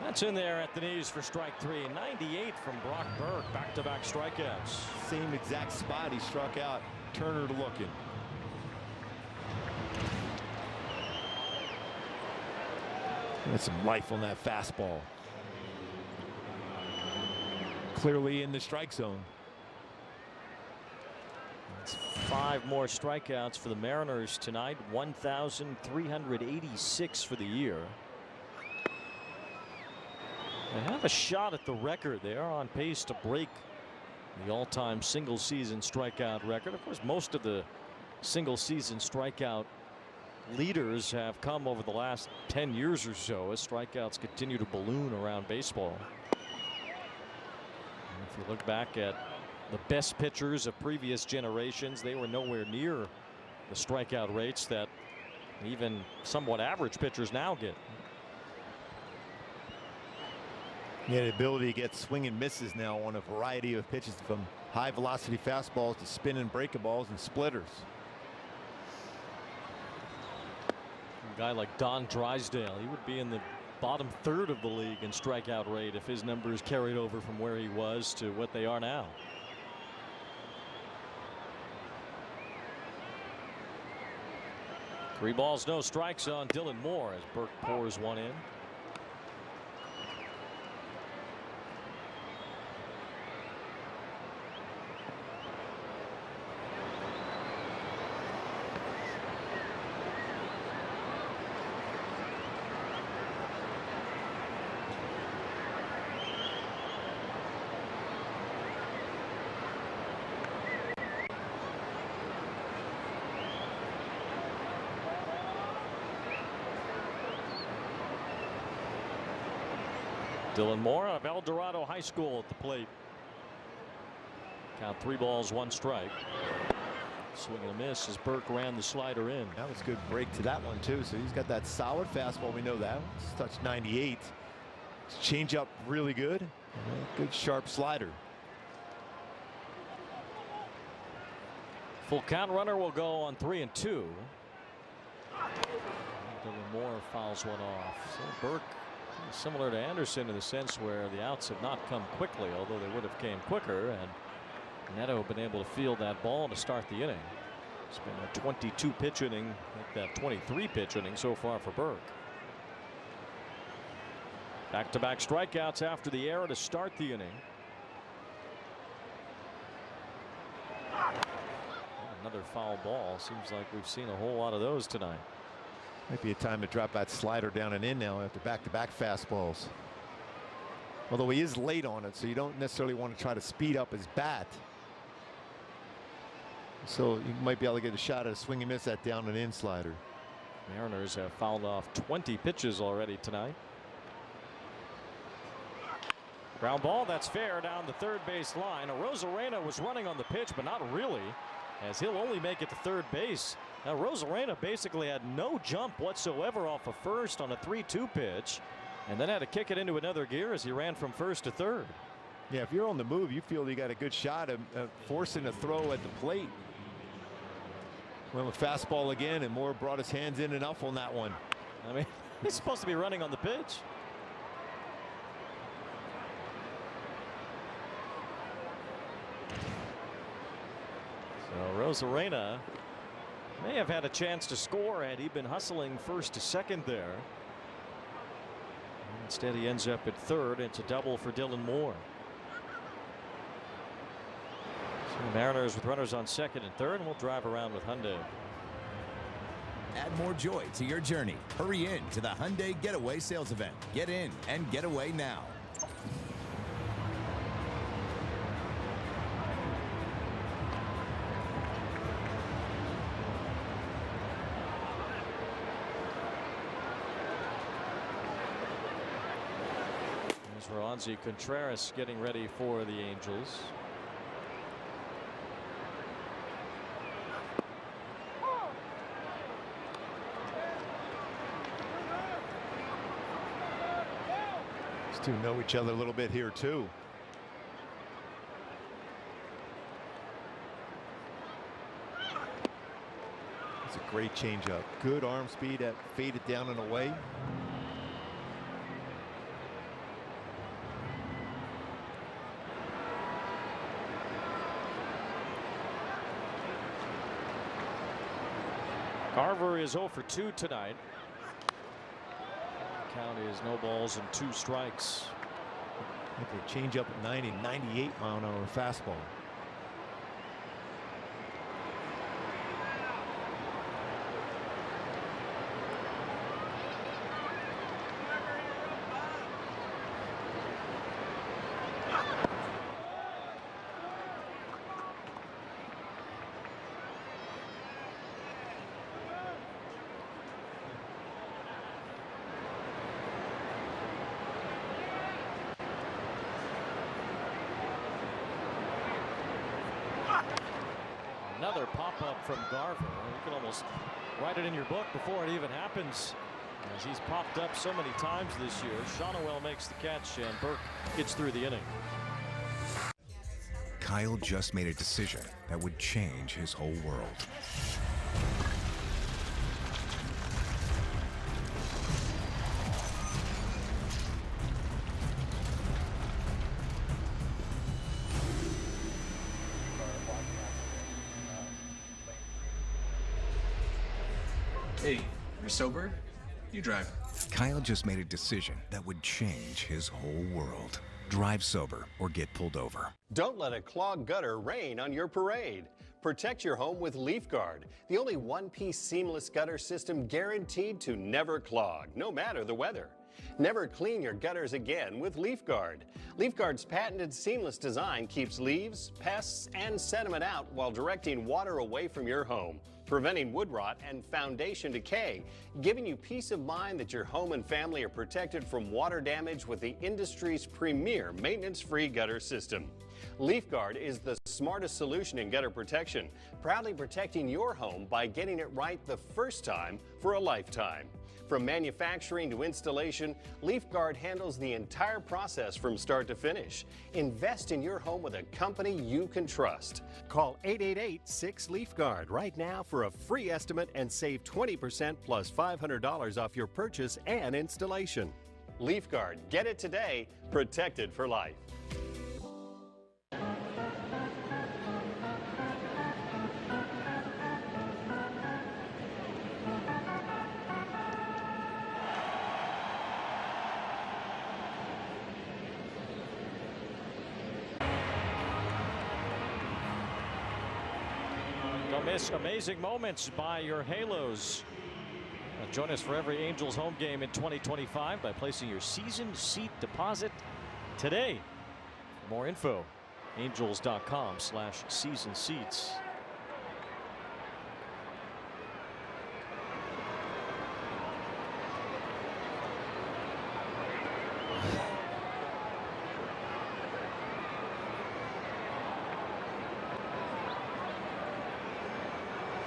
That's in there at the knees for strike 3. 98 from Brock Burke. Back-to-back strikeouts. Same exact spot he struck out. Turner to looking. That's some life on that fastball. Clearly in the strike zone. That's 5 more strikeouts for the Mariners tonight. 1,386 for the year. They have a shot at the record. They are on pace to break the all-time single-season strikeout record. Of course, most of the single-season strikeout leaders have come over the last 10 years or so as strikeouts continue to balloon around baseball. And if you look back at the best pitchers of previous generations, they were nowhere near the strikeout rates that even somewhat average pitchers now get. Yeah, the ability to get swing and misses now on a variety of pitches, from high velocity fastballs to spin and breaking balls and splitters. A guy like Don Drysdale, he would be in the bottom third of the league in strikeout rate if his numbers carried over from where he was to what they are now. Three balls, no strikes on Dylan Moore as Burke pours one in. Dylan Moore of El Dorado High School at the plate. Count 3 balls, 1 strike. Swing and a miss as Burke ran the slider in. That was a good break to that one too. So he's got that solid fastball. We know that. It's touched 98. Change up really good. Good sharp slider. Full count runner will go on 3-2. Dylan Moore fouls one off. So Burke, similar to Anderson in the sense where the outs have not come quickly, although they would have came quicker, and Neto been able to field that ball to start the inning. It's been a 22 pitch inning, that 23 pitch inning so far for Burke. Back-to-back strikeouts after the error to start the inning. Another foul ball. Seems like we've seen a whole lot of those tonight. Might be a time to drop that slider down and in now after back-to-back fastballs. Although he is late on it, so you don't necessarily want to try to speed up his bat. So you might be able to get a shot at a swing and miss that down and in slider. Mariners have fouled off 20 pitches already tonight. Ground ball, that's fair, down the third base line. Rosarena was running on the pitch, but not really, as he'll only make it to third base. Now Rosarena basically had no jump whatsoever off of first on a 3-2 pitch, and then had to kick it into another gear as he ran from first to third. Yeah, if you're on the move, you feel you got a good shot of forcing a throw at the plate. Went with fastball again, and Moore brought his hands in enough on that one. I mean, he's supposed to be running on the pitch. So Rosarena may have had a chance to score had he been hustling first to second there. Instead, he ends up at third. It's a double for Dylan Moore. So Mariners with runners on second and third, and we'll drive around with Hyundai. Add more joy to your journey. Hurry in to the Hyundai Getaway Sales Event. Get in and get away now. Roansy Contreras getting ready for the Angels. These two know each other a little bit here too. It's a great changeup. Good arm speed that faded down and away. Carver is 0 for 2 tonight. Count is no balls and 2 strikes. I think they change up at 90, 98 mile an hour fastball. Another pop-up from Garver. You can almost write it in your book before it even happens, as he's popped up so many times this year. Shonowell makes the catch, and Burke gets through the inning. Kyle just made a decision that would change his whole world. Hey, you're sober? You drive. Kyle just made a decision that would change his whole world. Drive sober or get pulled over. Don't let a clogged gutter rain on your parade. Protect your home with Leaf Guard, the only one-piece seamless gutter system guaranteed to never clog, no matter the weather. Never clean your gutters again with Leaf Guard. Leaf Guard's patented seamless design keeps leaves, pests, and sediment out while directing water away from your home. preventing wood rot and foundation decay, giving you peace of mind that your home and family are protected from water damage with the industry's premier maintenance-free gutter system. LeafGuard is the smartest solution in gutter protection, proudly protecting your home by getting it right the first time for a lifetime. From manufacturing to installation, LeafGuard handles the entire process from start to finish. Invest in your home with a company you can trust. Call 888-6LeafGuard right now for a free estimate and save 20% plus $500 off your purchase and installation. LeafGuard, get it today, protected for life. Don't miss amazing moments by your Halos. Join us for every Angels home game in 2025 by placing your season seat deposit today. For more info, angels.com/season seats.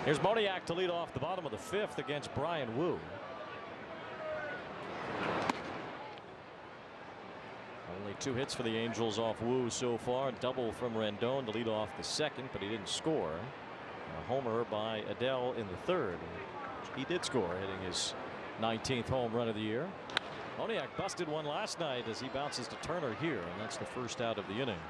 Here's Moniak to lead off the bottom of the fifth against Bryan Woo. Only 2 hits for the Angels off Woo so far. Double from Rendon to lead off the second, but he didn't score. A homer by Adele in the third. He did score, hitting his 19th home run of the year. Moniak busted one last night as he bounces to Turner here, and that's the first out of the inning.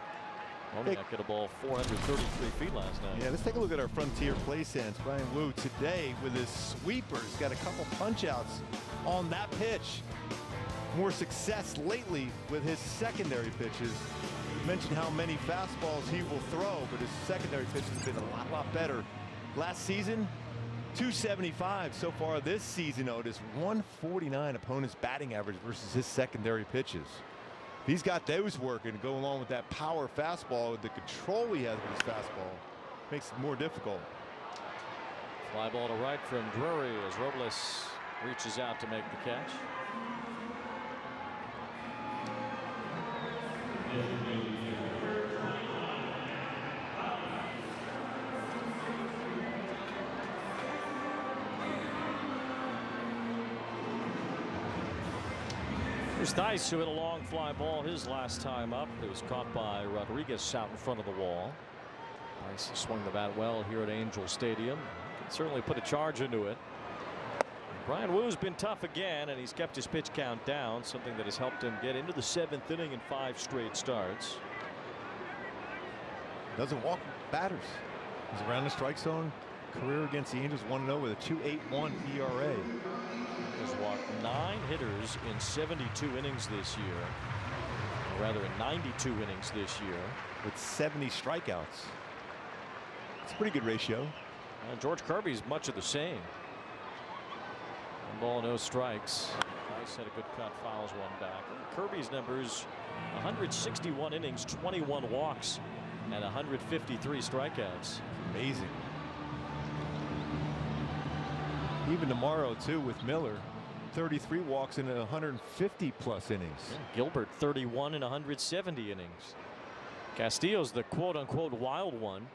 Moniak hit a ball 433 feet last night. Yeah, let's take a look at our Frontier play stance. Bryan Woo today with his sweepers got a couple punch outs on that pitch. More success lately with his secondary pitches. You mentioned how many fastballs he will throw, but his secondary pitch has been a lot better. Last season, 275 so far this season. Otis 149 opponent's batting average versus his secondary pitches. He's got those working to go along with that power fastball. With the control he has with his fastball, makes it more difficult. Fly ball to right from Drury as Robles reaches out to make the catch. Here's Dice, who hit a long fly ball his last time up. It was caught by Rodriguez out in front of the wall. Dice swung the bat well here at Angel Stadium. Can certainly put a charge into it. Bryan Woo's been tough again, and he's kept his pitch count down, something that has helped him get into the 7th inning in 5 straight starts. Doesn't walk batters. He's around the strike zone. Career against the Angels 1-0 with a 2.81 ERA. Has walked 9 hitters in 72 innings this year. Or rather, in 92 innings this year. With 70 strikeouts. It's a pretty good ratio. George Kirby's much of the same. 1 ball, no strikes. Dice had a good cut, fouls one back. Kirby's numbers: 161 innings, 21 walks, and 153 strikeouts. Amazing. Even tomorrow, too, with Miller, 33 walks in 150 plus innings. Yeah, Gilbert 31 in 170 innings. Castillo's the quote unquote wild one.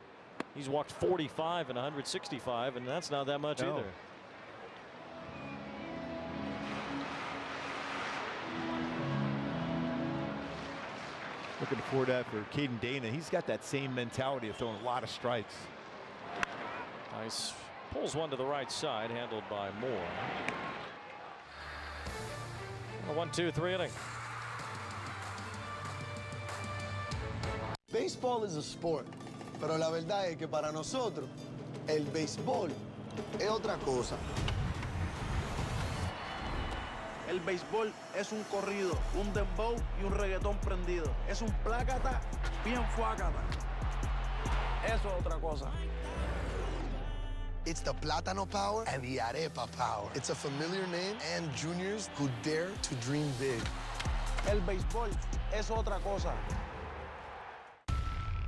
He's walked 45 in 165, and that's not that much either. Looking forward to that for Caden Dana. He's got that same mentality of throwing a lot of strikes. Nice. Pulls one to the right side, handled by Moore. A 1-2-3 inning. Béisbol is a sport, pero la verdad es que para nosotros el béisbol es otra cosa. El béisbol es un corrido, un dembow y un reggaetón prendido. Es un plácata bien fuácata. Eso es otra cosa. It's the Plátano power and the Arepa power. It's a familiar name and juniors who dare to dream big. El béisbol es otra cosa.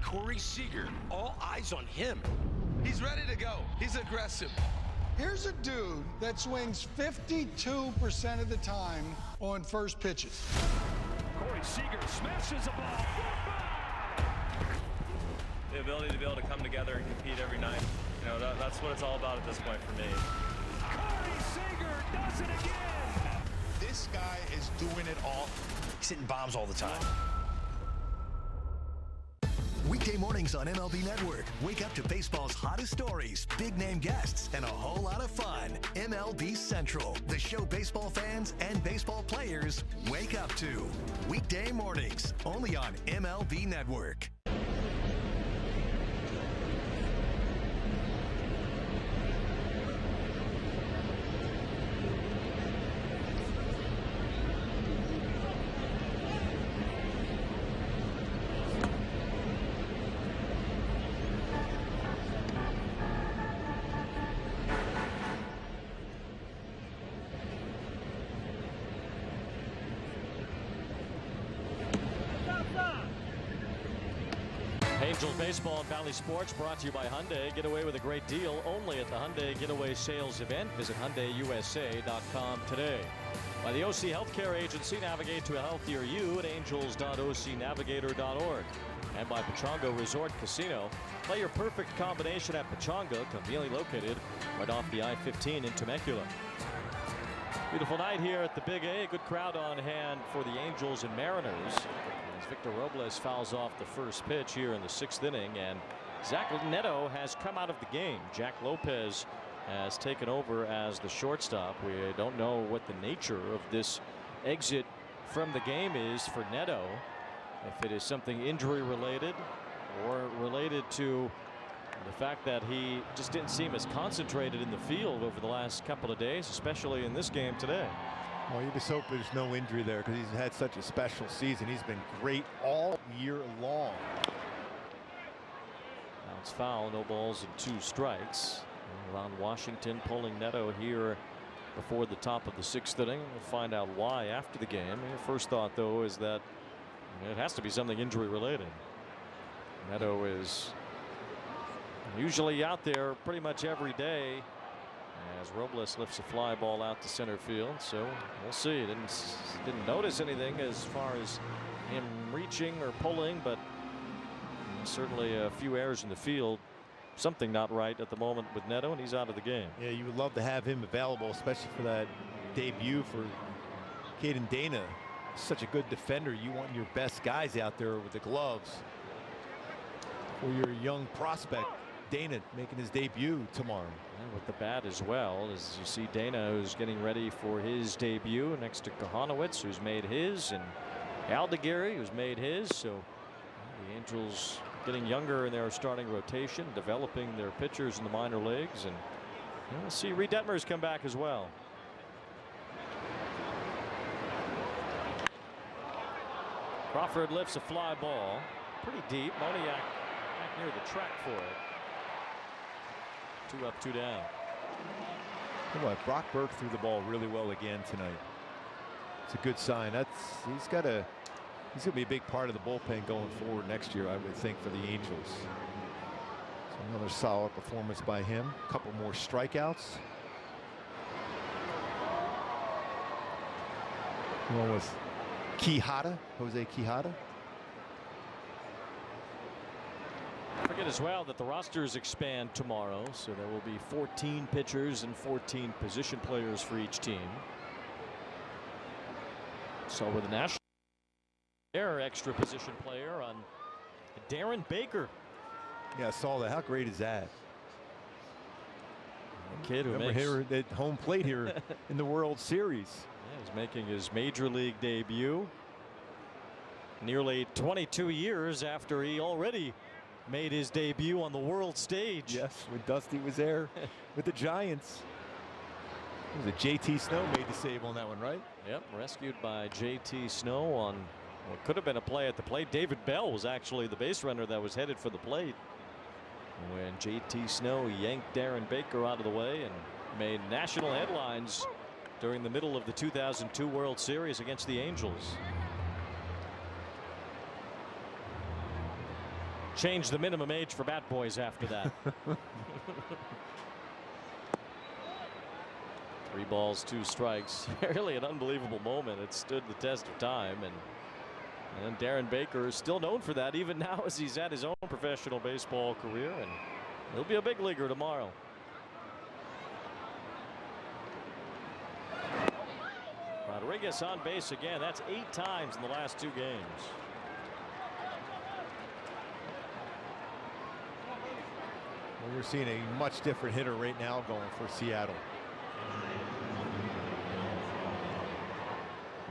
Corey Seager, all eyes on him. He's ready to go. He's aggressive. Here's a dude that swings 52% of the time on first pitches. Corey Seager smashes the ball. The ability to be able to come together and compete every night. You know, that's what it's all about at this point for me. Corey Seager does it again. This guy is doing it all. He's hitting bombs all the time. Weekday mornings on MLB Network. Wake up to baseball's hottest stories, big name guests, and a whole lot of fun. MLB Central, the show baseball fans and baseball players wake up to. Weekday mornings, only on MLB Network. Angels Baseball and Valley Sports brought to you by Hyundai. Get away with a great deal only at the Hyundai Getaway Sales Event. Visit HyundaiUSA.com today. By the OC Healthcare Agency, navigate to a healthier you at angels.ocnavigator.org. And by Pechanga Resort Casino. Play your perfect combination at Pechanga, conveniently located right off the I-15 in Temecula. Beautiful night here at the Big A. A good crowd on hand for the Angels and Mariners. As Victor Robles fouls off the first pitch here in the 6th inning, and Zach Neto has come out of the game. Jack Lopez has taken over as the shortstop. We don't know what the nature of this exit from the game is for Neto. If it is something injury related or related to the fact that he just didn't seem as concentrated in the field over the last couple of days, especially in this game today. Well, you just hope there's no injury there because he's had such a special season. He's been great all year long. Now it's foul, no balls and 2 strikes. Ron Washington pulling Neto here before the top of the 6th inning. We'll find out why after the game. Your first thought, though, is that it has to be something injury related. Neto is usually out there pretty much every day as Robles lifts a fly ball out to center field. So we'll see. Didn't notice anything as far as him reaching or pulling, but certainly a few errors in the field. Something not right at the moment with Neto, and he's out of the game. Yeah, you would love to have him available, especially for that debut for Caden Dana. Such a good defender. You want your best guys out there with the gloves for your young prospect. Dana making his debut tomorrow. And with the bat as well, as you see Dana, who's getting ready for his debut next to Kohanowitz, who's made his, and Aldegary, who's made his. So the Angels getting younger in their starting rotation, developing their pitchers in the minor leagues, and we'll see Reed Detmers come back as well. Crawford lifts a fly ball pretty deep. Moniak back near the track for it. 2 up, 2 down. What, Brock Burke threw the ball really well again tonight. It's a good sign. He's gonna be a big part of the bullpen going forward next year, I would think, for the Angels. So another solid performance by him. A couple more strikeouts. One with Quijada, Jose Quijada. Forget as well that the rosters expand tomorrow, so there will be 14 pitchers and 14 position players for each team. So with the National, their extra position player on Darren Baker. Yeah, I saw that. How great is that? A kid who makes here at home plate here in the World Series. Yeah, he's making his major league debut nearly 22 years after he already made his debut on the world stage. Yes, when Dusty was there with the Giants. It was JT Snow made the save on that one, right? Yep, rescued by JT Snow on what could have been a play at the plate. David Bell was actually the base runner that was headed for the plate when JT Snow yanked Darren Baker out of the way and made national headlines during the middle of the 2002 World Series against the Angels. change the minimum age for bat boys after that. 3 balls, 2 strikes. Really an unbelievable moment. It stood the test of time, and Darren Baker is still known for that even now as he's at his own professional baseball career, and he'll be a big leaguer tomorrow. Rodriguez on base again. That's 8 times in the last 2 games. Well, you're seeing a much different hitter right now going for Seattle.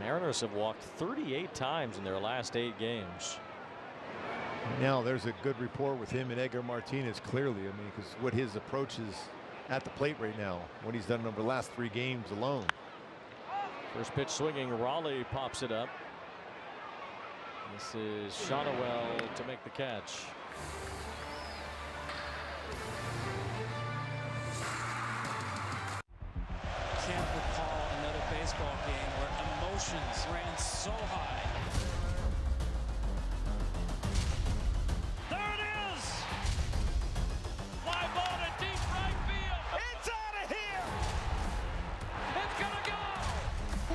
Mariners have walked 38 times in their last 8 games. Now there's a good rapport with him and Edgar Martinez, clearly. I mean, because what his approach is at the plate right now, what he's done over the last 3 games alone. First pitch swinging, Raleigh pops it up. This is Shotwell to make the catch. Can't recall another baseball game where emotions ran so high. There it is! Fly ball to deep right field. It's out of here! It's gonna go!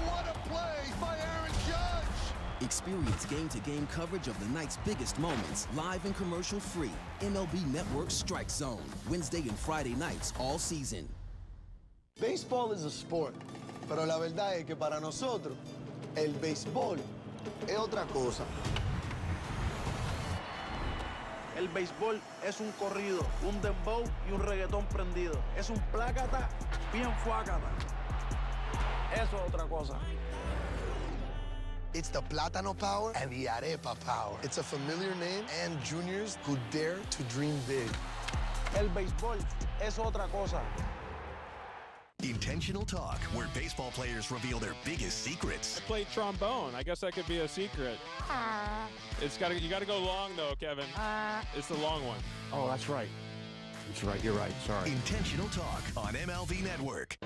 What a play by Aaron Judge! Experience game-to-game coverage of the night's biggest moments, live and commercial-free. MLB Network Strike Zone, Wednesday and Friday nights all season. Baseball is a sport, pero la verdad es que para nosotros, el béisbol es otra cosa. El béisbol es un corrido, un dembow y un reggaetón prendido. Es un plácata bien fuácata. Eso es otra cosa. It's the Plátano Power and the Arepa Power. It's a familiar name and juniors who dare to dream big. El béisbol es otra cosa. Intentional Talk, where baseball players reveal their biggest secrets. I played trombone. I guess that could be a secret. You gotta go long though, Kevin. It's the long one. Oh, that's right. That's right. You're right. Sorry. Intentional Talk on MLB Network.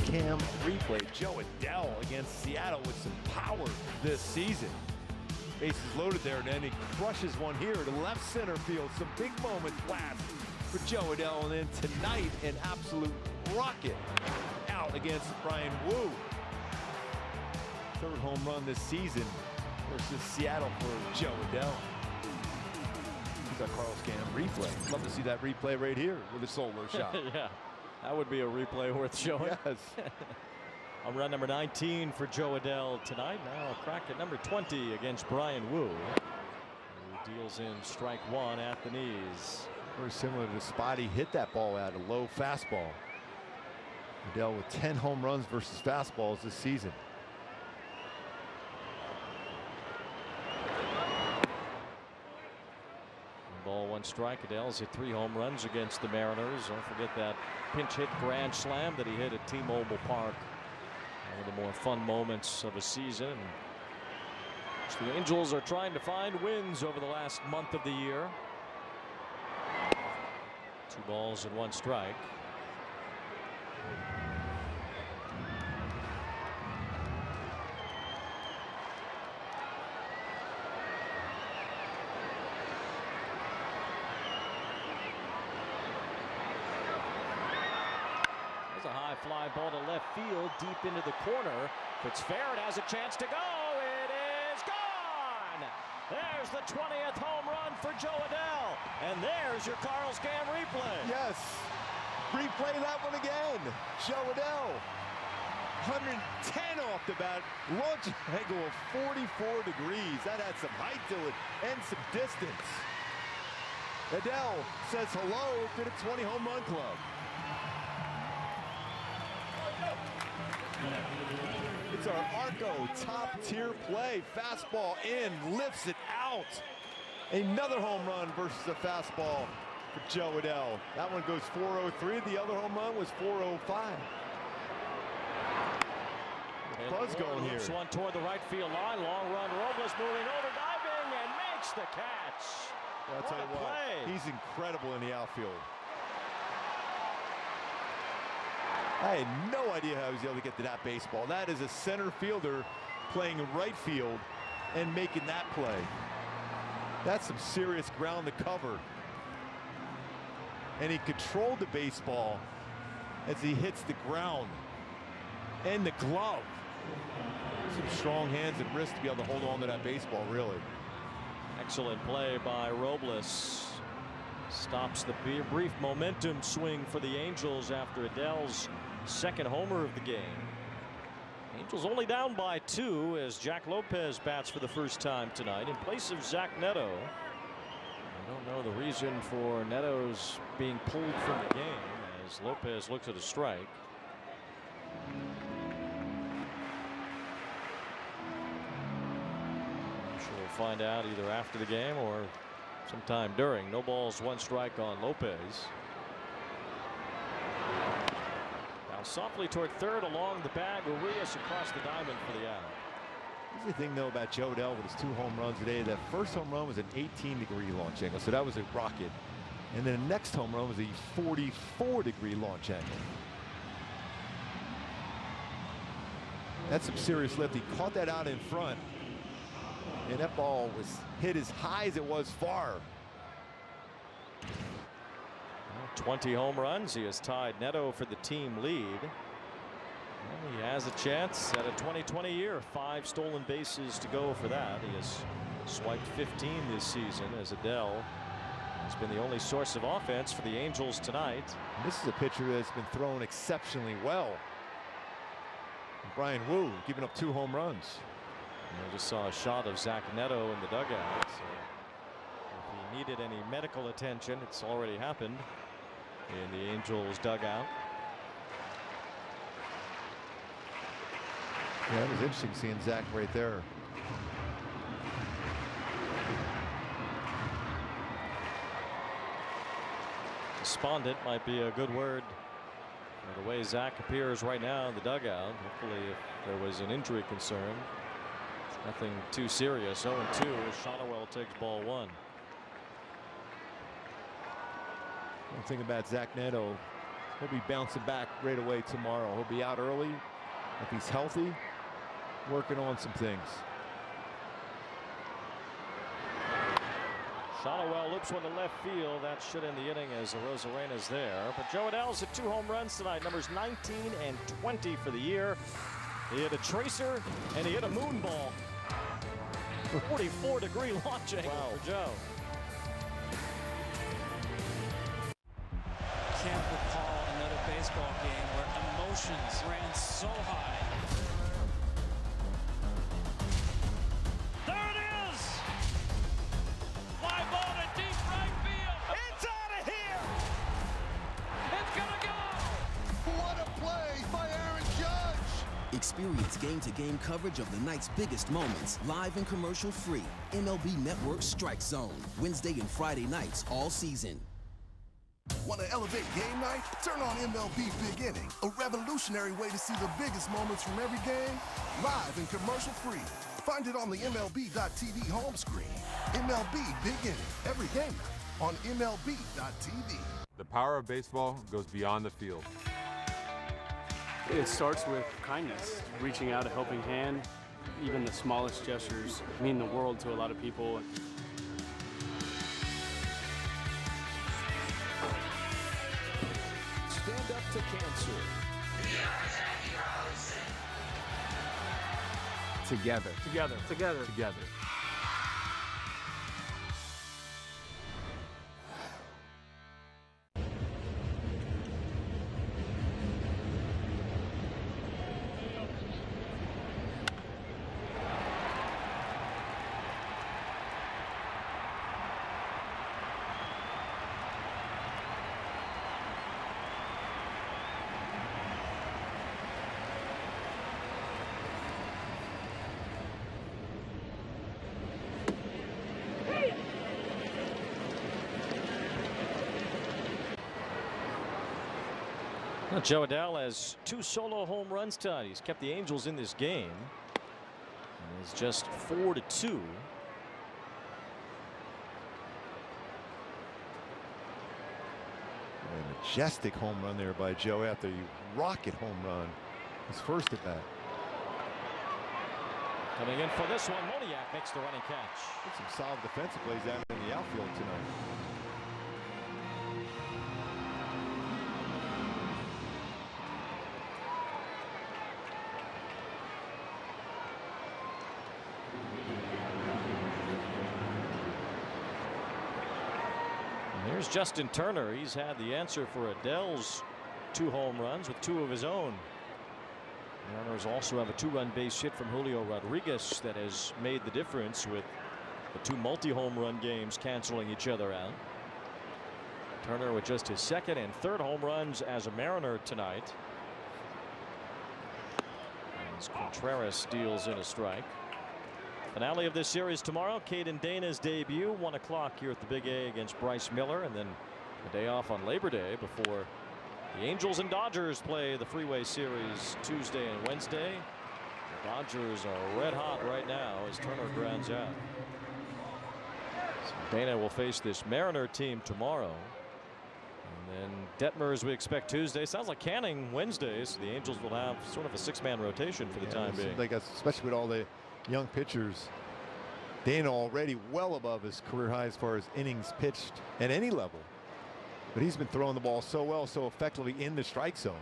Cam replay. Joe Adell against Seattle with some power this season. Bases loaded there, and then he crushes one here to left center field. Some big moments last for Joe Adell, and then tonight an absolute rocket out against Bryan Wu. 3rd home run this season versus Seattle for Joe Adell. He's got Carlos Cam replay. Love to see that replay right here with a solo shot. Yeah. That would be a replay worth showing. Yes. On run number 19 for Joe Adell tonight. Now a crack at number 20 against Bryan Wu, who deals in strike 1 at the knees. Very similar to Spotty. Hit that ball at a low fastball. Adell with 10 home runs versus fastballs this season. Ball 1 strike. Adell's hit 3 home runs against the Mariners. Don't forget that pinch hit grand slam that he hit at T-Mobile Park. One of the more fun moments of a season. The Angels are trying to find wins over the last month of the year. 2 balls and 1 strike. Fly ball to left field, deep into the corner. Fitzgerald has a chance to go. It is gone. There's the 20th home run for Joe Adell, and there's your Carlos Cam replay. Yes, replay that one again. Joe Adell, 110 off the bat, launch angle of 44 degrees. That had some height to it and some distance. Adell says hello to the 20 home run club. It's our Arco top tier play. Fastball in, lifts it out. Another home run versus a fastball for Joe Adell. That one goes 403. The other home run was 405. Buzz going here. One toward the right field line. Long run. Robles moving over, diving, and makes the catch. Well, I'll tell you what, he's incredible in the outfield. I had no idea how he was able to get to that baseball. That is a center fielder playing right field and making that play. That's some serious ground to cover. And he controlled the baseball as he hits the ground and the glove. Some strong hands and wrists to be able to hold on to that baseball, really. Excellent play by Robles. Stops the brief momentum swing for the Angels after Adell's second homer of the game. Angels only down by 2 as Jack Lopez bats for the first time tonight in place of Zach Neto. I don't know the reason for Neto's being pulled from the game as Lopez looks at a strike. I'm sure we'll find out either after the game or sometime during. No balls, 1 strike on Lopez. Now softly toward third along the bag. Urias across the diamond for the out. Here's the thing, though, about Jo Adell with his 2 home runs today. That first home run was an 18-degree launch angle, so that was a rocket. And then the next home run was a 44-degree launch angle. That's some serious lift. He caught that out in front, and that ball was hit as high as it was far. 20 home runs. He has tied Neto for the team lead. Well, he has a chance at a 2020 year. 5 stolen bases to go for that. He has swiped 15 this season as Adell has been the only source of offense for the Angels tonight. And this is a pitcher that's been thrown exceptionally well. Bryan giving up 2 home runs. And I just saw a shot of Zach Neto in the dugout. So if he needed any medical attention, it's already happened in the Angels dugout. Yeah, it was interesting seeing Zach right there. Despondent might be a good word. The way Zach appears right now in the dugout. Hopefully, if there was an injury concern, nothing too serious. 0-2 as Shotwell takes ball 1. One thing about Zach Neto, he'll be bouncing back right away tomorrow. He'll be out early if he's healthy, working on some things. Shotwell loops one to left field. That should end the inning as Arozarena's there. But Jo Adell's at 2 home runs tonight. Numbers 19 and 20 for the year. He hit a tracer and he hit a moon ball. 44-degree launch angle for Joe. Can't recall another baseball game where emotions ran so high. There it is! Fly ball to deep right field. It's out of here! It's gonna go! What a play by Aaron Judge! Experience game-to-game coverage of the night's biggest moments, live and commercial-free. MLB Network Strike Zone, Wednesday and Friday nights all season. Want to elevate game night? Turn on MLB Big Inning, a revolutionary way to see the biggest moments from every game, live and commercial-free. Find it on the MLB.tv home screen. MLB Big Inning, every game night on MLB.tv. The power of baseball goes beyond the field. It starts with kindness, reaching out a helping hand. Even the smallest gestures mean the world to a lot of people. Stand up to cancer. Together. Together. Together. Together. Jo Adell has 2 solo home runs tonight. He's kept the Angels in this game. And it's just 4-2. A majestic home run there by Joe after you rocket home run his first at bat. Coming in for this one, Moniak makes the running catch. Get some solid defensive plays down in the outfield tonight. Here's Justin Turner. He's had the answer for Adele's 2 home runs with 2 of his own. The Mariners also have a 2-run base hit from Julio Rodriguez that has made the difference with the 2 multi-home run games canceling each other out. Turner with just his 2nd and 3rd home runs as a Mariner tonight. As Contreras steals in a strike. Finale of this series tomorrow. Caden Dana's debut, 1 o'clock here at the Big A against Bryce Miller, and then a day off on Labor Day before the Angels and Dodgers play the Freeway Series Tuesday and Wednesday. The Dodgers are red hot right now as Turner grounds out. So Dana will face this Mariner team tomorrow. And then Detmers we expect Tuesday. Sounds like Canning Wednesday, so the Angels will have sort of a 6-man rotation for the time being. Like especially with all the young pitchers. Dana already well above his career high as far as innings pitched at any level. But he's been throwing the ball so well, so effectively in the strike zone.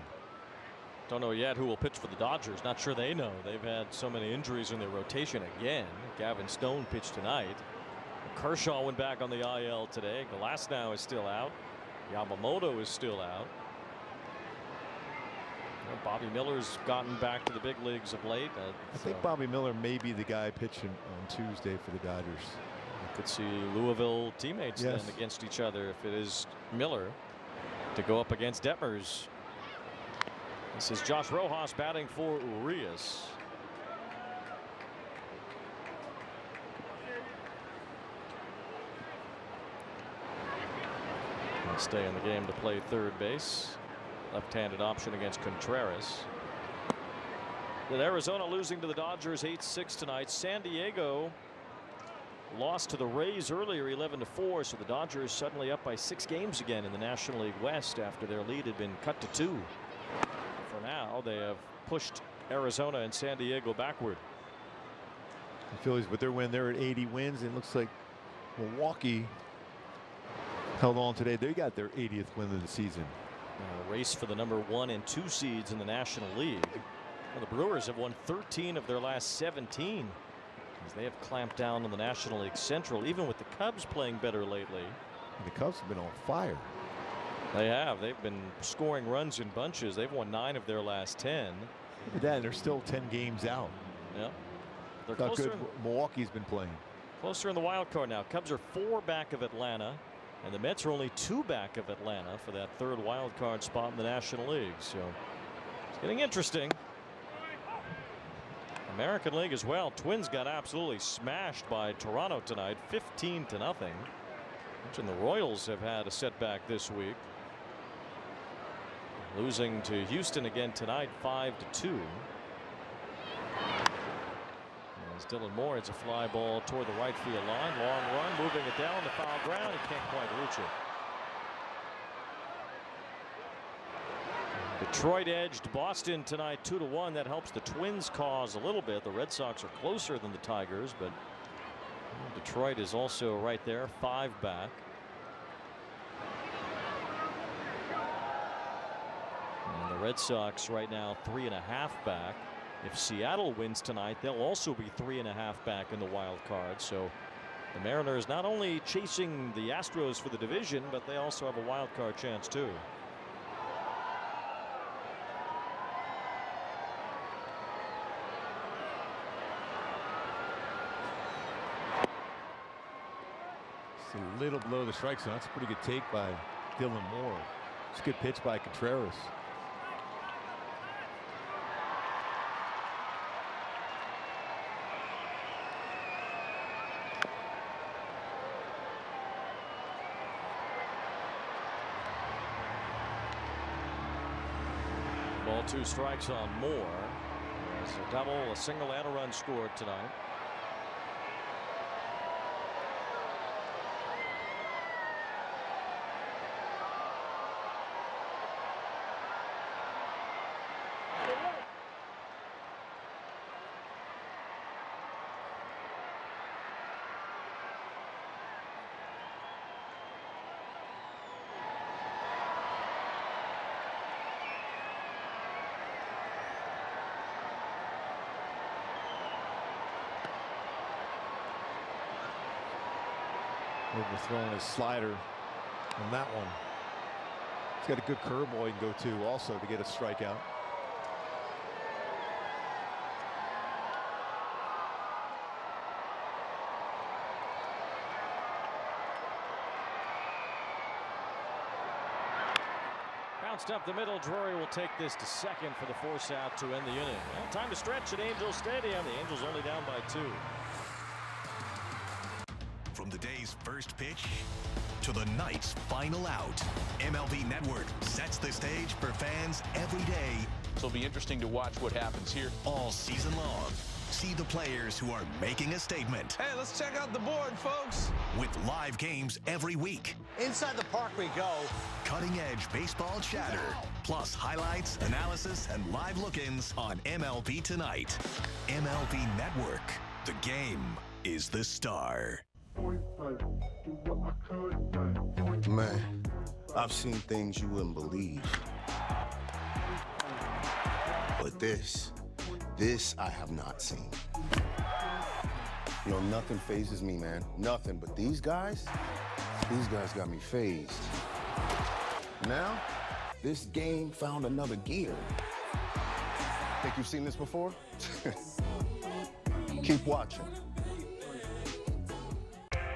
Don't know yet who will pitch for the Dodgers. Not sure they know. They've had so many injuries in their rotation again. Gavin Stone pitched tonight. Kershaw went back on the IL today. Glasnow is still out. Yamamoto is still out. Bobby Miller's gotten back to the big leagues of late. I think Bobby Miller may be the guy pitching on Tuesday for the Dodgers. You could see Louisville teammates then against each other if it is Miller to go up against Detmers. This is Josh Rojas batting for Urias. He'll stay in the game to play third base. Left-handed option against Contreras. With Arizona losing to the Dodgers 8-6 tonight. San Diego lost to the Rays earlier 11-4, so the Dodgers suddenly up by 6 games again in the National League West after their lead had been cut to 2. For now they have pushed Arizona and San Diego backward. The Phillies with their win, they're at 80 wins. It looks like Milwaukee held on today. They got their 80th win of the season. A race for the number 1 and 2 seeds in the National League. Well, the Brewers have won 13 of their last 17 as they have clamped down on the National League Central, even with the Cubs playing better lately. And the Cubs have been on fire. They have. They've been scoring runs in bunches. They've won 9 of their last 10. Look at that, and they're still 10 games out. Yeah. They're How closer. good Milwaukee's been playing. Closer in the wild card now. Cubs are 4 back of Atlanta. And the Mets are only 2 back of Atlanta for that 3rd wild card spot in the National League. So it's getting interesting. American League as well. Twins got absolutely smashed by Toronto tonight, 15-0. Mentioned the Royals have had a setback this week, losing to Houston again tonight, 5-2. As Dylan Moore hits a fly ball toward the right field line. Long run, moving it down to foul ground. He can't quite reach it. Detroit edged Boston tonight 2-1. That helps the Twins cause a little bit. The Red Sox are closer than the Tigers, but Detroit is also right there, 5 back. And the Red Sox right now 3.5 back. If Seattle wins tonight, they'll also be 3.5 back in the wild card. So the Mariners not only chasing the Astros for the division, but they also have a wild card chance too. It's a little below the strike zone. That's a pretty good take by Dylan Moore. It's a good pitch by Contreras. Ball 2 strikes on Moore. There's a double, a single, and a run scored tonight. Overthrowing his slider on that one. He's got a good curveball he can go to also to get a strikeout. Bounced up the middle. Drury will take this to second for the force out to end the inning. Well, time to stretch at Angels Stadium. The Angels only down by 2. From the day's first pitch to the night's final out, MLB Network sets the stage for fans every day. So it'll be interesting to watch what happens here all season long. See the players who are making a statement. Hey, let's check out the board, folks. With live games every week. Inside the park we go. Cutting-edge baseball chatter. Plus highlights, analysis, and live look-ins on MLB Tonight. MLB Network. The game is the star. Man, I've seen things you wouldn't believe. But this I have not seen. You know, nothing phases me, man. Nothing. But these guys got me phased. Now, this game found another gear. Think you've seen this before? Keep watching.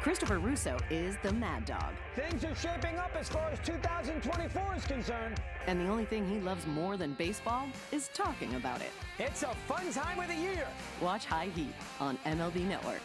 Christopher Russo is the Mad Dog. Things are shaping up as far as 2024 is concerned. And the only thing he loves more than baseball is talking about it. It's a fun time of the year. Watch High Heat on MLB Network.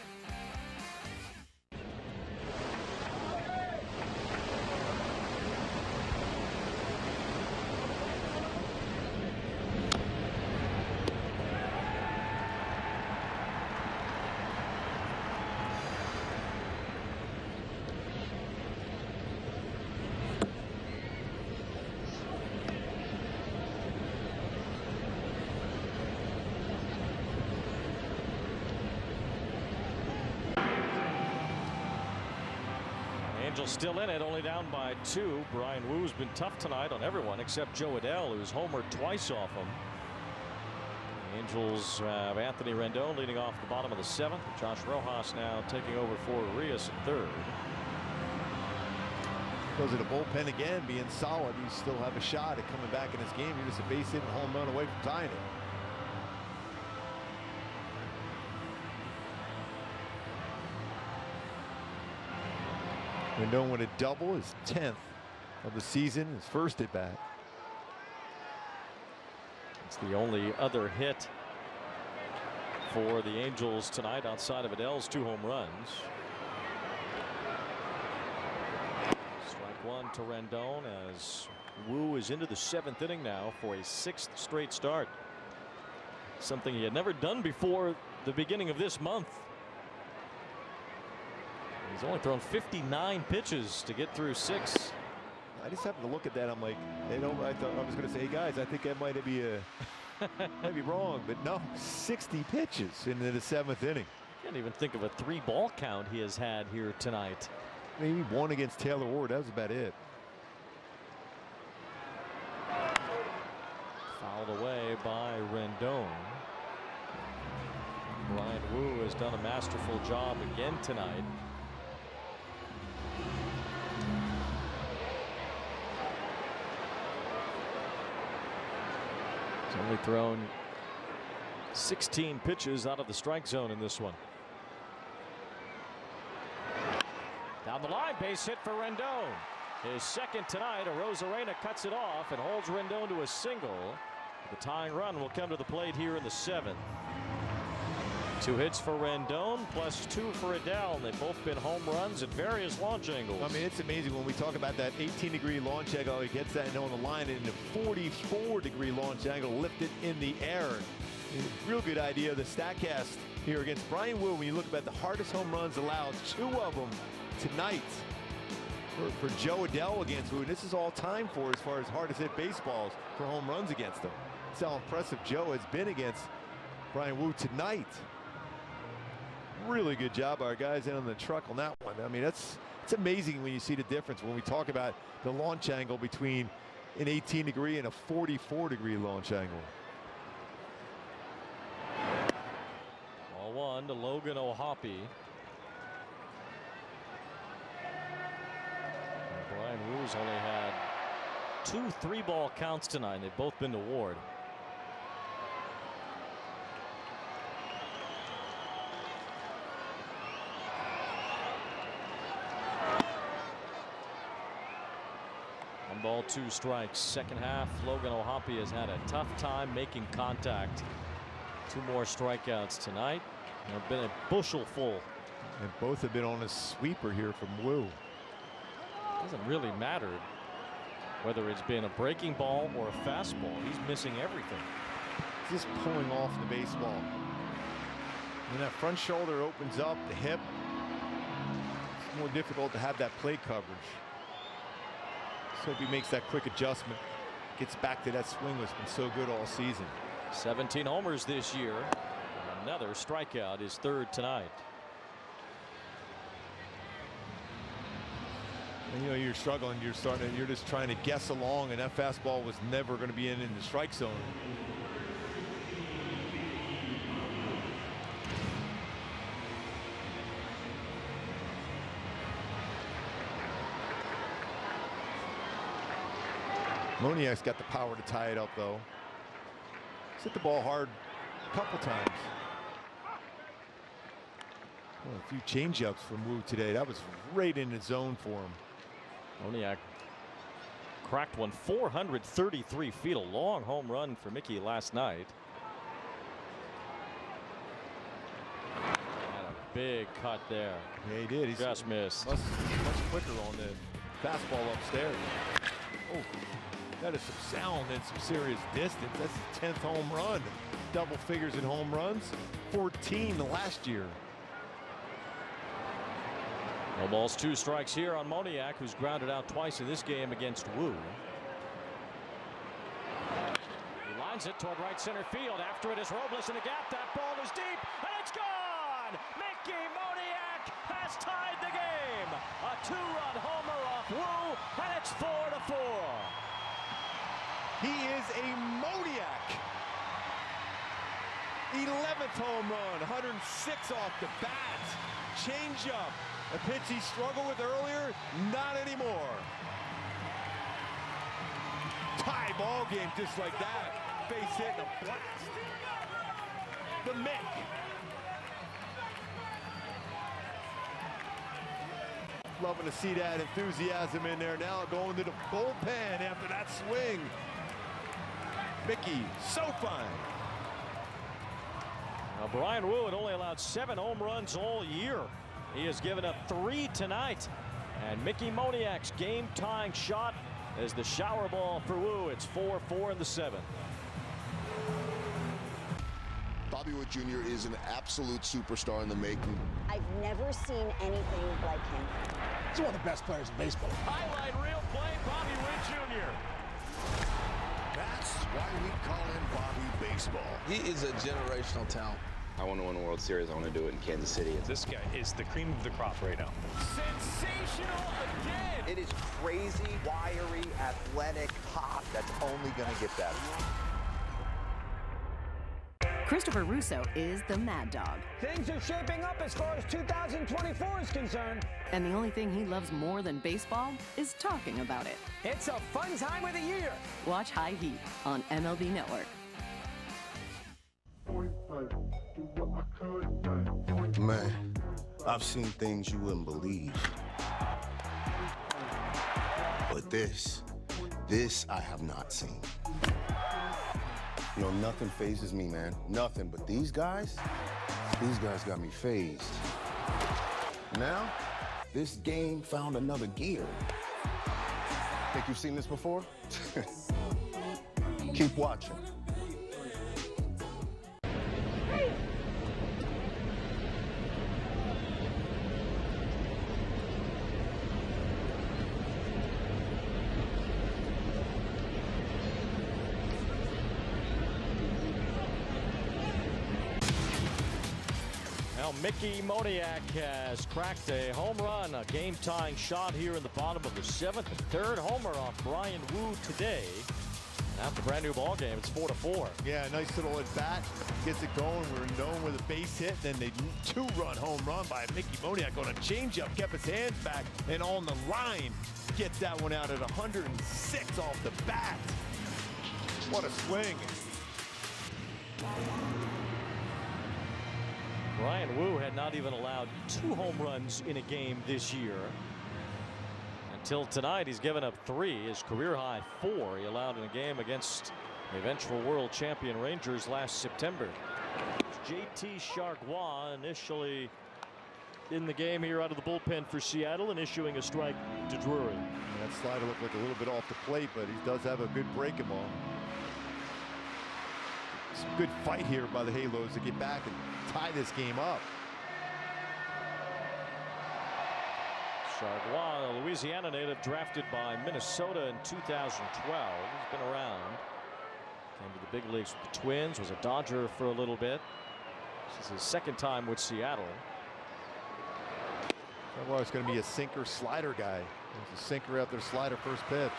Angels still in it, only down by 2. Bryan Woo's been tough tonight on everyone except Joe Adell, who's homered twice off him. The Angels have Anthony Rendon leading off the bottom of the 7th. Josh Rojas now taking over for Urias at 3rd. Goes to the bullpen again, being solid. You still have a shot at coming back in this game. You're just a base hit and home run away from tying it. Rendon with a double, his 10th of the season, his first at bat. It's the only other hit for the Angels tonight outside of Adell's 2 home runs. Strike 1 to Rendon as Woo is into the 7th inning now for a 6th straight start. Something he had never done before the beginning of this month. He's only thrown 59 pitches to get through 6. I just happened to look at that. I'm like, I thought I was going to say, hey guys, I think that might be might be wrong, but no, 60 pitches into the 7th inning. Can't even think of a 3-ball count he has had here tonight. Maybe 1 against Taylor Ward. That was about it. Fouled away by Rendon. Bryan Woo has done a masterful job again tonight. He's only thrown 16 pitches out of the strike zone in this one. Down the line, base hit for Rendon. His 2nd tonight. Arozarena cuts it off and holds Rendon to a single. The tying run will come to the plate here in the 7th. 2 hits for Rendon plus 2 for Adell. They've both been home runs at various launch angles. I mean, it's amazing when we talk about that 18-degree launch angle. He gets that on the line and a 44-degree launch angle lifted in the air. Real good idea of the StatCast here against Bryan Woo. When you look at the hardest home runs allowed, 2 of them tonight for Joe Adell against Woo. This is all time for as far as hardest hit baseballs for home runs against them. That's how impressive Joe has been against Bryan Woo tonight. Really good job, our guys in on the truck on that one. I mean, it's amazing when you see the difference when we talk about the launch angle between an 18-degree and a 44-degree launch angle. Ball 1 to Logan O'Hoppe. Wu's only had 2 3-ball counts tonight. They've both been to Ward. One ball, 2 strikes. Second half, Logan O'Hoppe has had a tough time making contact. 2 more strikeouts tonight. They've been a bushel full. And both have been on a sweeper here from Wu. Doesn't really matter whether it's been a breaking ball or a fastball. He's missing everything. Just pulling off the baseball. When that front shoulder opens up, the hip, it's more difficult to have that plate coverage. So if he makes that quick adjustment, gets back to that swing that's been so good all season. 17 homers this year. Another strikeout, his 3rd tonight. And, you know, you're struggling, you're just trying to guess along, and that fastball was never going to be in the strike zone. Moniak's got the power to tie it up, though. He's hit the ball hard a couple times. Oh, a few changeups from Wu today. That was right in the zone for him. Moniak cracked one 433 feet. A long home run for Mickey last night. Had a big cut there. Yeah, he did. He just missed. Much quicker on the fastball upstairs. Oh, that is some sound and some serious distance. That's his 10th home run. Double figures in home runs. 14 the last year. No balls, 2 strikes here on Moniak, who's grounded out twice in this game against Wu. He lines it toward right center field. After it is Robles in the gap. That ball is deep, and it's gone! Mickey Moniak has tied the game. A 2-run homer off Wu, and it's 4-4. He is a Moniak. 11th home run, 106 off the bat. Changeup. A pitch he struggled with earlier, not anymore. Tie ball game just like that. Base hit and a blast. The Mick. Loving to see that enthusiasm in there now, going to the bullpen after that swing. Mickey, so fine. Now, Bryan Wu had only allowed 7 home runs all year. He has given up 3 tonight. And Mickey Moniak's game-tying shot is the shower ball for Wu. It's 4-4 in the 7th. Bobby Witt Jr. is an absolute superstar in the making. I've never seen anything like him. He's one of the best players in baseball. Highlight reel play, Bobby Witt Jr. That's why we call him Bobby Baseball. He is a generational talent. I want to win a World Series. I want to do it in Kansas City. This guy is the cream of the crop right now. Sensational again. It is crazy, wiry, athletic pop that's only going to get better. Christopher Russo is the Mad Dog. Things are shaping up as far as 2024 is concerned. And the only thing he loves more than baseball is talking about it. It's a fun time of the year. Watch High Heat on MLB Network. Man, I've seen things you wouldn't believe. But this I have not seen. You know, nothing phases me, man. Nothing. But these guys got me phased. Now, this game found another gear. Think you've seen this before? Keep watching. Mickey Moniak has cracked a home run, a game-tying shot here in the bottom of the 7th. The 3rd homer off Bryan Wu today. And after a brand new ball game, it's 4-4. Yeah, nice little at bat. Gets it going. We're known with a base hit. Then they 2-run home run by Mickey Moniak on a changeup. Kept his hands back and on the line. gets that one out at 106 off the bat. What a swing. Bryan Wu had not even allowed 2 home runs in a game this year. Until tonight, he's given up 3. His career high 4 he allowed in a game against the eventual world champion Rangers last September. JT Chargois initially in the game here out of the bullpen for Seattle and issuing a strike to Drury. That slider looked like a little bit off the plate, but he does have a good breaking ball. It's a good fight here by the Halos to get back and tie this game up. Chargois, a Louisiana native drafted by Minnesota in 2012. He's been around. Came to the big leagues with the Twins, was a Dodger for a little bit. This is his 2nd time with Seattle. Chargois is going to be a sinker slider guy. There's a sinker after the slider first pitch.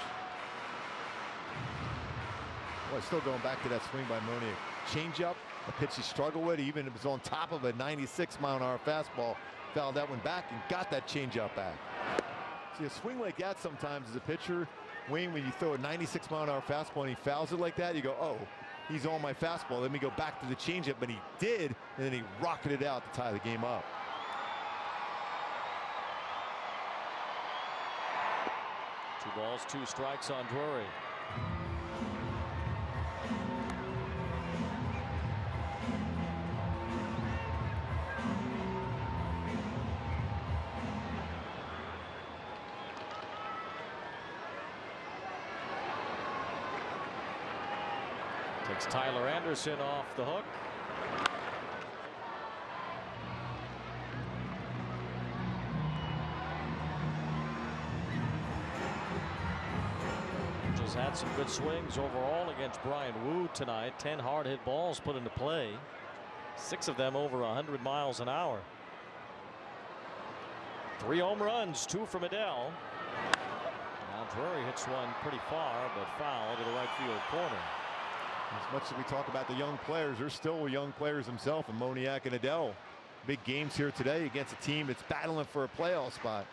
Boy, still going back to that swing by Monier. Changeup, a pitch he struggled with, even if it was on top of a 96-mile-an-hour fastball. Fouled that one back and got that changeup back. See, a swing like that sometimes as a pitcher, Wayne, when you throw a 96-mile-an-hour fastball and he fouls it like that, you go, oh, he's on my fastball. Let me go back to the changeup, but he did, and then he rocketed out to tie the game up. Two balls, 2 strikes on Drury. Takes Tyler Anderson off the hook. Angels had some good swings overall against Bryan Wu tonight. 10 hard hit balls put into play. 6 of them over 100 miles an hour. 3 home runs, 2 from Adele. Now Drury hits one pretty far, but foul to the right field corner. As much as we talk about the young players, they're still young players themselves, and Moniak and Adele. Big games here today against a team that's battling for a playoff spot.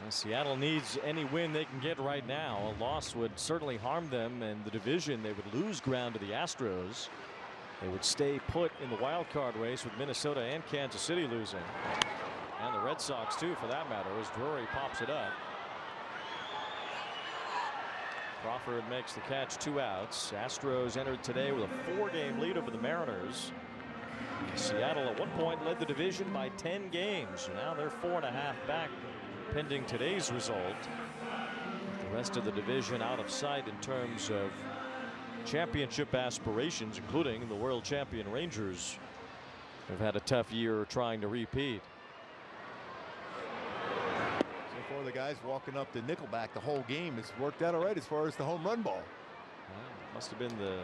Seattle needs any win they can get right now. A loss would certainly harm them in the division. They would lose ground to the Astros. They would stay put in the wild card race with Minnesota and Kansas City losing. And the Red Sox too, for that matter, as Drury pops it up. Crawford makes the catch, 2 outs. Astros entered today with a 4-game lead over the Mariners. Seattle at one point led the division by 10 games. Now they're 4.5 back pending today's result. The rest of the division out of sight in terms of championship aspirations, including the world champion Rangers, have had a tough year trying to repeat. So far, the guys walking up the Nickelback the whole game has worked out all right as far as the home run ball. Well, must have been the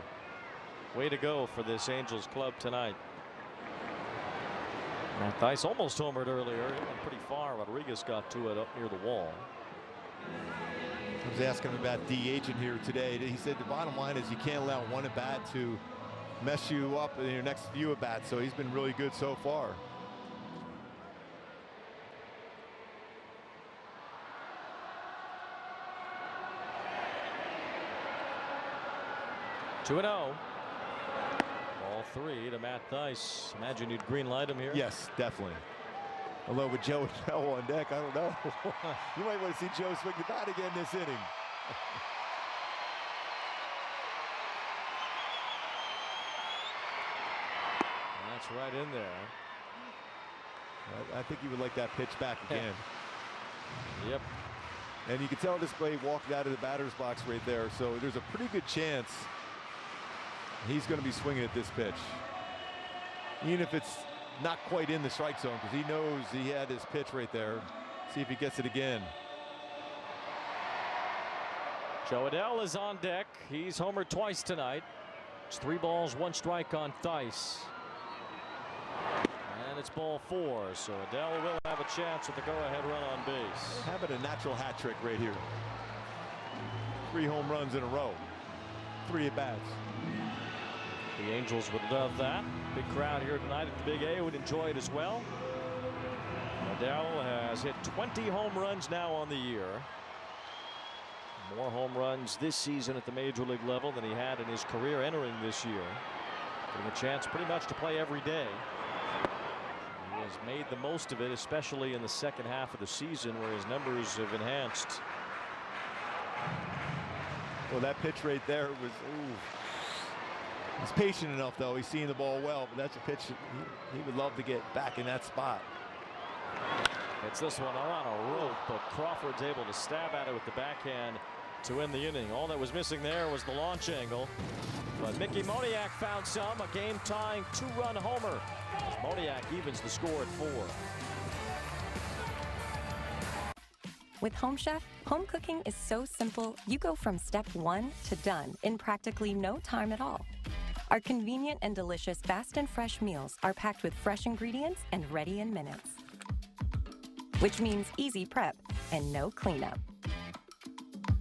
way to go for this Angels club tonight. Matt Thaiss almost homered earlier. He went pretty far. Rodriguez got to it up near the wall. I was asking him about DHing here today. He said the bottom line is you can't allow one at bat to mess you up in your next few at bats. So he's been really good so far. Two 2-0. Ball 3 to Matt Thaiss. Imagine you'd green light him here. Yes, definitely. Although with Joe and Mel on deck, I don't know. You might want to see Joe swing the bat again this inning. That's right in there. I think he would like that pitch back again. Yep. And you can tell this way he walked out of the batter's box right there. So there's a pretty good chance he's going to be swinging at this pitch. Even if it's not quite in the strike zone, because he knows he had his pitch right there. See if he gets it again. Joe Adele is on deck. He's homered twice tonight. It's 3 balls, 1 strike on Thaiss. And it's ball 4, so Adele will have a chance with the go-ahead run on base. Having a natural hat trick right here. 3 home runs in a row. 3 at bats. The Angels would love that. Big crowd here tonight at the Big A would enjoy it as well. Adele has hit 20 home runs now on the year. More home runs this season at the major league level than he had in his career entering this year. Getting a chance pretty much to play every day. He has made the most of it, especially in the second half of the season where his numbers have enhanced. Well, that pitch right there was, ooh. He's patient enough, though. He's seeing the ball well, but that's a pitch that he would love to get back in that spot. It's this one on a rope, but Crawford's able to stab at it with the backhand to end the inning. All that was missing there was the launch angle. But Mickey Moniak found some, a game-tying 2-run homer. As Moniak evens the score at 4. With Home Chef, home cooking is so simple, you go from step 1 to done in practically no time at all. Our convenient and delicious fast and fresh meals are packed with fresh ingredients and ready in minutes. Which means easy prep and no cleanup.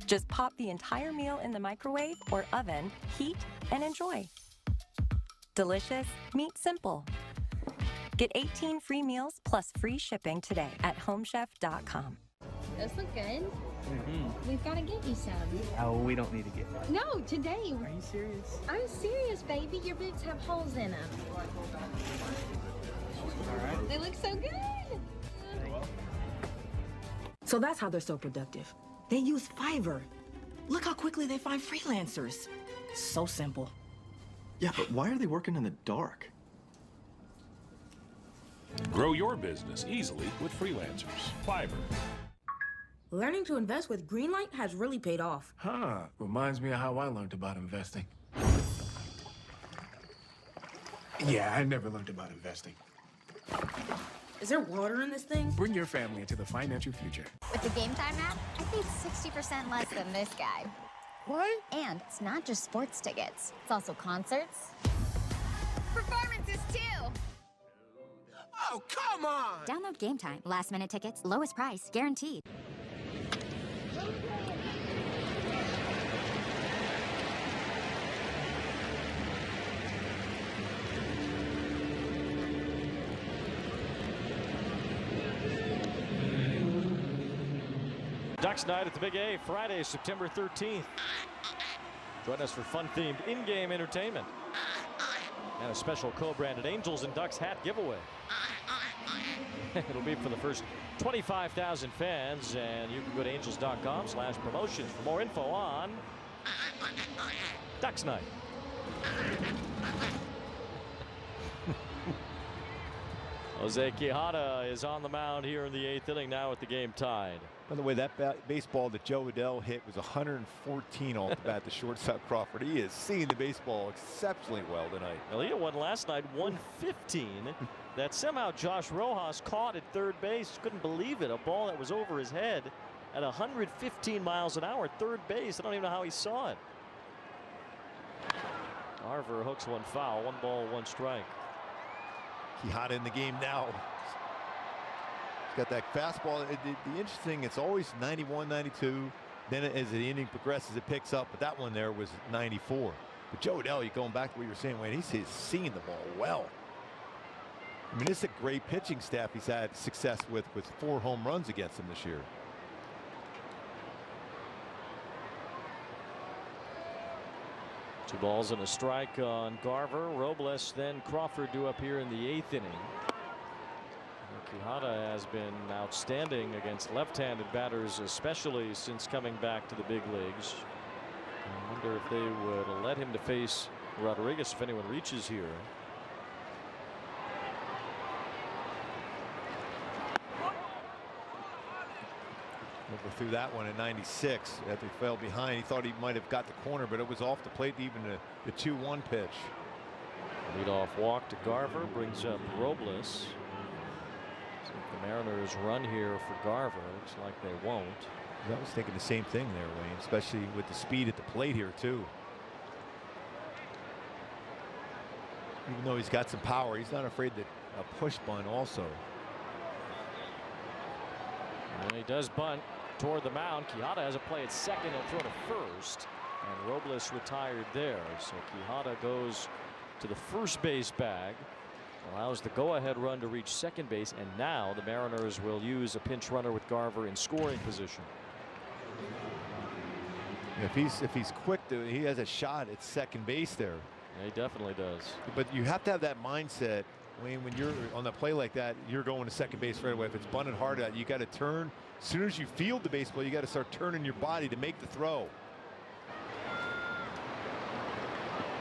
Just pop the entire meal in the microwave or oven, heat, and enjoy. Delicious, meat simple. Get 18 free meals plus free shipping today at homechef.com. Those look good. We've got to get you some. Oh, we don't need to get one. No, today. Are you serious? I'm serious, baby. Your boots have holes in them. All right. They look so good. So that's how they're so productive. They use Fiverr. Look how quickly they find freelancers. So simple. Yeah, but why are they working in the dark? Grow your business easily with freelancers. Fiverr. Learning to invest with Greenlight has really paid off. Huh. Reminds me of how I learned about investing. Yeah, I never learned about investing. Is there water in this thing? Bring your family into the financial future. With the Game Time app, I paid 60% less than this guy. What? And it's not just sports tickets. It's also concerts. Performances, too! Oh, come on! Download Game Time. Last-minute tickets, lowest price, guaranteed. Ducks night at the Big A, Friday, September 13th. Join us for fun-themed in-game entertainment and a special co-branded Angels and Ducks hat giveaway. It'll be for the first 25,000 fans, and you can go to angels.com/promotions for more info on Ducks night. Jose Quijada is on the mound here in the 8th inning now with the game tied. By the way, that baseball that Joe Adell hit was 114 off the bat to shortstop Crawford. He is seeing the baseball exceptionally well tonight. Well, he hit one last night, 115, that somehow Josh Rojas caught at third base. Couldn't believe it. A ball that was over his head at 115 miles an hour at third base. I don't even know how he saw it. Garver hooks one foul, 1 ball, 1 strike. Quijada in the game now. He's got that fastball. The interesting, it's always 91, 92. Then as the inning progresses, it picks up. But that one there was 94. But Joe Adell, you're going back to what you were saying, Wayne, he's seeing the ball well. I mean, it's a great pitching staff he's had success with 4 home runs against him this year. Two balls and a strike on Garver. Robles, then Crawford due up here in the 8th inning. Quijada has been outstanding against left-handed batters, especially since coming back to the big leagues. I wonder if they would let him to face Rodriguez if anyone reaches here. Threw that one in 96 after he fell behind. He thought he might have got the corner, but it was off the plate, even the 2-1 pitch. Leadoff walk to Garver brings up Robles. So if the Mariners run here for Garver, looks like they won't. I was thinking the same thing there, Wayne, especially with the speed at the plate here too. Even though he's got some power, he's not afraid that a push bunt also. And he does bunt toward the mound. Quijada has a play at second. He'll throw to first, and Robles retired there. So Quijada goes to the first base bag, allows the go-ahead run to reach second base, and now the Mariners will use a pinch runner with Garver in scoring position. If he's quick, he has a shot at second base there. Yeah, he definitely does. But you have to have that mindset, Wayne, when you're on a play like that, you're going to second base right away. If it's bunted hard out, you got to turn. As soon as you field the baseball, you got to start turning your body to make the throw.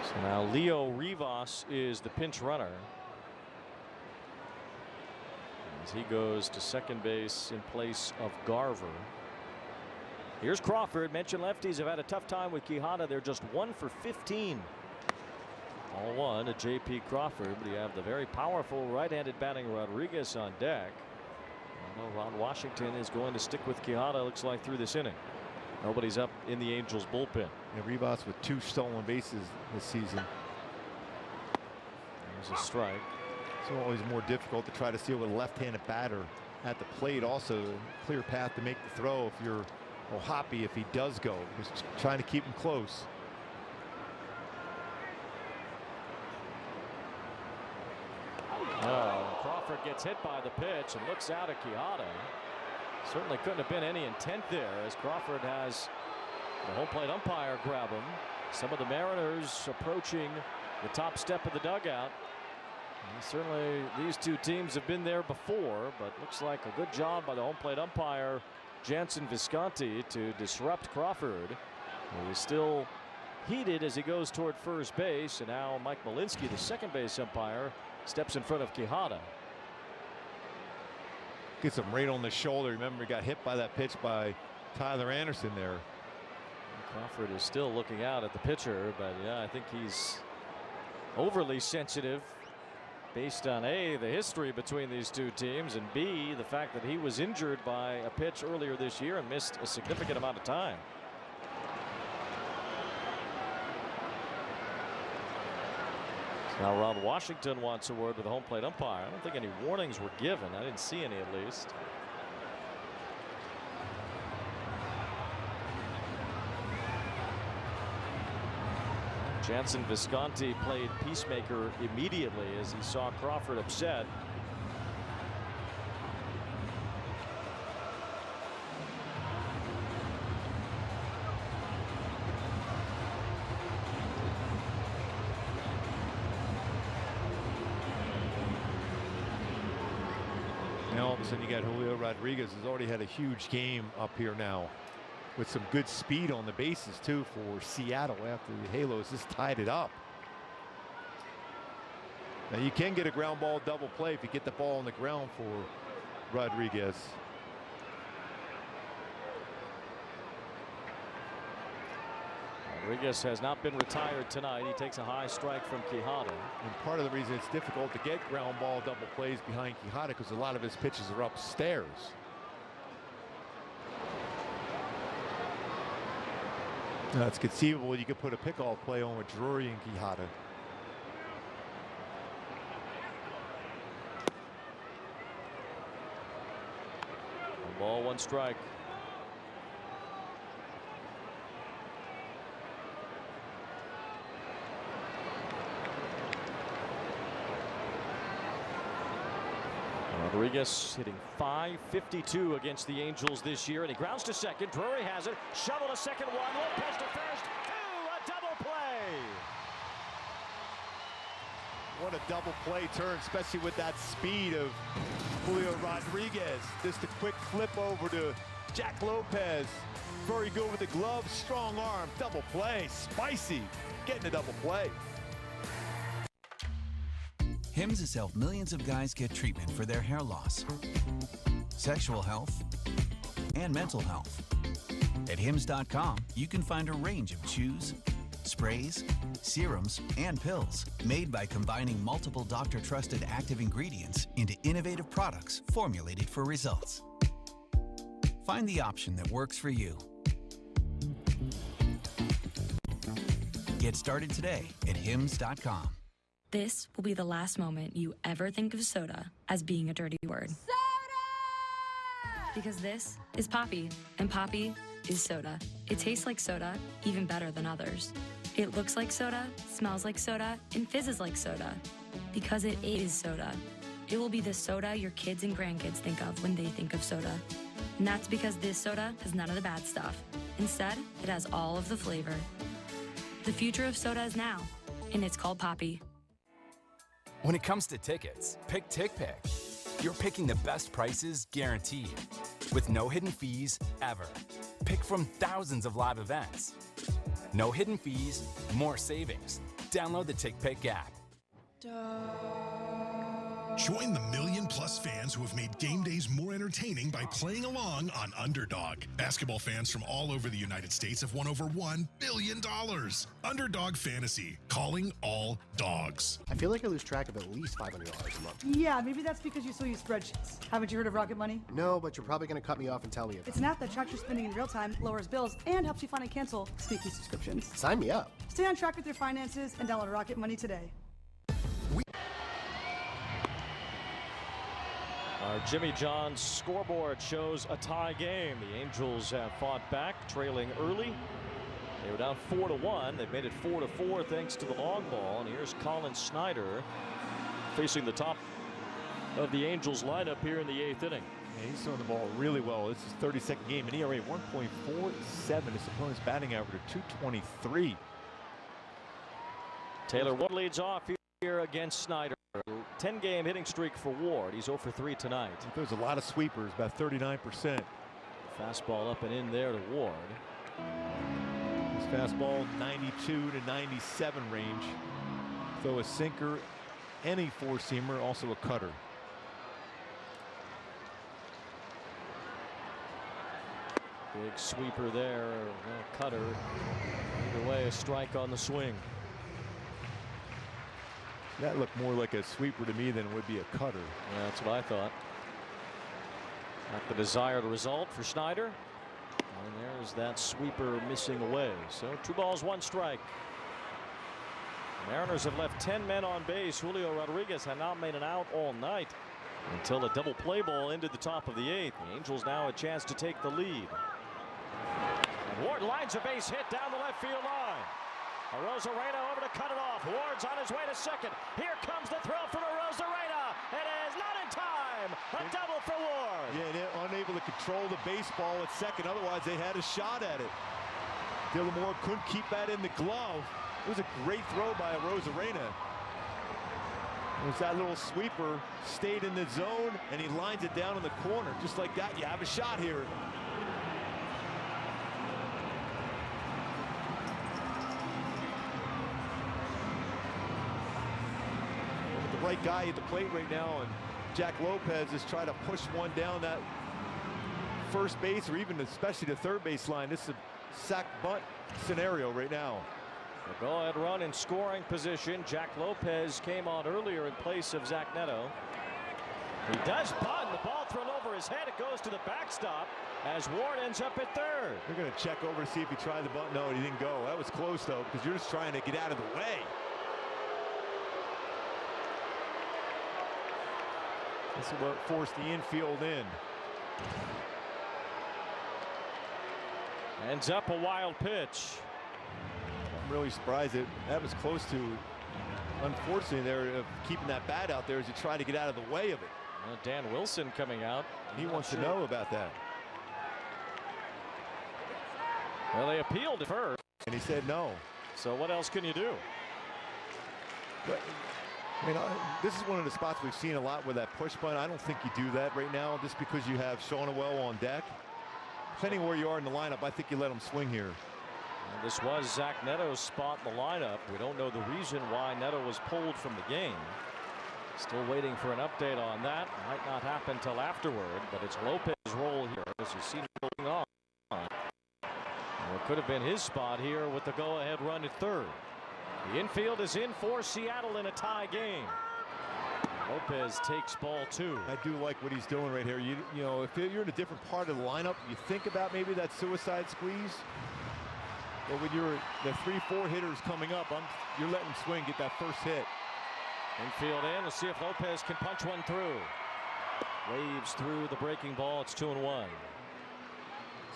So now Leo Rivas is the pinch runner as he goes to second base in place of Garver. Here's Crawford. Mentioned lefties have had a tough time with Quijada. They're just 1 for 15. All one to J.P. Crawford, but you have the very powerful right-handed batting Rodriguez on deck. Ron Washington is going to stick with Quijada, looks like, through this inning. Nobody's up in the Angels bullpen. Yeah, Rivas with 2 stolen bases this season. There's a strike. It's always more difficult to try to steal with a left-handed batter at the plate. Also, a clear path to make the throw if you're Hoppy if he does go. Just trying to keep him close. Crawford gets hit by the pitch and looks out at Quijada. Certainly couldn't have been any intent there, as Crawford has the home plate umpire grab him. Some of the Mariners approaching the top step of the dugout. And certainly these two teams have been there before, but looks like a good job by the home plate umpire Jansen Visconti to disrupt Crawford, who is still heated as he goes toward first base. And now Mike Malinsky, the second base umpire, steps in front of Quijada. Gets him right on the shoulder. Remember, he got hit by that pitch by Tyler Anderson there. Crawford is still looking out at the pitcher, but yeah, I think he's overly sensitive based on A, the history between these two teams, and B, the fact that he was injured by a pitch earlier this year and missed a significant amount of time. Now Ron Washington wants a word with the home plate umpire. I don't think any warnings were given. I didn't see any, at least. Jansen Visconti played peacemaker immediately as he saw Crawford upset. Now all of a sudden you got Julio Rodriguez, who's already had a huge game up here now, with some good speed on the bases too for Seattle after the Halos just tied it up. Now you can get a ground ball double play if you get the ball on the ground for Rodriguez. Rodriguez has not been retired tonight. He takes a high strike from Quijada. And part of the reason it's difficult to get ground ball double plays behind Quijada because a lot of his pitches are upstairs. Now it's conceivable you could put a pickoff play on with Drury and Quijada. One ball, one strike. Rodriguez hitting .552 against the Angels this year, and he grounds to second. Drury has it. Shovel to second, one. Lopez to first. Two. A double play. What a double play turn, especially with that speed of Julio Rodriguez. Just a quick flip over to Jack Lopez. Very good with the glove, strong arm, double play, spicy, getting a double play. Hims has helped millions of guys get treatment for their hair loss, sexual health, and mental health. At Hims.com, you can find a range of chews, sprays, serums, and pills made by combining multiple doctor-trusted active ingredients into innovative products formulated for results. Find the option that works for you. Get started today at Hims.com. This will be the last moment you ever think of soda as being a dirty word. Soda! Because this is Poppy, and Poppy is soda. It tastes like soda, even better than others. It looks like soda, smells like soda, and fizzes like soda. Because it is soda. It will be the soda your kids and grandkids think of when they think of soda. And that's because this soda has none of the bad stuff. Instead, it has all of the flavor. The future of soda is now, and it's called Poppy. When it comes to tickets, pick TickPick. You're picking the best prices guaranteed, with no hidden fees ever. Pick from thousands of live events. No hidden fees, more savings. Download the TickPick app. Join the million-plus fans who have made game days more entertaining by playing along on Underdog. Basketball fans from all over the United States have won over $1 billion. Underdog Fantasy, calling all dogs. I feel like I lose track of at least $500 a month. Yeah, maybe that's because you still use spreadsheets. Haven't you heard of Rocket Money? No, but you're probably going to cut me off and tell me about it. It's an app that tracks your spending in real time, lowers bills, and helps you find and cancel sneaky subscriptions. Sign me up. Stay on track with your finances and download Rocket Money today. Our Jimmy John's scoreboard shows a tie game. The Angels have fought back, trailing early. They were down 4-1. They've made it 4-4 thanks to the long ball. And here's Colin Snyder facing the top of the Angels lineup here in the 8th inning. Yeah, he's throwing the ball really well. This is 32nd game, an ERA 1.47. His opponent's batting average of 223. Taylor Ward leads off here against Snyder. 10-game hitting streak for Ward. He's 0 for 3 tonight. There's a lot of sweepers, about 39%. Fastball up and in there to Ward. His fastball 92 to 97 range. Throw a sinker, any four-seamer, also a cutter. Big sweeper there, cutter. Either way, a strike on the swing. That looked more like a sweeper to me than it would be a cutter. Yeah, that's what I thought. Not the desired result for Snyder. And there's that sweeper missing away. So 2 balls, 1 strike. The Mariners have left 10 men on base. Julio Rodriguez had not made an out all night until a double play ball into the top of the 8th. The Angels now a chance to take the lead. And Ward lines a base hit down the left field line. Arozarena over to cut it off. Ward's on his way to second. Here comes the throw from Arozarena. It is not in time. A double for Ward. Yeah, they're unable to control the baseball at second. Otherwise, they had a shot at it. Dylan Moore couldn't keep that in the glove. It was a great throw by Arozarena. It was that little sweeper, stayed in the zone, and he lines it down in the corner. Just like that, you have a shot here. Right guy at the plate right now, and Jack Lopez is trying to push one down that first base or even especially the third base line. This is a sack bunt scenario right now. The go-ahead run in scoring position. Jack Lopez came on earlier in place of Zach Neto. He does bunt. The ball thrown over his head. It goes to the backstop as Ward ends up at third. They're going to check over to see if he tried the bunt. No, he didn't go. That was close though, because you're just trying to get out of the way. This is what forced the infield in. Ends up a wild pitch. I'm really surprised that was close to, unfortunately, there of keeping that bat out there as you try to get out of the way of it. Dan Wilson coming out. He wants to know about that. Well, they appealed at first. And he said no. So what else can you do? But, I mean, this is one of the spots we've seen a lot with that push bunt. I don't think you do that right now just because you have Shawnuel on deck. Depending where you are in the lineup, I think you let him swing here. And this was Zach Neto's spot in the lineup. We don't know the reason why Neto was pulled from the game. Still waiting for an update on that. Might not happen till afterward, but it's Lopez's role here as you see going on. Well, it could have been his spot here with the go-ahead run at third. The infield is in for Seattle in a tie game. Lopez takes ball 2. I do like what he's doing right here. You know, if you're in a different part of the lineup, you think about maybe that suicide squeeze. But when you're the 3-4 hitters coming up, you're letting him swing, get that first hit. Infield in. Let's see if Lopez can punch one through. Waves through the breaking ball. It's 2-1.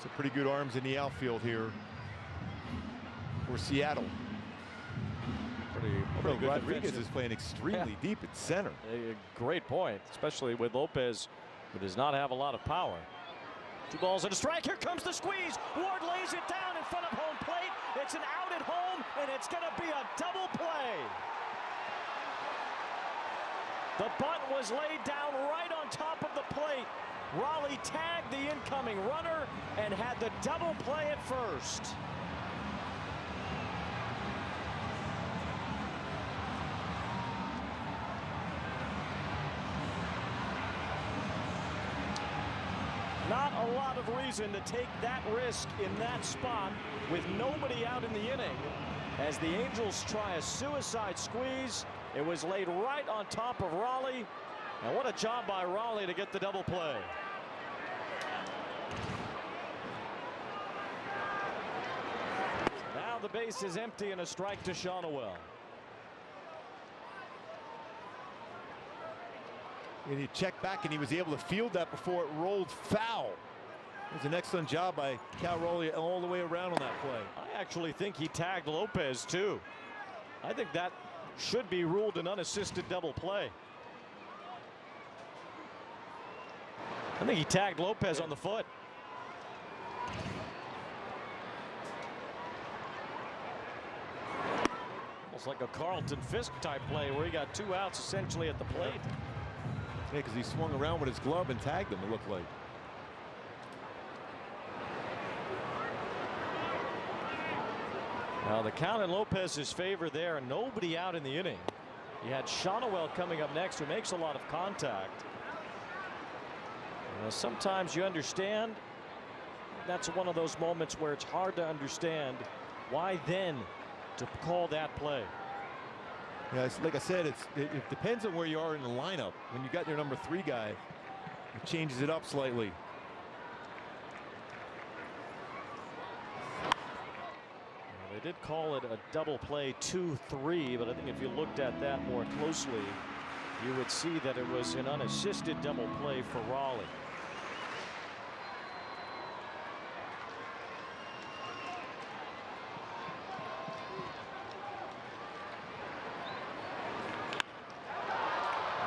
Some pretty good arms in the outfield here for Seattle. Pretty good. Rodriguez is playing extremely deep at center. A great point, especially with Lopez, who does not have a lot of power. 2 balls and a strike. Here comes the squeeze. Ward lays it down in front of home plate. It's an out at home, and it's going to be a double play. The bunt was laid down right on top of the plate. Raleigh tagged the incoming runner and had the double play at first. Not a lot of reason to take that risk in that spot with nobody out in the inning. As the Angels try a suicide squeeze, it was laid right on top of Raleigh. And what a job by Raleigh to get the double play. Now the base is empty and a strike to Shonowell. And he checked back and he was able to field that before it rolled foul. It was an excellent job by Cal Raleigh all the way around on that play. I actually think he tagged Lopez too. I think that should be ruled an unassisted double play. I think he tagged Lopez on the foot. Almost like a Carlton Fisk type play where he got 2 outs essentially at the plate. Yeah, because he swung around with his glove and tagged him, it looked like. Now the count in Lopez's favor there, and nobody out in the inning. You had Shonowell coming up next, who makes a lot of contact. Sometimes you understand. That's one of those moments where it's hard to understand why then to call that play. Yeah, like I said, it depends on where you are in the lineup. When you got your number 3 guy, it changes it up slightly. They did call it a double play 2-3, but I think if you looked at that more closely, you would see that it was an unassisted double play for Raleigh.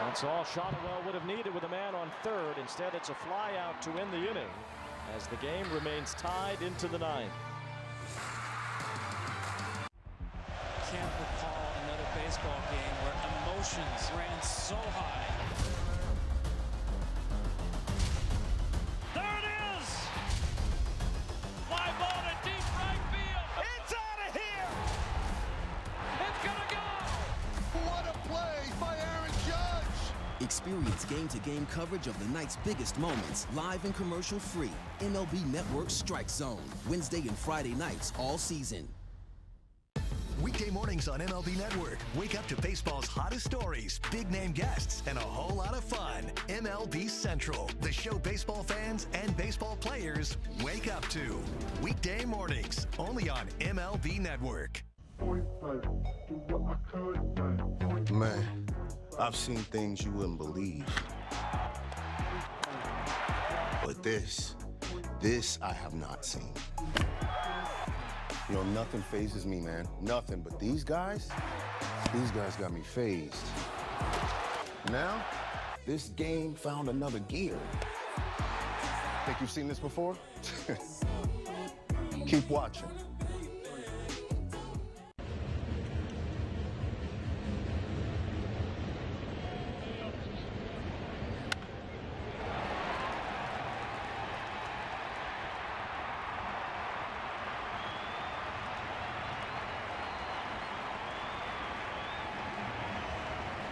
That's all Shonowell would have needed with a man on third. Instead, it's a fly out to end the inning as the game remains tied into the 9th. Can't recall another baseball game where emotions ran so high. There it is! Fly ball to deep right field. It's out of here! It's gonna go! What a play by Aaron Judge! Experience game-to-game coverage of the night's biggest moments, live and commercial-free. MLB Network Strike Zone, Wednesday and Friday nights all season. Weekday mornings on MLB Network. Wake up to baseball's hottest stories, big-name guests, and a whole lot of fun. MLB Central, the show baseball fans and baseball players wake up to. Weekday mornings, only on MLB Network. Man, I've seen things you wouldn't believe. But this I have not seen. You know, nothing phases me, man. Nothing. But these guys got me phased. Now, this game found another gear. Think you've seen this before? Keep watching.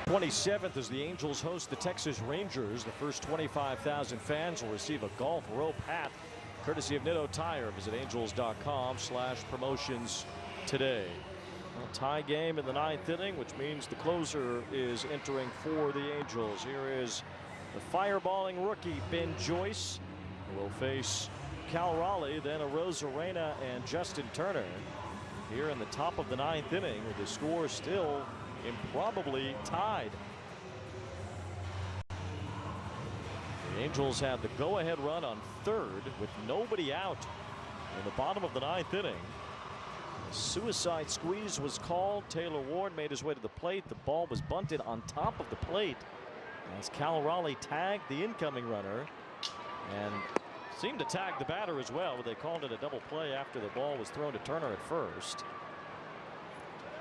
#27 as the Angels host the Texas Rangers. The first 25,000 fans will receive a golf rope hat courtesy of Nitto Tire. Visit angels.com/promotions today. A tie game in the 9th inning, which means the closer is entering for the Angels. Here is the fireballing rookie Ben Joyce, who will face Cal Raleigh, then Arozarena and Justin Turner. Here in the top of the 9th inning, with the score still improbably tied. The Angels had the go-ahead run on third with nobody out in the bottom of the 9th inning. A suicide squeeze was called. Taylor Ward made his way to the plate. The ball was bunted on top of the plate as Cal Raleigh tagged the incoming runner, and seemed to tag the batter as well, but they called it a double play after the ball was thrown to Turner at first.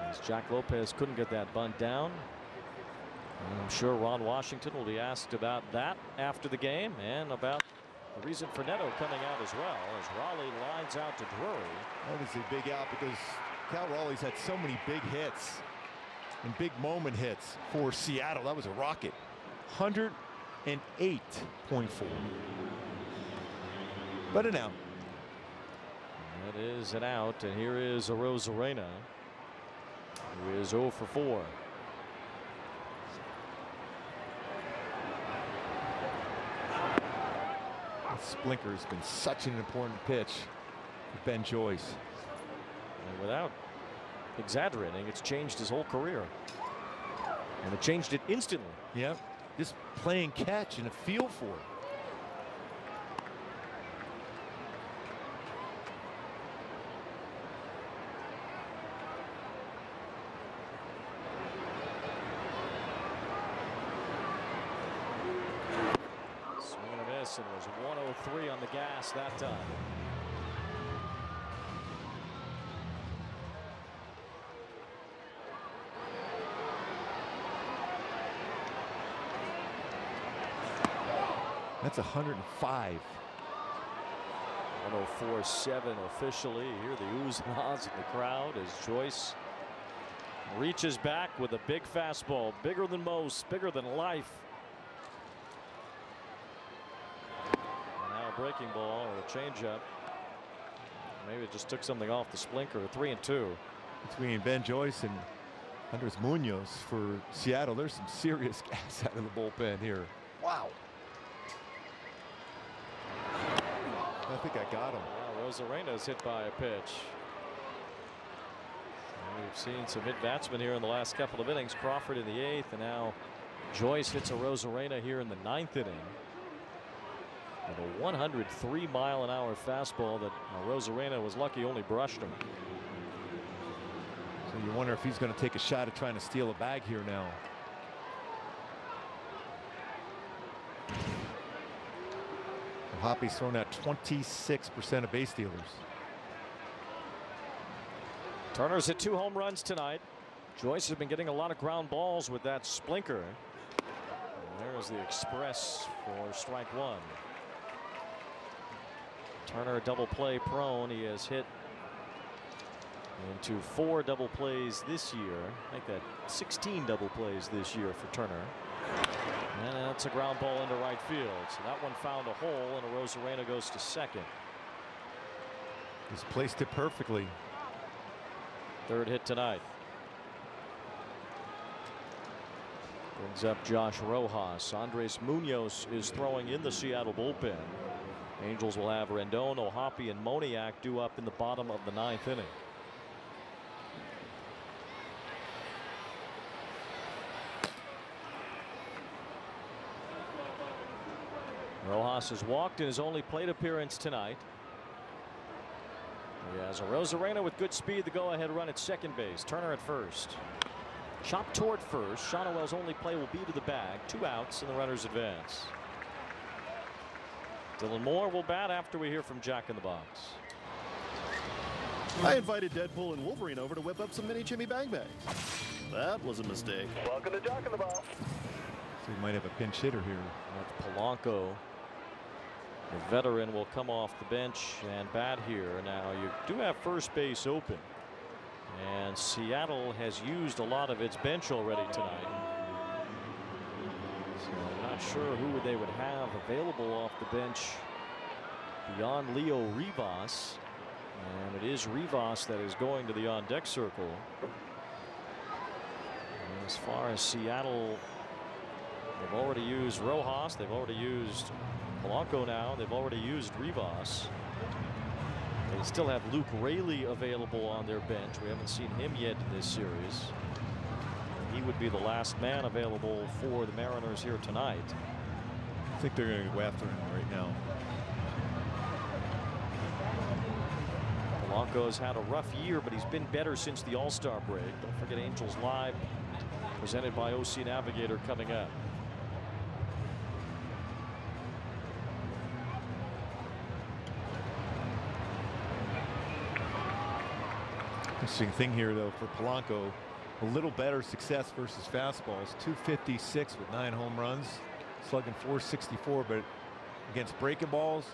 As Jack Lopez couldn't get that bunt down. I'm sure Ron Washington will be asked about that after the game and about the reason for Neto coming out as well, as Raleigh lines out to Drury. That was a big out because Cal Raleigh's had so many big hits and big moment hits for Seattle. That was a rocket. 108.4. But an out. That is an out, and here is Arozarena, who is 0 for 4. Splinker has been such an important pitch for Ben Joyce. And without exaggerating, it's changed his whole career. And it changed it instantly. Yep. Just playing catch and a feel for it. And was 103 on the gas that time. That's 105. 104.7 officially. You hear the oohs and ahs of the crowd as Joyce reaches back with a big fastball, bigger than most, bigger than life. Breaking ball or a changeup. Maybe it just took something off the Splinker. 3-2 between Ben Joyce and Andres Munoz for Seattle. There's some serious gas out of the bullpen here. Wow. I think I got him. Wow, Rosarena's hit by a pitch. And we've seen some hit batsmen here in the last couple of innings. Crawford in the 8th, and now Joyce hits a Rosarena here in the 9th inning. With a 103-mile-an-hour fastball that Rosarena was lucky only brushed him. So you wonder if he's going to take a shot at trying to steal a bag here now. Hoppy's thrown out 26% of base stealers. Turner's hit 2 home runs tonight. Joyce has been getting a lot of ground balls with that Splinker. And there's the express for strike 1. Turner double play prone. He has hit into 4 double plays this year. I think that 16 double plays this year for Turner. And that's a ground ball into right field. So that one found a hole, and Arozarena goes to second. He's placed it perfectly. 3rd hit tonight. Brings up Josh Rojas. Andres Munoz is throwing in the Seattle bullpen. Angels will have Rendon, O'Hoppe, and Moniak due up in the bottom of the 9th inning. Rojas has walked in his only plate appearance tonight. He has a Rosarena with good speed. The go-ahead run at second base. Turner at first. Chopped toward first. Shonowell's only play will be to the bag. 2 outs and the runners advance. Dylan Moore will bat after we hear from Jack in the Box. I invited Deadpool and Wolverine over to whip up some mini Jimmy Bang Bang. That was a mistake. Welcome to Jack in the Box. So we might have a pinch hitter here. That's Polanco. The veteran will come off the bench and bat here. Now you do have first base open, and Seattle has used a lot of its bench already tonight. So I'm not sure who they would have available off the bench beyond Leo Rivas, and it is Rivas that is going to the on deck circle. And as far as Seattle, they've already used Rojas, they've already used Polanco, now they've already used Rivas. They still have Luke Raley available on their bench. We haven't seen him yet in this series. He would be the last man available for the Mariners here tonight. I think they're going to go after him right now. Polanco's had a rough year, but he's been better since the All-Star break. Don't forget Angels Live, presented by OC Navigator, coming up. Interesting thing here, though, for Polanco. A little better success versus fastballs. 256 with 9 home runs. Slugging 464, but against breaking balls,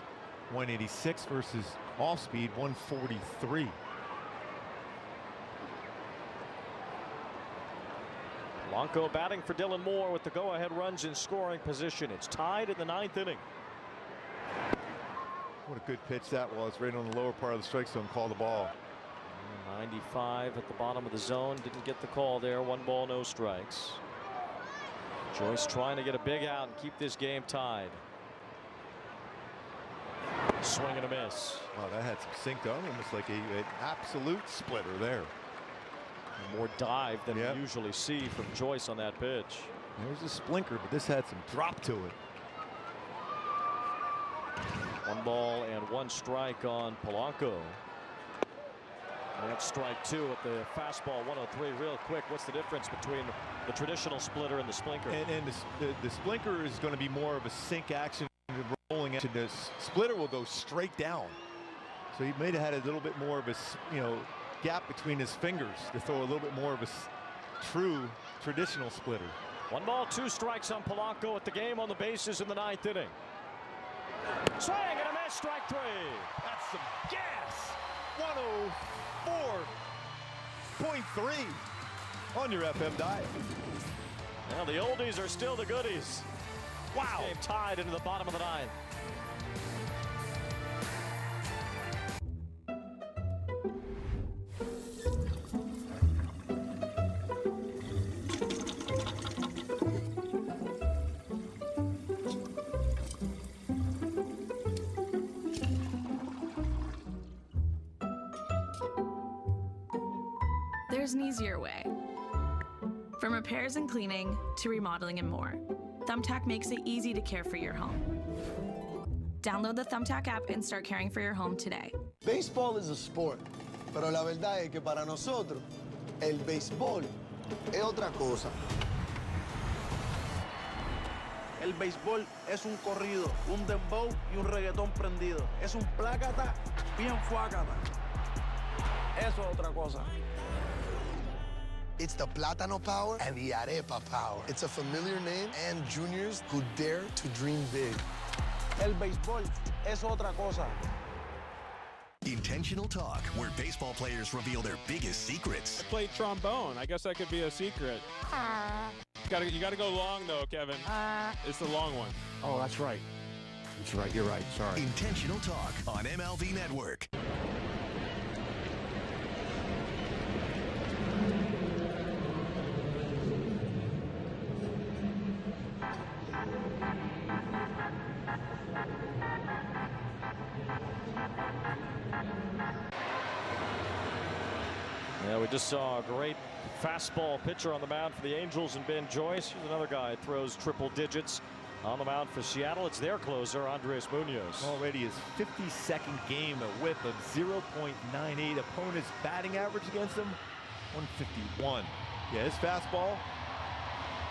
186 versus off speed, 143. Polanco batting for Dylan Moore with the go-ahead runs in scoring position. It's tied in the 9th inning. What a good pitch that was, right on the lower part of the strike zone. Call the ball. 95 at the bottom of the zone. Didn't get the call there. 1 ball, no strikes. Joyce trying to get a big out and keep this game tied. Swing and a miss. Wow, that had some sink on, almost like an absolute splitter there. More dive than we usually see from Joyce on that pitch. There's a splinter, but this had some drop to it. 1 ball and 1 strike on Polanco. And that's strike 2 at the fastball. 103. Real quick, what's the difference between the traditional splitter and the splinter? And the splinter is going to be more of a sink action, rolling action. The splitter will go straight down. So he may have had a little bit more of a gap between his fingers to throw a little bit more of a true traditional splitter. 1 ball, 2 strikes on Polanco at the game on the bases in the 9th inning. Swing and a miss, strike 3. That's some gas. 104.3 on your FM dial. Well, the oldies are still the goodies. Wow. Game tied into the bottom of the 9th. There's an easier way. From repairs and cleaning to remodeling and more, Thumbtack makes it easy to care for your home. Download the Thumbtack app and start caring for your home today. Baseball is a sport, pero la verdad es que para nosotros, el béisbol es otra cosa. El béisbol es un corrido, un dembow y un reggaetón prendido. Es un plácata bien fuácata. Eso es otra cosa. It's the Plátano Power and the Arepa Power. It's a familiar name and juniors who dare to dream big. El béisbol es otra cosa. Intentional Talk, where baseball players reveal their biggest secrets. I played trombone. I guess that could be a secret. You gotta go long though, Kevin. It's the long one. Oh, that's right. That's right. You're right. Sorry. Intentional Talk on MLB Network. Yeah, we just saw a great fastball pitcher on the mound for the Angels and Ben Joyce. Here's another guy that throws triple digits on the mound for Seattle. It's their closer, Andres Munoz. Already his 52nd game, a whip of 0.98. Opponent's batting average against him, 151. Yeah, his fastball,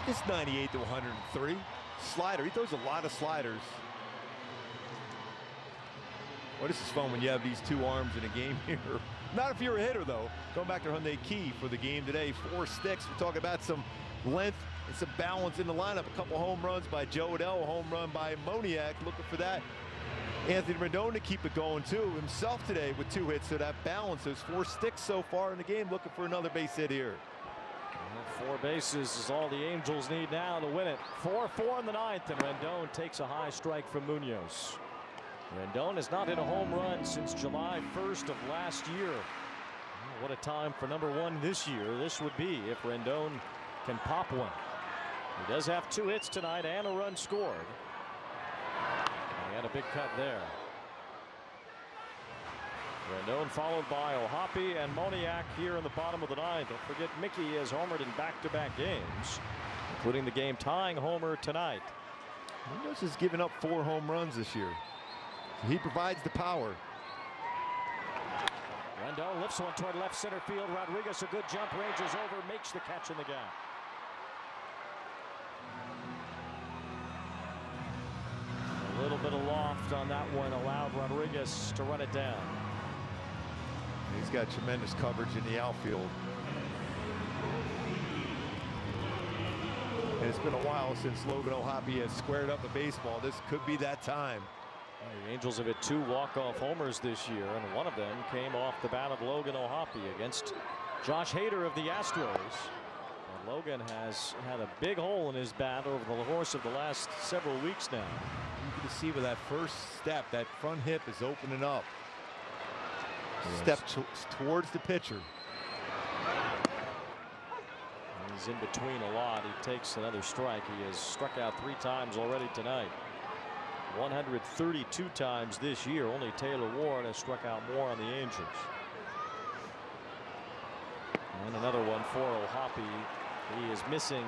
it's 98 to 103. Slider, he throws a lot of sliders. Well, this is fun when you have these 2 arms in a game here. Not if you're a hitter, though. Going back to Hyundai Key for the game today. 4 sticks. We're talking about some length and some balance in the lineup. A couple home runs by Joe Adell, a home run by Moniak. Looking for that. Anthony Rendon to keep it going, too. Himself today with 2 hits, so that balance. There's 4 sticks so far in the game. Looking for another base hit here. Well, 4 bases is all the Angels need now to win it. 4-4 in the 9th, and Rendon takes a high strike from Munoz. Rendon has not hit a home run since July 1st of last year. What a time for number 1 this year this would be if Rendon can pop one. He does have 2 hits tonight and a run scored. He had a big cut there. Rendon followed by O'Hoppe and Moniak here in the bottom of the 9th. Don't forget Mickey has homered in back-to-back games, including the game-tying homer tonight. Munoz has given up 4 home runs this year. He provides the power. Rendon lifts one toward left center field. Rodriguez, a good jump, ranges over, makes the catch in the gap. A little bit of loft on that one allowed Rodriguez to run it down. He's got tremendous coverage in the outfield. And it's been a while since Logan O'Hoppe has squared up a baseball. This could be that time. The Angels have hit 2 walk-off homers this year, and one of them came off the bat of Logan O'Hoppe against Josh Hader of the Astros. And Logan has had a big hole in his bat over the course of the last several weeks now. You can see with that first step, that front hip is opening up. Step towards the pitcher. He's in between a lot. He takes another strike. He has struck out 3 times already tonight. 132 times this year. Only Taylor Ward has struck out more on the Angels. And another one for O'Hoppe. He is missing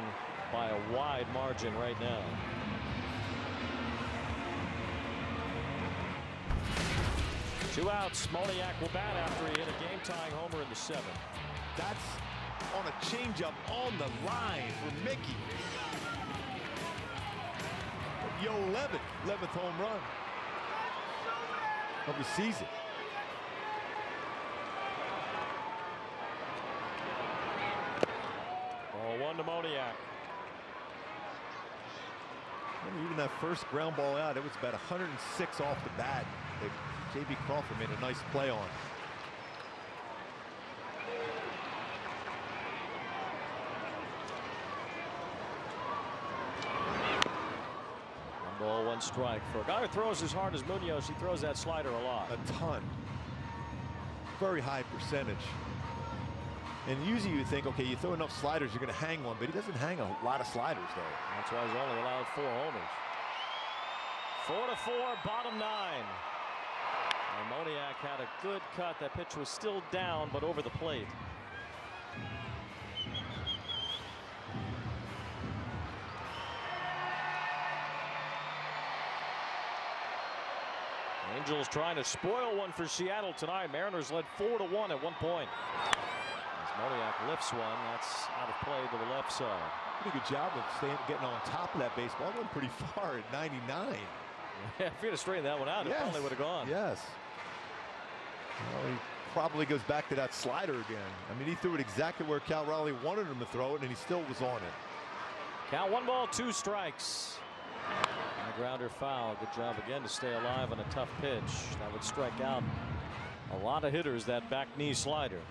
by a wide margin right now. Two outs. Moniak will bat after he hit a game-tying homer in the 7th. That's on a changeup on the line for Mickey. Yo, 11th home run of the season. Ball 1 to Moniak. And even that first ground ball out, it was about 106 off the bat. J.B. Crawford made a nice play on. Ball 1 strike. For a guy who throws as hard as Munoz, he throws that slider a lot. A ton. Very high percentage. And usually you think, okay, you throw enough sliders, you're going to hang one, but he doesn't hang a lot of sliders, though. That's why he's only allowed 4 homers. 4-4, bottom 9. And Moniak had a good cut. That pitch was still down, but over the plate. Angels trying to spoil one for Seattle tonight. Mariners led 4-1 at one point. As Moniak lifts one, that's out of play to the left side. Pretty good job of getting on top of that baseball. It went pretty far at 99. Yeah, if you'd have straightened that one out, it probably would have gone. Yes. Well, he probably goes back to that slider again. I mean, he threw it exactly where Cal Raleigh wanted him to throw it, and he still was on it. Count 1 ball, 2 strikes. And a grounder foul. Good job again to stay alive on a tough pitch. That would strike out a lot of hitters, that back knee slider.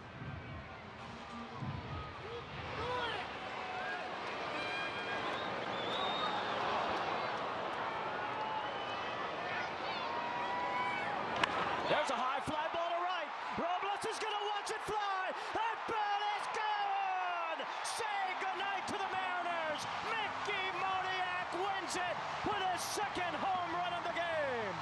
There's a high fly ball to right. Robles is going to watch it fly. That ball is gone. Say goodnight to the Mariners. Mickey Moniak wins it with his 2nd home run of the game.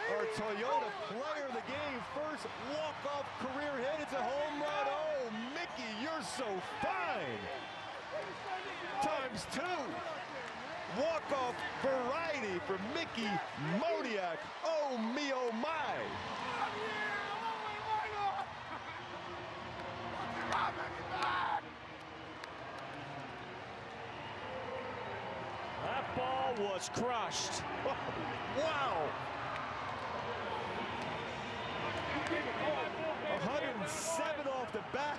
Our Toyota player of the game, first walk-off career hit. It's a home run. Oh, Mickey, you're so fine. ×2. Walk-off variety for Mickey Moniak. Oh, me, oh, my. That ball was crushed. Wow. 107 off the bat.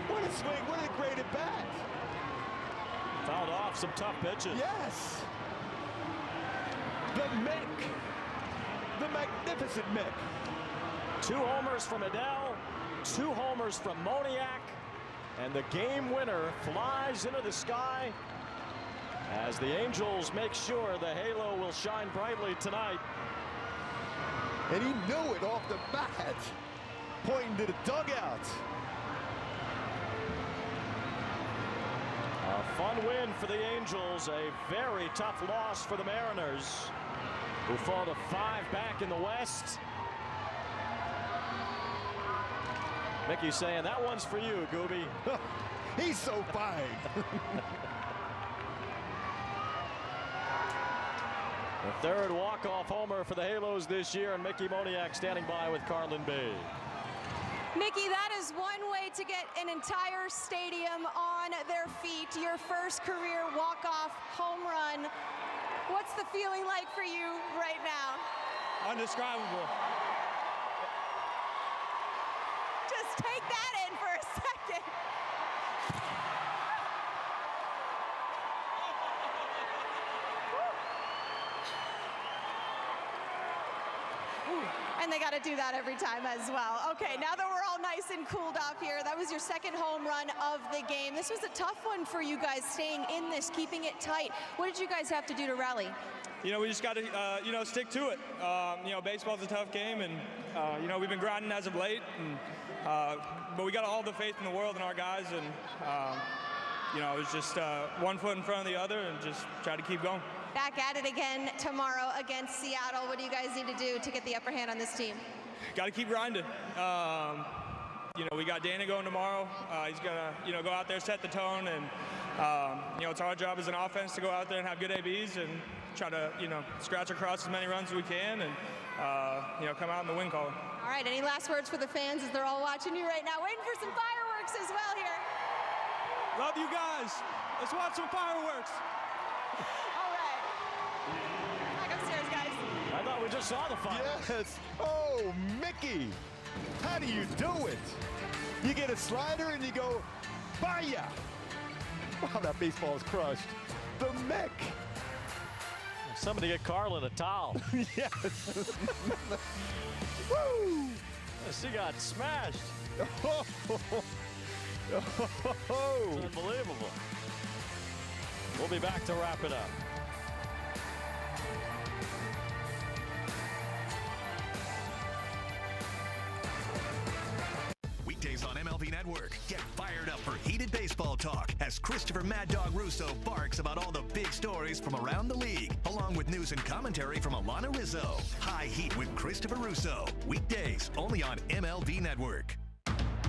What a swing. What a great at bat. Fouled off some tough pitches. Yes. The Mick. The magnificent Mick. 2 homers from Adele, 2 homers from Moniak, and the game winner flies into the sky as the Angels make sure the halo will shine brightly tonight. And he knew it off the bat, pointing to the dugout. A fun win for the Angels, a very tough loss for the Mariners, who fall to 5 back in the West. Mickey's saying, that one's for you, Gooby. He's so fine. The third walk-off homer for the Halos this year, and Mickey Moniak standing by with Carlin Bay. Mickey, that is one way to get an entire stadium on their feet. Your first career walk-off home run. What's the feeling like for you right now? Undescribable. Just take that in for a second. And they got to do that every time as well. Okay, now that we're all nice and cooled off here, that was your second home run of the game. This was a tough one for you guys, staying in this, keeping it tight. What did you guys have to do to rally? You know, we just got to, stick to it. You know, baseball's a tough game, and, we've been grinding as of late, and, but we got all the faith in the world in our guys, and, it was just 1 foot in front of the other and just try to keep going. Back at it again tomorrow against Seattle. What do you guys need to do to get the upper hand on this team? Got to keep grinding. We got Dana going tomorrow. He's going to, go out there, set the tone, and, it's our job as an offense to go out there and have good ABs and try to, scratch across as many runs as we can and, come out in the win column. All right, any last words for the fans as they're all watching you right now? Waiting for some fireworks as well here. Love you guys. Let's watch some fireworks. I thought we just saw the fire. Yes. Oh, Mickey. How do you do it? You get a slider and you go, Baya. Wow, that baseball is crushed. The Mick. Somebody get Carlin a towel. Yes. Woo. She got smashed. Oh. It's unbelievable. We'll be back to wrap it up. Weekdays on MLB Network. Get fired up for heated baseball talk as Christopher Mad Dog Russo barks about all the big stories from around the league, along with news and commentary from Alana Rizzo. High Heat with Christopher Russo. Weekdays only on MLB Network.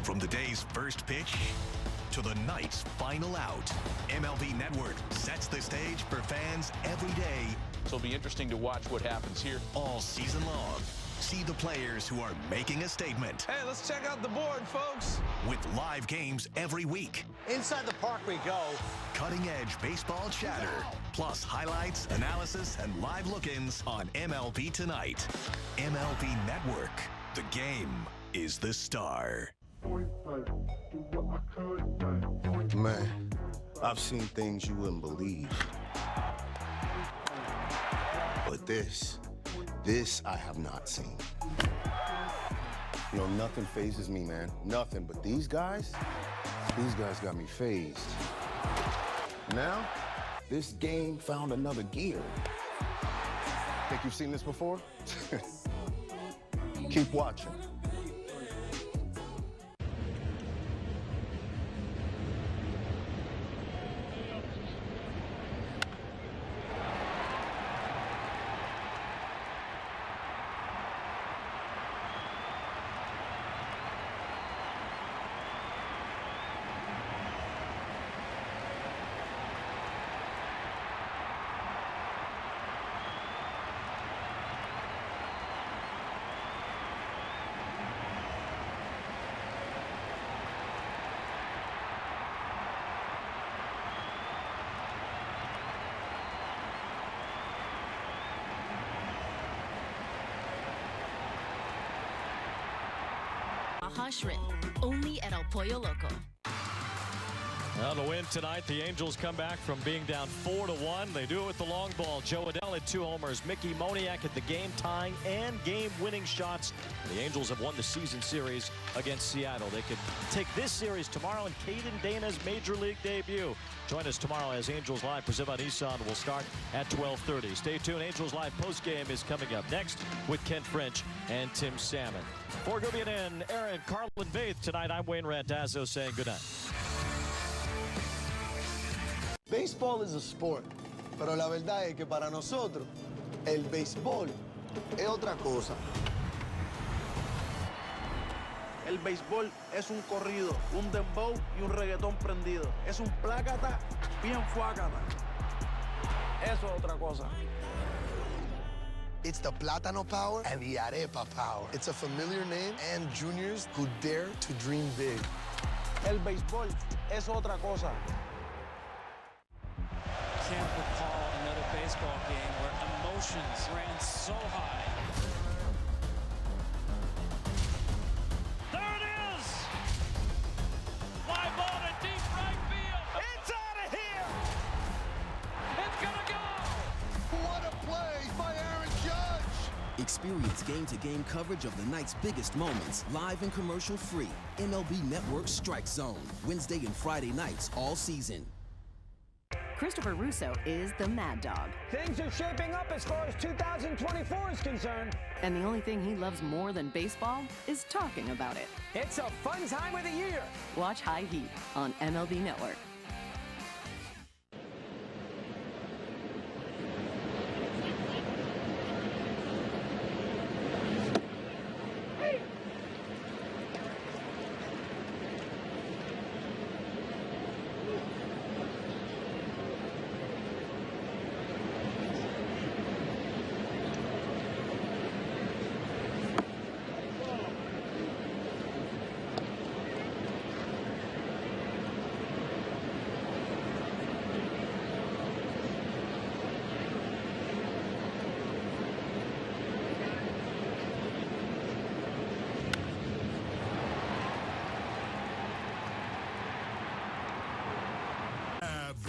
From the day's first pitch to the night's final out, MLB Network sets the stage for fans every day. So it'll be interesting to watch what happens here all season long. See the players who are making a statement. Hey, let's check out the board, folks. With live games every week. Inside the park we go. Cutting-edge baseball chatter. Plus highlights, analysis, and live look-ins on MLB Tonight. MLB Network. The game is the star. Man, I've seen things you wouldn't believe. But this I have not seen. Nothing phases me, man. Nothing. But these guys got me phased. Now, this game found another gear. Think you've seen this before? Keep watching. Baja Shrimp, only at El Pollo Loco. Well, the win tonight, the Angels come back from being down 4-1. They do it with the long ball. Joe Adell had 2 homers. Mickey Moniak at the game-tying and game-winning shots. The Angels have won the season series against Seattle. They could take this series tomorrow in Caden Dana's Major League debut. Join us tomorrow as Angels Live presented by Nissan will start at 12:30. Stay tuned. Angels Live postgame is coming up next with Kent French and Tim Salmon. For Gubian and Aaron Carlin Faith tonight, I'm Wayne Randazzo saying good night. Baseball is a sport, pero la verdad es que para nosotros el béisbol es otra cosa. El béisbol es un corrido, un dembow y un reggaetón prendido. Es un plácata bien fuácata. Eso es otra cosa. It's the Plátano power and the Arepa power. It's a familiar name and juniors who dare to dream big. El béisbol es otra cosa. Can't recall another baseball game where emotions ran so high. There it is! Fly ball to deep right field. It's out of here! It's gonna go! What a play by Aaron Judge! Experience game-to-game coverage of the night's biggest moments, live and commercial-free. MLB Network Strike Zone, Wednesday and Friday nights all season. Christopher Russo is the Mad Dog. Things are shaping up as far as 2024 is concerned. And the only thing he loves more than baseball is talking about it. It's a fun time of the year. Watch High Heat on MLB Network.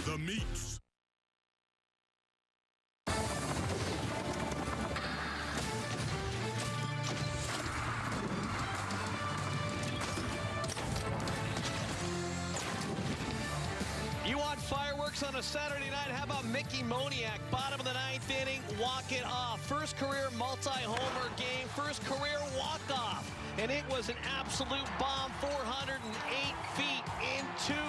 The meats. You want fireworks on a Saturday night? How about Mickey Moniak, bottom of the ninth inning, walk it off. First career multi-homer game, first career walk-off. And it was an absolute bomb, 408 feet into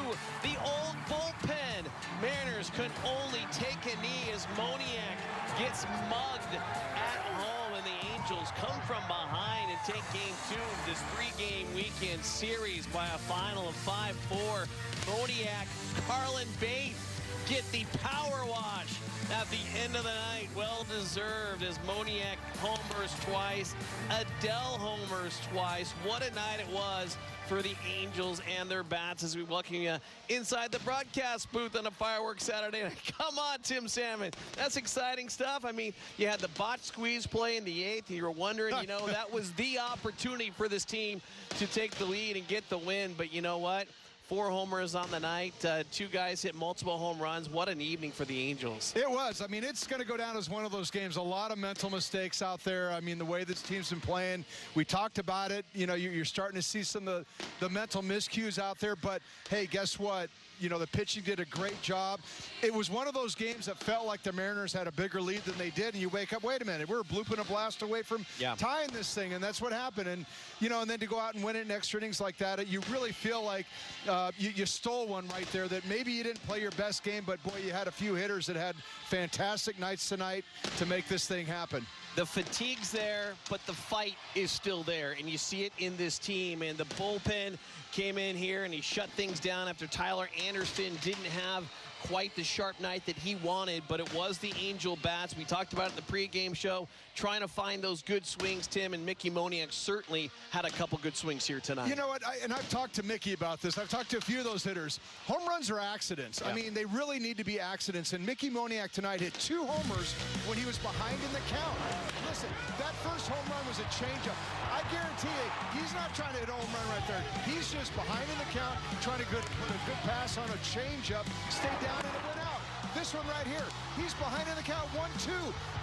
the old bullpen. Mariners could only take a knee as Moniak gets mugged at home, and the Angels come from behind and take game 2 of this 3-game weekend series by a final of 5-4. Moniak, Carlin Bate get the power wash at the end of the night. Well deserved as Moniak homers twice, Adele homers twice. What a night it was for the Angels and their bats as we welcome you inside the broadcast booth on a fireworks Saturday night. Come on, Tim Salmon. That's exciting stuff. I mean, you had the botch squeeze play in the 8th, and you were wondering, you know, that was the opportunity for this team to take the lead and get the win. But you know what? 4 homers on the night. 2 guys hit multiple home runs. What an evening for the Angels. It was. I mean, it's going to go down as one of those games. A lot of mental mistakes out there. I mean, the way this team's been playing, we talked about it. You know, you're starting to see some of the mental miscues out there. But, hey, guess what? You know, the pitching did a great job. It was one of those games that felt like the Mariners had a bigger lead than they did, and you wake up, wait a minute, we're blooping a blast away from tying this thing, and that's what happened. And, you know, and then to go out and win it in extra innings like that, you really feel like you stole one right there, that maybe you didn't play your best game, but, boy, you had a few hitters that had fantastic nights tonight to make this thing happen. The fatigue's there, but the fight is still there, and you see it in this team. And the bullpen came in here, and he shut things down after Tyler Anderson didn't have quite the sharp night that he wanted, but it was the Angel bats. We talked about it in the pregame show, trying to find those good swings, Tim, and Mickey Moniak certainly had a couple good swings here tonight. You know what, and I've talked to Mickey about this. I've talked to a few of those hitters. Home runs are accidents. I mean, they really need to be accidents, and Mickey Moniak tonight hit 2 homers when he was behind in the count. Listen, that first home run was a changeup. I guarantee you, he's not trying to hit a home run right there. He's just behind in the count, trying to put a good pass on a changeup, stay down, and it went out. This one right here, he's behind in the count, 1-2.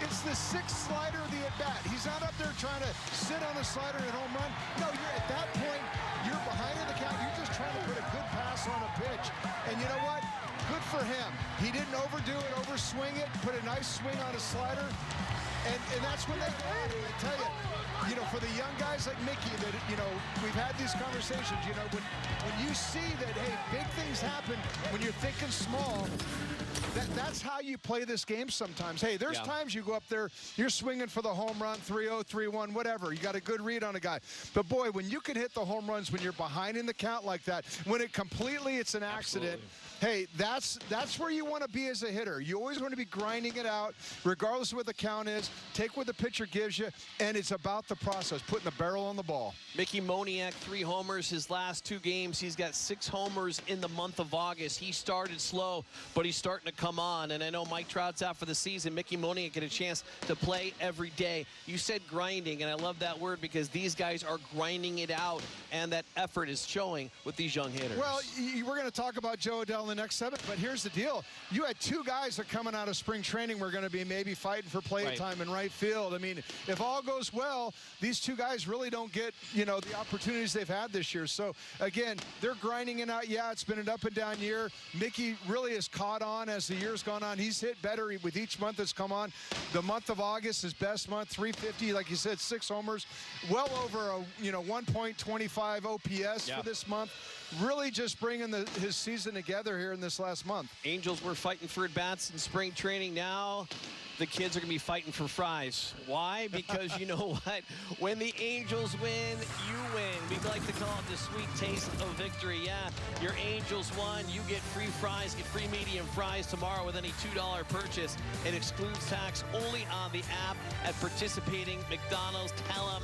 It's the 6th slider of the at-bat. He's not up there trying to sit on a slider and home run. No, you're at that point, you're behind in the count. You're just trying to put a good pass on a pitch. And you know what? Good for him. He didn't overdo it, overswing it, put a nice swing on a slider. And that's when they got it. I tell you, know, for the young guys like Mickey, that, you know, we've had these conversations, you know, when you see that, hey, big things happen when you're thinking small, that's how you play this game sometimes. Hey, there's times you go up there, you're swinging for the home run, 3-0, 3-1, whatever. You got a good read on a guy. But, boy, when you can hit the home runs when you're behind in the count like that, when it's an accident, Hey, that's where you want to be as a hitter. You always want to be grinding it out, regardless of what the count is. Take what the pitcher gives you, and it's about the process, putting the barrel on the ball. Mickey Moniak, 3 homers his last 2 games. He's got 6 homers in the month of August. He started slow, but he's starting to come on. And I know Mike Trout's out for the season. Mickey Moniak get a chance to play every day. You said grinding, and I love that word because these guys are grinding it out, and that effort is showing with these young hitters. Well, we're going to talk about Joe Adell in the next segment, but here's the deal. You had 2 guys that coming out of spring training were going to be maybe fighting for play time in right field. I mean, if all goes well, these 2 guys really don't get, the opportunities they've had this year. So, again, they're grinding it out. Yeah, it's been an up-and-down year. Mickey really has caught on as the year's gone on. He's hit better with each month that's come on. The month of August, his best month, 350, like you said, 6 homers, well over a, 1.25 OPS for this month. Really just bringing his season together here in this last month. Angels were fighting for at-bats in spring training. Now the kids are going to be fighting for fries. Why? Because you know what? When the Angels win, you win. We like to call it the sweet taste of victory. Yeah, your Angels won. You get free fries, get free medium fries tomorrow with any $2 purchase. It excludes tax only on the app at participating McDonald's. Tell them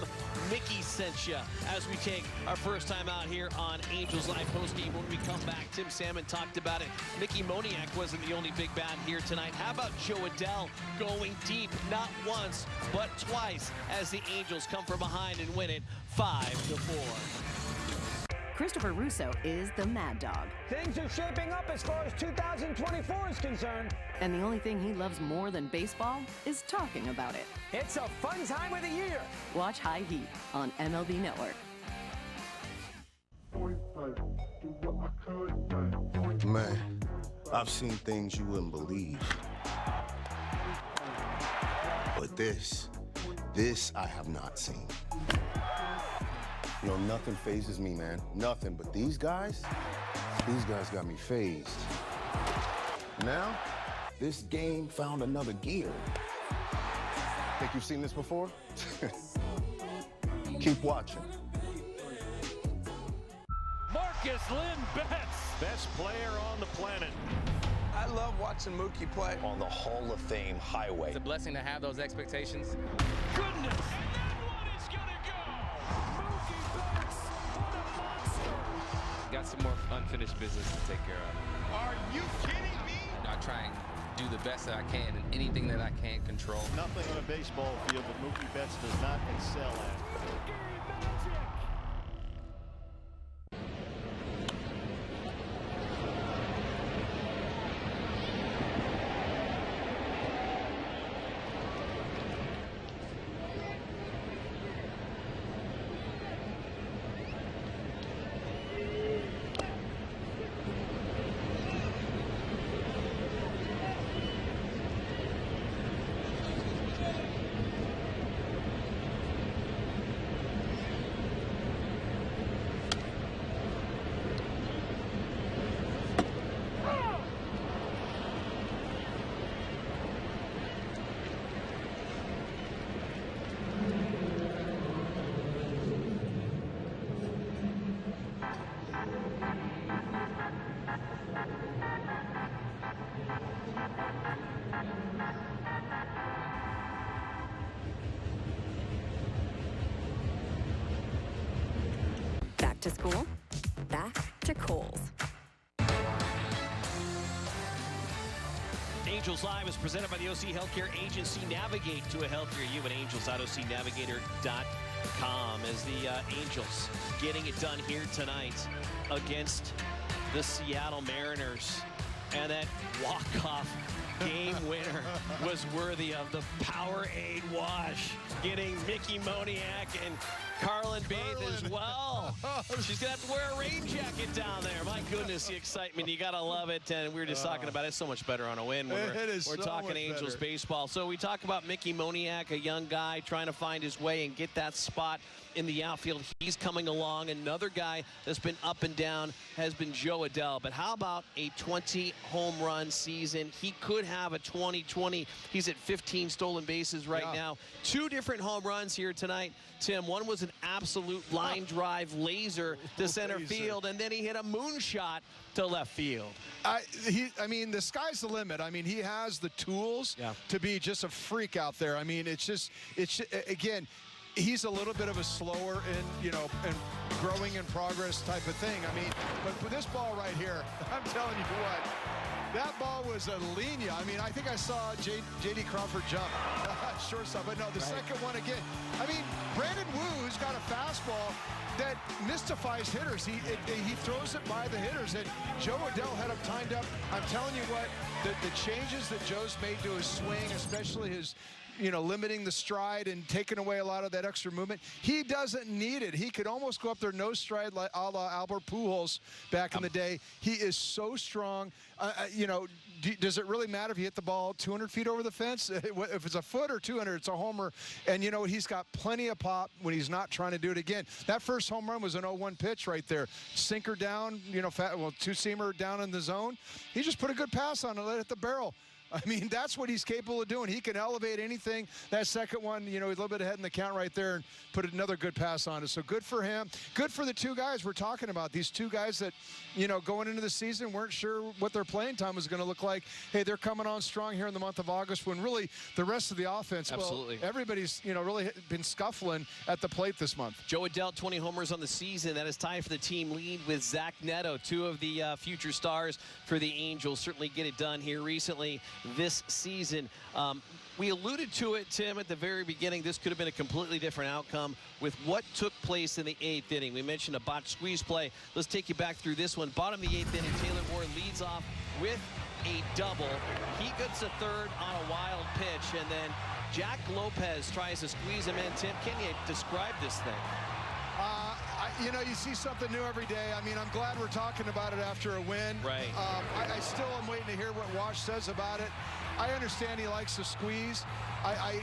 Mickey sent you as we take our first time out here on Angels Live postgame. When we come back, Tim Salmon talked about it. Mickey Moniak wasn't the only big bat here tonight. How about Joe Adell going deep, not once, but twice, as the Angels come from behind and win it 5-4. Christopher Russo is the Mad Dog. Things are shaping up as far as 2024 is concerned. And the only thing he loves more than baseball is talking about it. It's a fun time of the year. Watch High Heat on MLB Network. Man, I've seen things you wouldn't believe. But this I have not seen. Nothing phases me, man. Nothing. But these guys got me phased. Now, this game found another gear. Think you've seen this before? Keep watching. Marcus Lynn Betts, best player on the planet. I love watching Mookie play on the Hall of Fame highway. It's a blessing to have those expectations. Goodness! And that one is gonna go! Mookie Betts, what a monster! Got some more unfinished business to take care of. Are you kidding me? I try and do the best that I can in anything that I can't control. Nothing on a baseball field that Mookie Betts does not excel at. To school, back to Kohl's. Angels Live is presented by the OC Healthcare Agency. Navigate to a healthier you at angels.ocnavigator.com as the Angels getting it done here tonight against the Seattle Mariners. And that walk-off game winner was worthy of the Powerade wash, getting Mickey Moniak and Carlin Baith as well. She's going to have to wear a rain jacket down there. My goodness, the excitement. You got to love it. And we were just talking about it. So much better on a win when we're so talking Angels baseball. So we talk about Mickey Moniak, a young guy trying to find his way and get that spot in the outfield. He's coming along. Another guy that's been up and down has been Joe Adell. But how about a 20 home run season? He could have a 20-20. He's at 15 stolen bases right now. 2 different home runs here tonight. Tim, one was an absolute line drive laser to center field, and then he hit a moonshot to left field. I mean, the sky's the limit. I mean, he has the tools to be just a freak out there. I mean, again, he's a little bit of a slower and growing in progress type of thing. I mean, but for this ball right here, I'm telling you what, that ball was a linea. I mean, I think I saw J.D. Crawford jump shortstop, but no, the second one again. I mean, Brandon Wu's got a fastball that mystifies hitters. He throws it by the hitters, and Joe Adell had him timed up. I'm telling you what, the changes that Joe's made to his swing, especially his limiting the stride and taking away a lot of that extra movement. He doesn't need it. He could almost go up there no stride like a la Albert Pujols back in the day. He is so strong. Does it really matter if you hit the ball 200 feet over the fence? If it's a foot or 200, it's a homer. And he's got plenty of pop when he's not trying to do it again. That first home run was an 0-1 pitch right there. Sinker down, two-seamer down in the zone. He just put a good pass on it, let it hit the barrel. I mean, that's what he's capable of doing. He can elevate anything. That second one, he's a little bit ahead in the count right there and put another good pass on it. So good for him. Good for the two guys we're talking about. These two guys that, going into the season weren't sure what their playing time was going to look like. Hey, they're coming on strong here in the month of August when really the rest of the offense, everybody's, really been scuffling at the plate this month. Joe Adell, 20 homers on the season. That is tied for the team lead with Zach Neto, two of the future stars for the Angels. Certainly get it done here recently this season. We alluded to it, Tim, at the very beginning. This could have been a completely different outcome with what took place in the 8th inning. We mentioned a botched squeeze play. Let's take you back through this one. Bottom of the 8th inning, Taylor Ward leads off with a double. He gets a third on a wild pitch, and then Jack Lopez tries to squeeze him in. Tim, can you describe this thing? You see something new every day. I mean, I'm glad we're talking about it after a win. Right. I still am waiting to hear what Wash says about it. I understand he likes to squeeze. I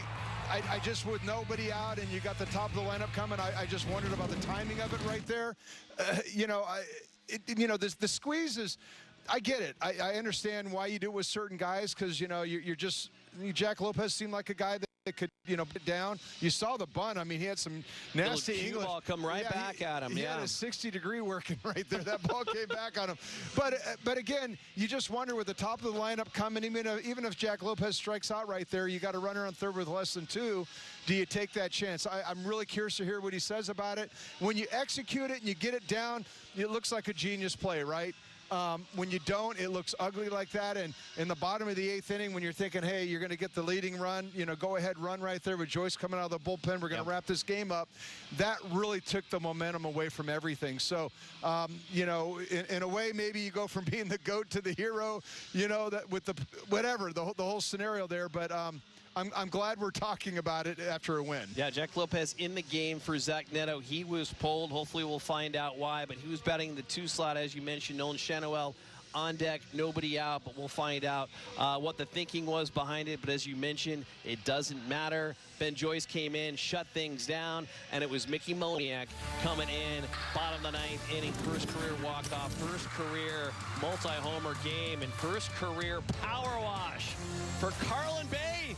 just, with nobody out and you got the top of the lineup coming, I just wondered about the timing of it right there. The squeeze is, I get it. I understand why you do it with certain guys because, you're just, Jack Lopez seemed like a guy that could, put down. You saw the bunt. I mean, he had some nasty English ball come right back at him. He had a 60-degree working right there. That ball came back on him. But again, you just wonder with the top of the lineup coming, even if Jack Lopez strikes out right there, you got a runner on third with less than 2. Do you take that chance? I'm really curious to hear what he says about it. When you execute it and you get it down, it looks like a genius play, right? When you don't, it looks ugly like that. And in the bottom of the 8th inning, when you're thinking, hey, you're going to get the leading run, go ahead, run right there with Joyce coming out of the bullpen. We're going to wrap this game up. That really took the momentum away from everything. So, in a way, maybe you go from being the GOAT to the hero, that with the whole scenario there. But I'm glad we're talking about it after a win. Yeah, Jack Lopez in the game for Zach Neto. He was pulled. Hopefully we'll find out why, but he was batting the 2 slot, as you mentioned. Nolan Shanoel on deck, nobody out, but we'll find out what the thinking was behind it. But as you mentioned, it doesn't matter. Ben Joyce came in, shut things down, and it was Mickey Moniak coming in, bottom of the 9th inning, first career walk-off, first career multi-homer game, and first career power wash for Carlin Bay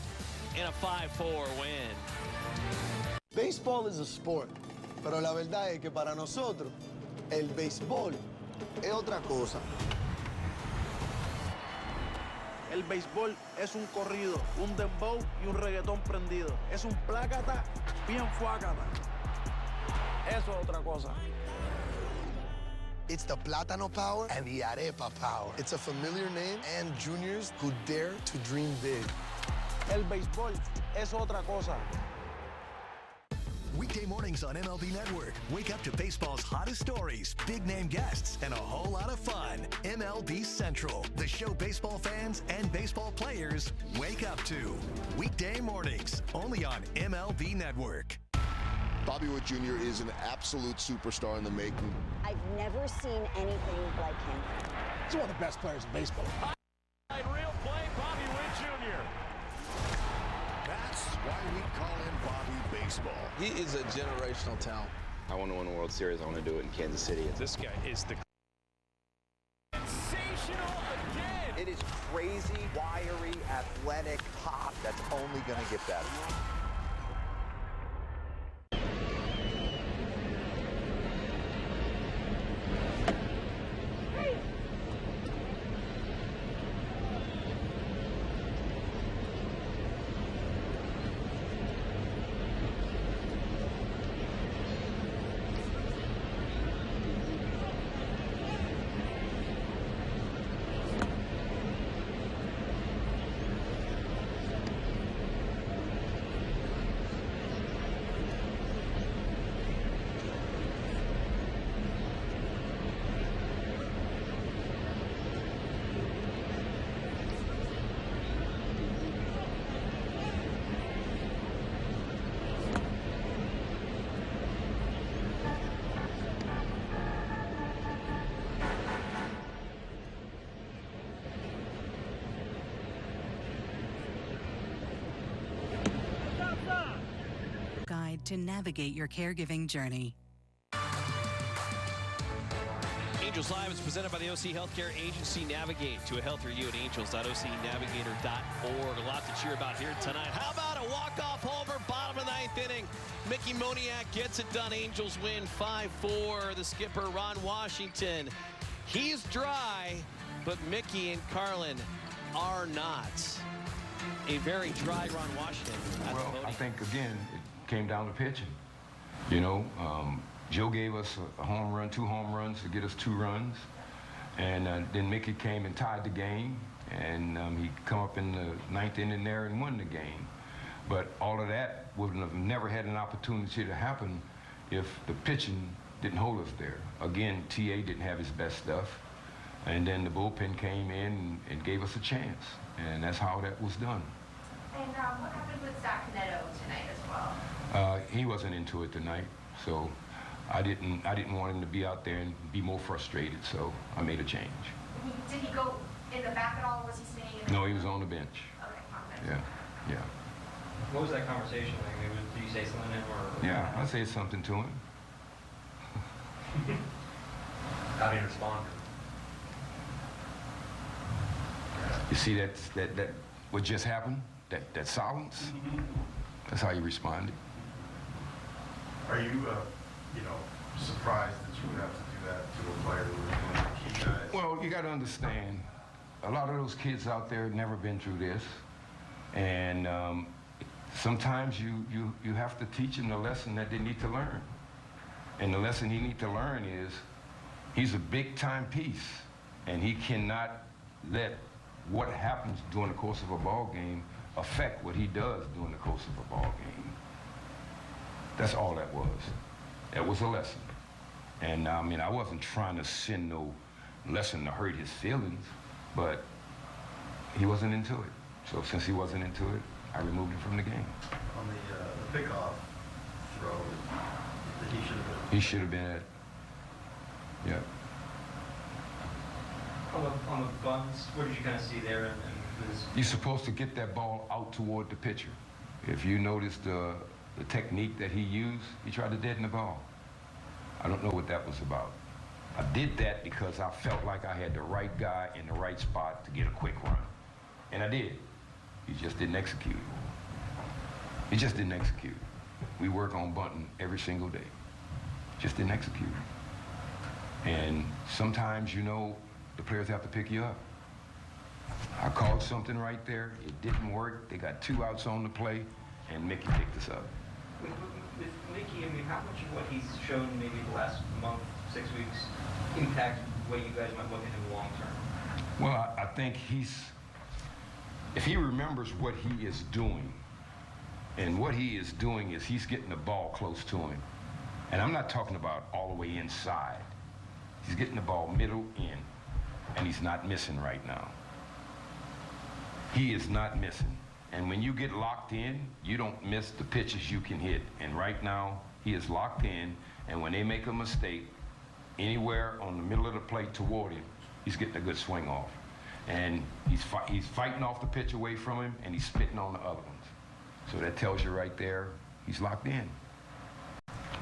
in a 5-4 win. Baseball is a sport, pero la verdad es que para nosotros el béisbol es otra cosa. El béisbol es un corrido, un dembow y un reggaetón prendido. Es un plácata bien fuácata. Eso es otra cosa. It's the Plátano Power and the Arepa Power. It's a familiar name and juniors who dare to dream big. El béisbol es otra cosa. Weekday mornings on MLB Network. Wake up to baseball's hottest stories, big-name guests, and a whole lot of fun. MLB Central, the show baseball fans and baseball players wake up to. Weekday mornings, only on MLB Network. Bobby Witt Jr. is an absolute superstar in the making. I've never seen anything like him. He's one of the best players in baseball. Real play, Bobby Witt Jr. That's why we call him Bobby Baseball. He is a generational talent. I want to win a World Series. I want to do it in Kansas City. This guy is the sensational again. It is crazy, wiry, athletic pop that's only going to get better. to navigate your caregiving journey. Angels Live is presented by the OC Healthcare Agency. Navigate to a healthier you at angels.ocnavigator.org. A lot to cheer about here tonight. How about a walk-off homer, bottom of the ninth inning? Mickey Moniak gets it done. Angels win 5-4. The skipper, Ron Washington, he's dry, but Mickey and Carlin are not. A very dry Ron Washington. Well, I think, again, it came down to pitching. You know, Joe gave us a home run, 2 home runs to get us 2 runs. And then Mickey came and tied the game. And he come up in the 9th inning there and won the game. But all of that would have never had an opportunity to happen if the pitching didn't hold us there. Again, TA didn't have his best stuff. And then the bullpen came in and gave us a chance. And that's how that was done. And what happened with Zach Neto tonight as well? He wasn't into it tonight. So I didn't want him to be out there and be more frustrated, so I made a change. Did he go in the back at all, or was he staying in the No, he was on the bench. Okay, on the bench. Yeah. What was that conversation like? Did you say something to him, or? Yeah, I said something to him. How did he respond? You see that what just happened? That silence? That's how he responded. Are you, surprised that you would have to do that to a player who was one of the key guys? Well, you got to understand, a lot of those kids out there have never been through this, and sometimes you have to teach them the lesson that they need to learn. And the lesson he needs to learn is he's a big-time piece, and he cannot let what happens during the course of a ball game affect what he does during the course of a ball game. That's all that was. That was a lesson. And I mean, I wasn't trying to send no lesson to hurt his feelings, but he wasn't into it. So since he wasn't into it, I removed him from the game. On the pickoff throw, he should have been. He should have been at. Yeah. On the bunts, what did you kind of see there? And You're supposed to get that ball out toward the pitcher. If you notice the technique that he used, he tried to deaden the ball. I don't know what that was about. I did that because I felt like I had the right guy in the right spot to get a quick run. And I did. He just didn't execute it. He just didn't execute it. We work on bunting every single day. Just didn't execute it. And sometimes, the players have to pick you up. I called something right there. It didn't work. They got 2 outs on the play, and Mickey picked us up. With Mickey, I mean, how much of what he's shown maybe the last month, 6 weeks, impact the way you guys might look at him long term? Well, I think if he remembers what he is doing, and what he is doing is he's getting the ball close to him. And I'm not talking about all the way inside. He's getting the ball middle in, and he's not missing right now. He is not missing. And when you get locked in, you don't miss the pitches you can hit. And right now, he is locked in, and when they make a mistake, anywhere on the middle of the plate toward him, he's getting a good swing off. And he's fighting off the pitch away from him, and he's spitting on the other ones. So that tells you right there, he's locked in.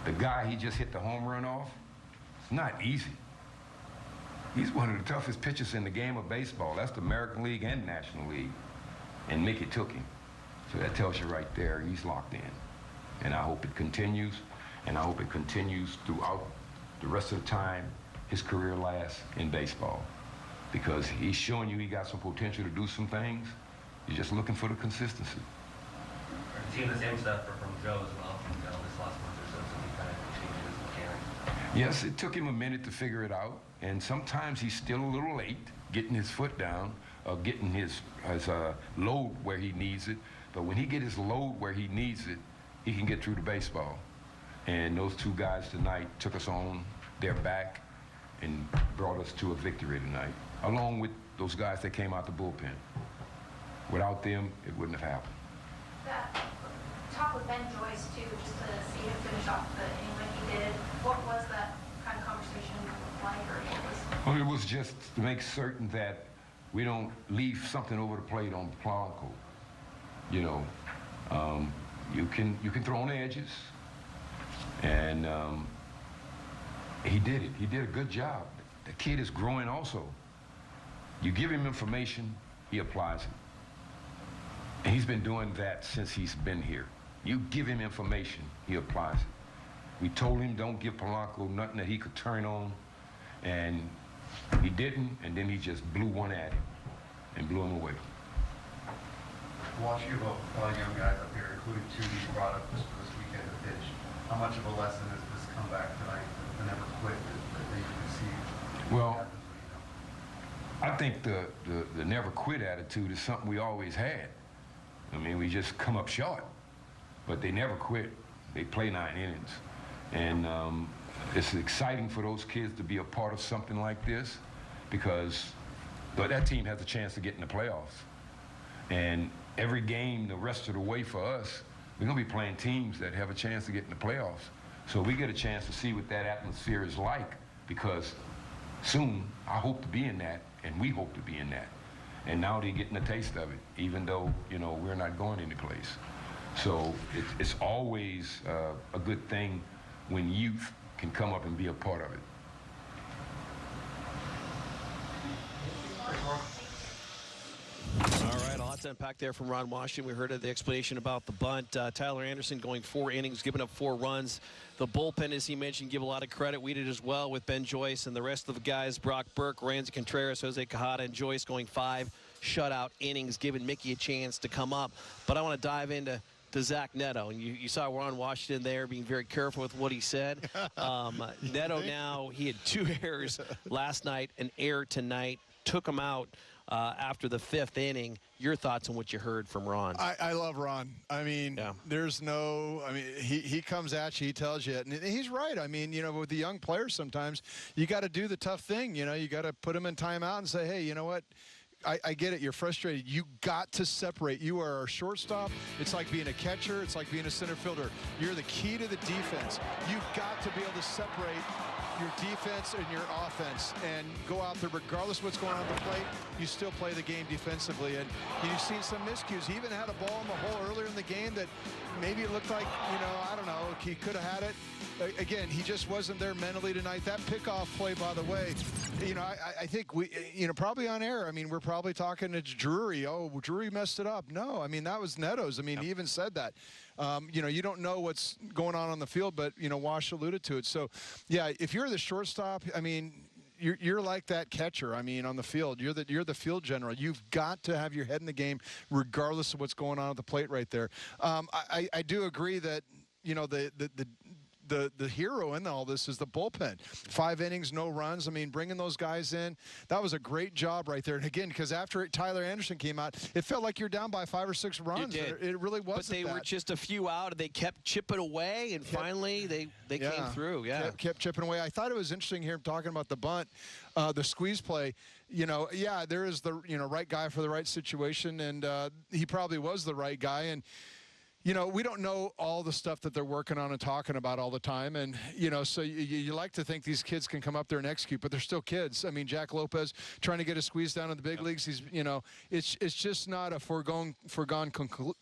The guy he just hit the home run off, it's not easy. He's one of the toughest pitchers in the game of baseball. That's the American League and National League. And Mickey took him. So that tells you right there, he's locked in. And I hope it continues, and I hope it continues throughout the rest of the time his career lasts in baseball. Because he's showing you he got some potential to do some things. He's just looking for the consistency. Seeing the same stuff from Joe as well, from Joe this last month or so, so he kind of changed his mechanics. Yes, it took him a minute to figure it out, and sometimes he's still a little late getting his foot down, getting his load where he needs it. But when he get his load where he needs it, he can get through the baseball. And those 2 guys tonight took us on their back and brought us to a victory tonight, along with those guys that came out the bullpen. Without them, it wouldn't have happened. Talk with Ben Joyce, too, just to see him finish off the inning like he did. What was that kind of conversation like? Or what was... Well, it was just to make certain that we don't leave something over the plate on Polanco. You can throw on the edges, And he did it. He did a good job. The kid is growing also. You give him information, he applies it. And he's been doing that since he's been here. You give him information, he applies it. We told him don't give Polanco nothing that he could turn on, and he didn't, and then he just blew one at him and blew him away. Watching about a lot of young guys up here, including two you brought up just for this weekend to pitch, how much of a lesson is this comeback tonight, the never quit that they can see? Well, I think the never quit attitude is something we always had. I mean, we just come up short, but they never quit. They play 9 innings. And it's exciting for those kids to be a part of something like this because that team has a chance to get in the playoffs. And every game the rest of the way for us, we're going to be playing teams that have a chance to get in the playoffs. So we get a chance to see what that atmosphere is like because soon I hope to be in that, and we hope to be in that. And now they're getting a taste of it, even though, you know, we're not going anyplace. So it's always a good thing when youth can come up and be a part of it. All right, a lot to unpack there from Ron Washington. We heard the explanation about the bunt. Tyler Anderson going 4 innings, giving up 4 runs. The bullpen, as he mentioned, give a lot of credit. We did as well with Ben Joyce and the rest of the guys, Brock Burke, Randy Contreras, Jose Quijada, and Joyce going 5 shutout innings, giving Mickey a chance to come up. But I want to dive into Zach Neto. And you saw Ron Washington there being very careful with what he said. Neto now, he had 2 errors last night, an error tonight, took him out after the 5th inning. Your thoughts on what you heard from Ron? I love Ron. I mean, there's no, I mean, he comes at you, he tells you, and he's right. I mean, you know, with the young players sometimes, you got to do the tough thing. You know, you got to put them in timeout and say, hey, you know what? I get it. You're frustrated. You got to separate. You are a shortstop. It's like being a catcher. It's like being a center fielder. You're the key to the defense. You've got to be able to separate your defense and your offense and go out there regardless of what's going on at the plate. You still play the game defensively. And you've seen some miscues. He even had a ball in the hole earlier in the game that maybe it looked like, you know, I don't know, he could have had it. Again, he just wasn't there mentally tonight. That pickoff play, by the way, you know, I think we, you know, probably on air, I mean, we're probably talking to Drury. Oh, Drury messed it up. No, I mean, that was Neto's. I mean, he even said that. You know, you don't know what's going on the field, but, you know, Wash alluded to it. So, yeah, if you're the shortstop, I mean, you're like that catcher. I mean, on the field, you're the field general. You've got to have your head in the game regardless of what's going on at the plate right there. I do agree that, you know, the hero in all this is the bullpen. 5 innings, no runs. I mean, bringing those guys in, that was a great job right there. And again, because after Tyler Anderson came out, it felt like you're down by 5 or 6 runs. It really wasn't. But they were just a few out, and they kept chipping away, and finally they came through. Yeah, kept chipping away. I thought it was interesting here talking about the bunt, the squeeze play. You know, yeah, there is the right guy for the right situation, and he probably was the right guy. And you know, we don't know all the stuff that they're working on and talking about all the time. And, you know, so you like to think these kids can come up there and execute, but they're still kids. I mean, Jack Lopez trying to get a squeeze down in the big leagues. He's, you know, it's just not a foregone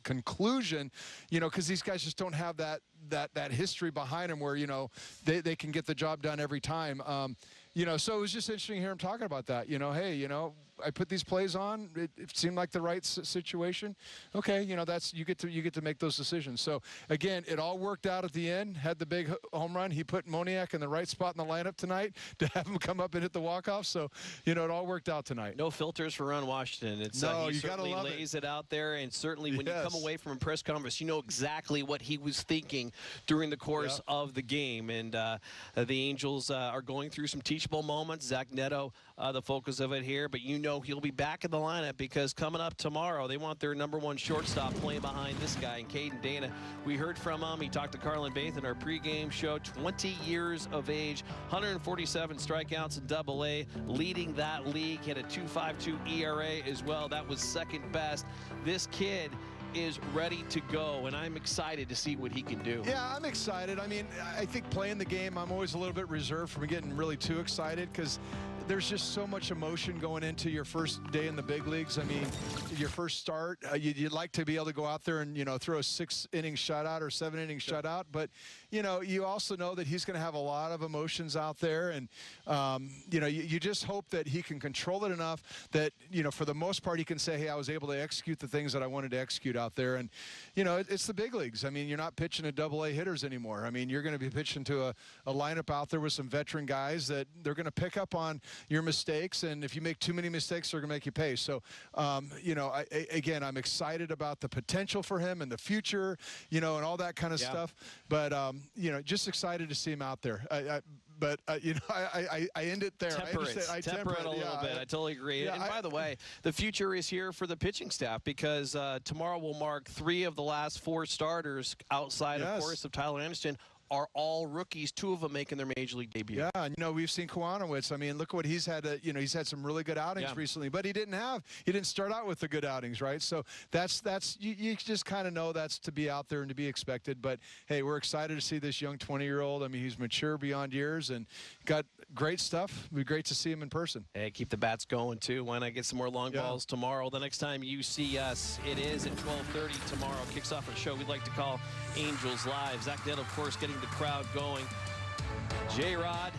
conclusion, you know, because these guys just don't have that history behind them where, you know, they can get the job done every time. You know, so it was just interesting to hear him talking about that. You know, hey, you know, I put these plays on. It seemed like the right situation. Okay, you know, that's you get to make those decisions. So again, it all worked out at the end. Had the big home run. He put Moniak in the right spot in the lineup tonight to have him come up and hit the walk-off. So you know, it all worked out tonight. No filters for Ron Washington. It's no, he you certainly gotta love lays it out there, and certainly when you come away from a press conference, you know exactly what he was thinking during the course of the game. And the Angels are going through some teachable moments. Zach Neto, the focus of it here, but you know he'll be back in the lineup because coming up tomorrow, they want their nnr1 shortstop playing behind this guy, and Caden Dana. We heard from him. He talked to Carlin Baith in our pregame show. 20 years of age, 147 strikeouts in Double-A, leading that league. He had a 2.52 ERA as well. That was second best. This kid is ready to go, and I'm excited to see what he can do. Yeah, I'm excited. I mean, I think playing the game, I'm always a little bit reserved from getting really too excited because there's just so much emotion going into your first day in the big leagues. I mean, your first start, you'd like to be able to go out there and, throw a 6-inning shutout or 7-inning shutout. But, you also know that he's going to have a lot of emotions out there. And, you just hope that he can control it enough that, for the most part, he can say, hey, I was able to execute the things that I wanted to execute out there. And, it's the big leagues. I mean, you're not pitching to AA hitters anymore. I mean, you're going to be pitching to a lineup out there with some veteran guys that they're going to pick up on your mistakes, and if you make too many mistakes, they're going to make you pay. So, again, I'm excited about the potential for him in the future, and all that kind of stuff. But, just excited to see him out there. I end it there. Temper it a little bit. I totally agree. Yeah, and by the way, the future is here for the pitching staff because tomorrow will mark 3 of the last 4 starters outside, of course, of Tyler Anderson are all rookies, 2 of them making their major league debut. Yeah, and we've seen Kwanowitz. I mean, look what he's had. He's had some really good outings recently, but he didn't start out with the good outings, right? So that's you just kind of know that's to be out there and to be expected. But hey, we're excited to see this young 20-year-old. I mean, he's mature beyond years and got great stuff. It'd be great to see him in person. Hey, keep the bats going too. Why not get some more long balls tomorrow? The next time you see us, it is at 12:30 tomorrow. Kicks off a show we'd like to call Angels Live. Zach Dent, of course, getting the crowd going. J-Rod,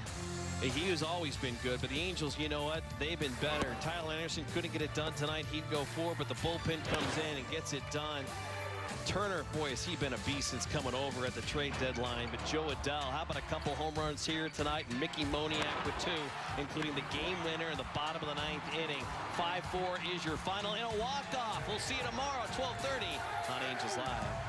he has always been good, but the Angels, you know what? They've been better. Tyler Anderson couldn't get it done tonight. He'd go forward, but the bullpen comes in and gets it done. Turner, boy, has he been a beast since coming over at the trade deadline. But Joe Adell, how about a couple home runs here tonight? And Mickey Moniak with 2, including the game winner in the bottom of the 9th inning. 5-4 is your final in a walk-off. We'll see you tomorrow at 12:30 on Angels Live.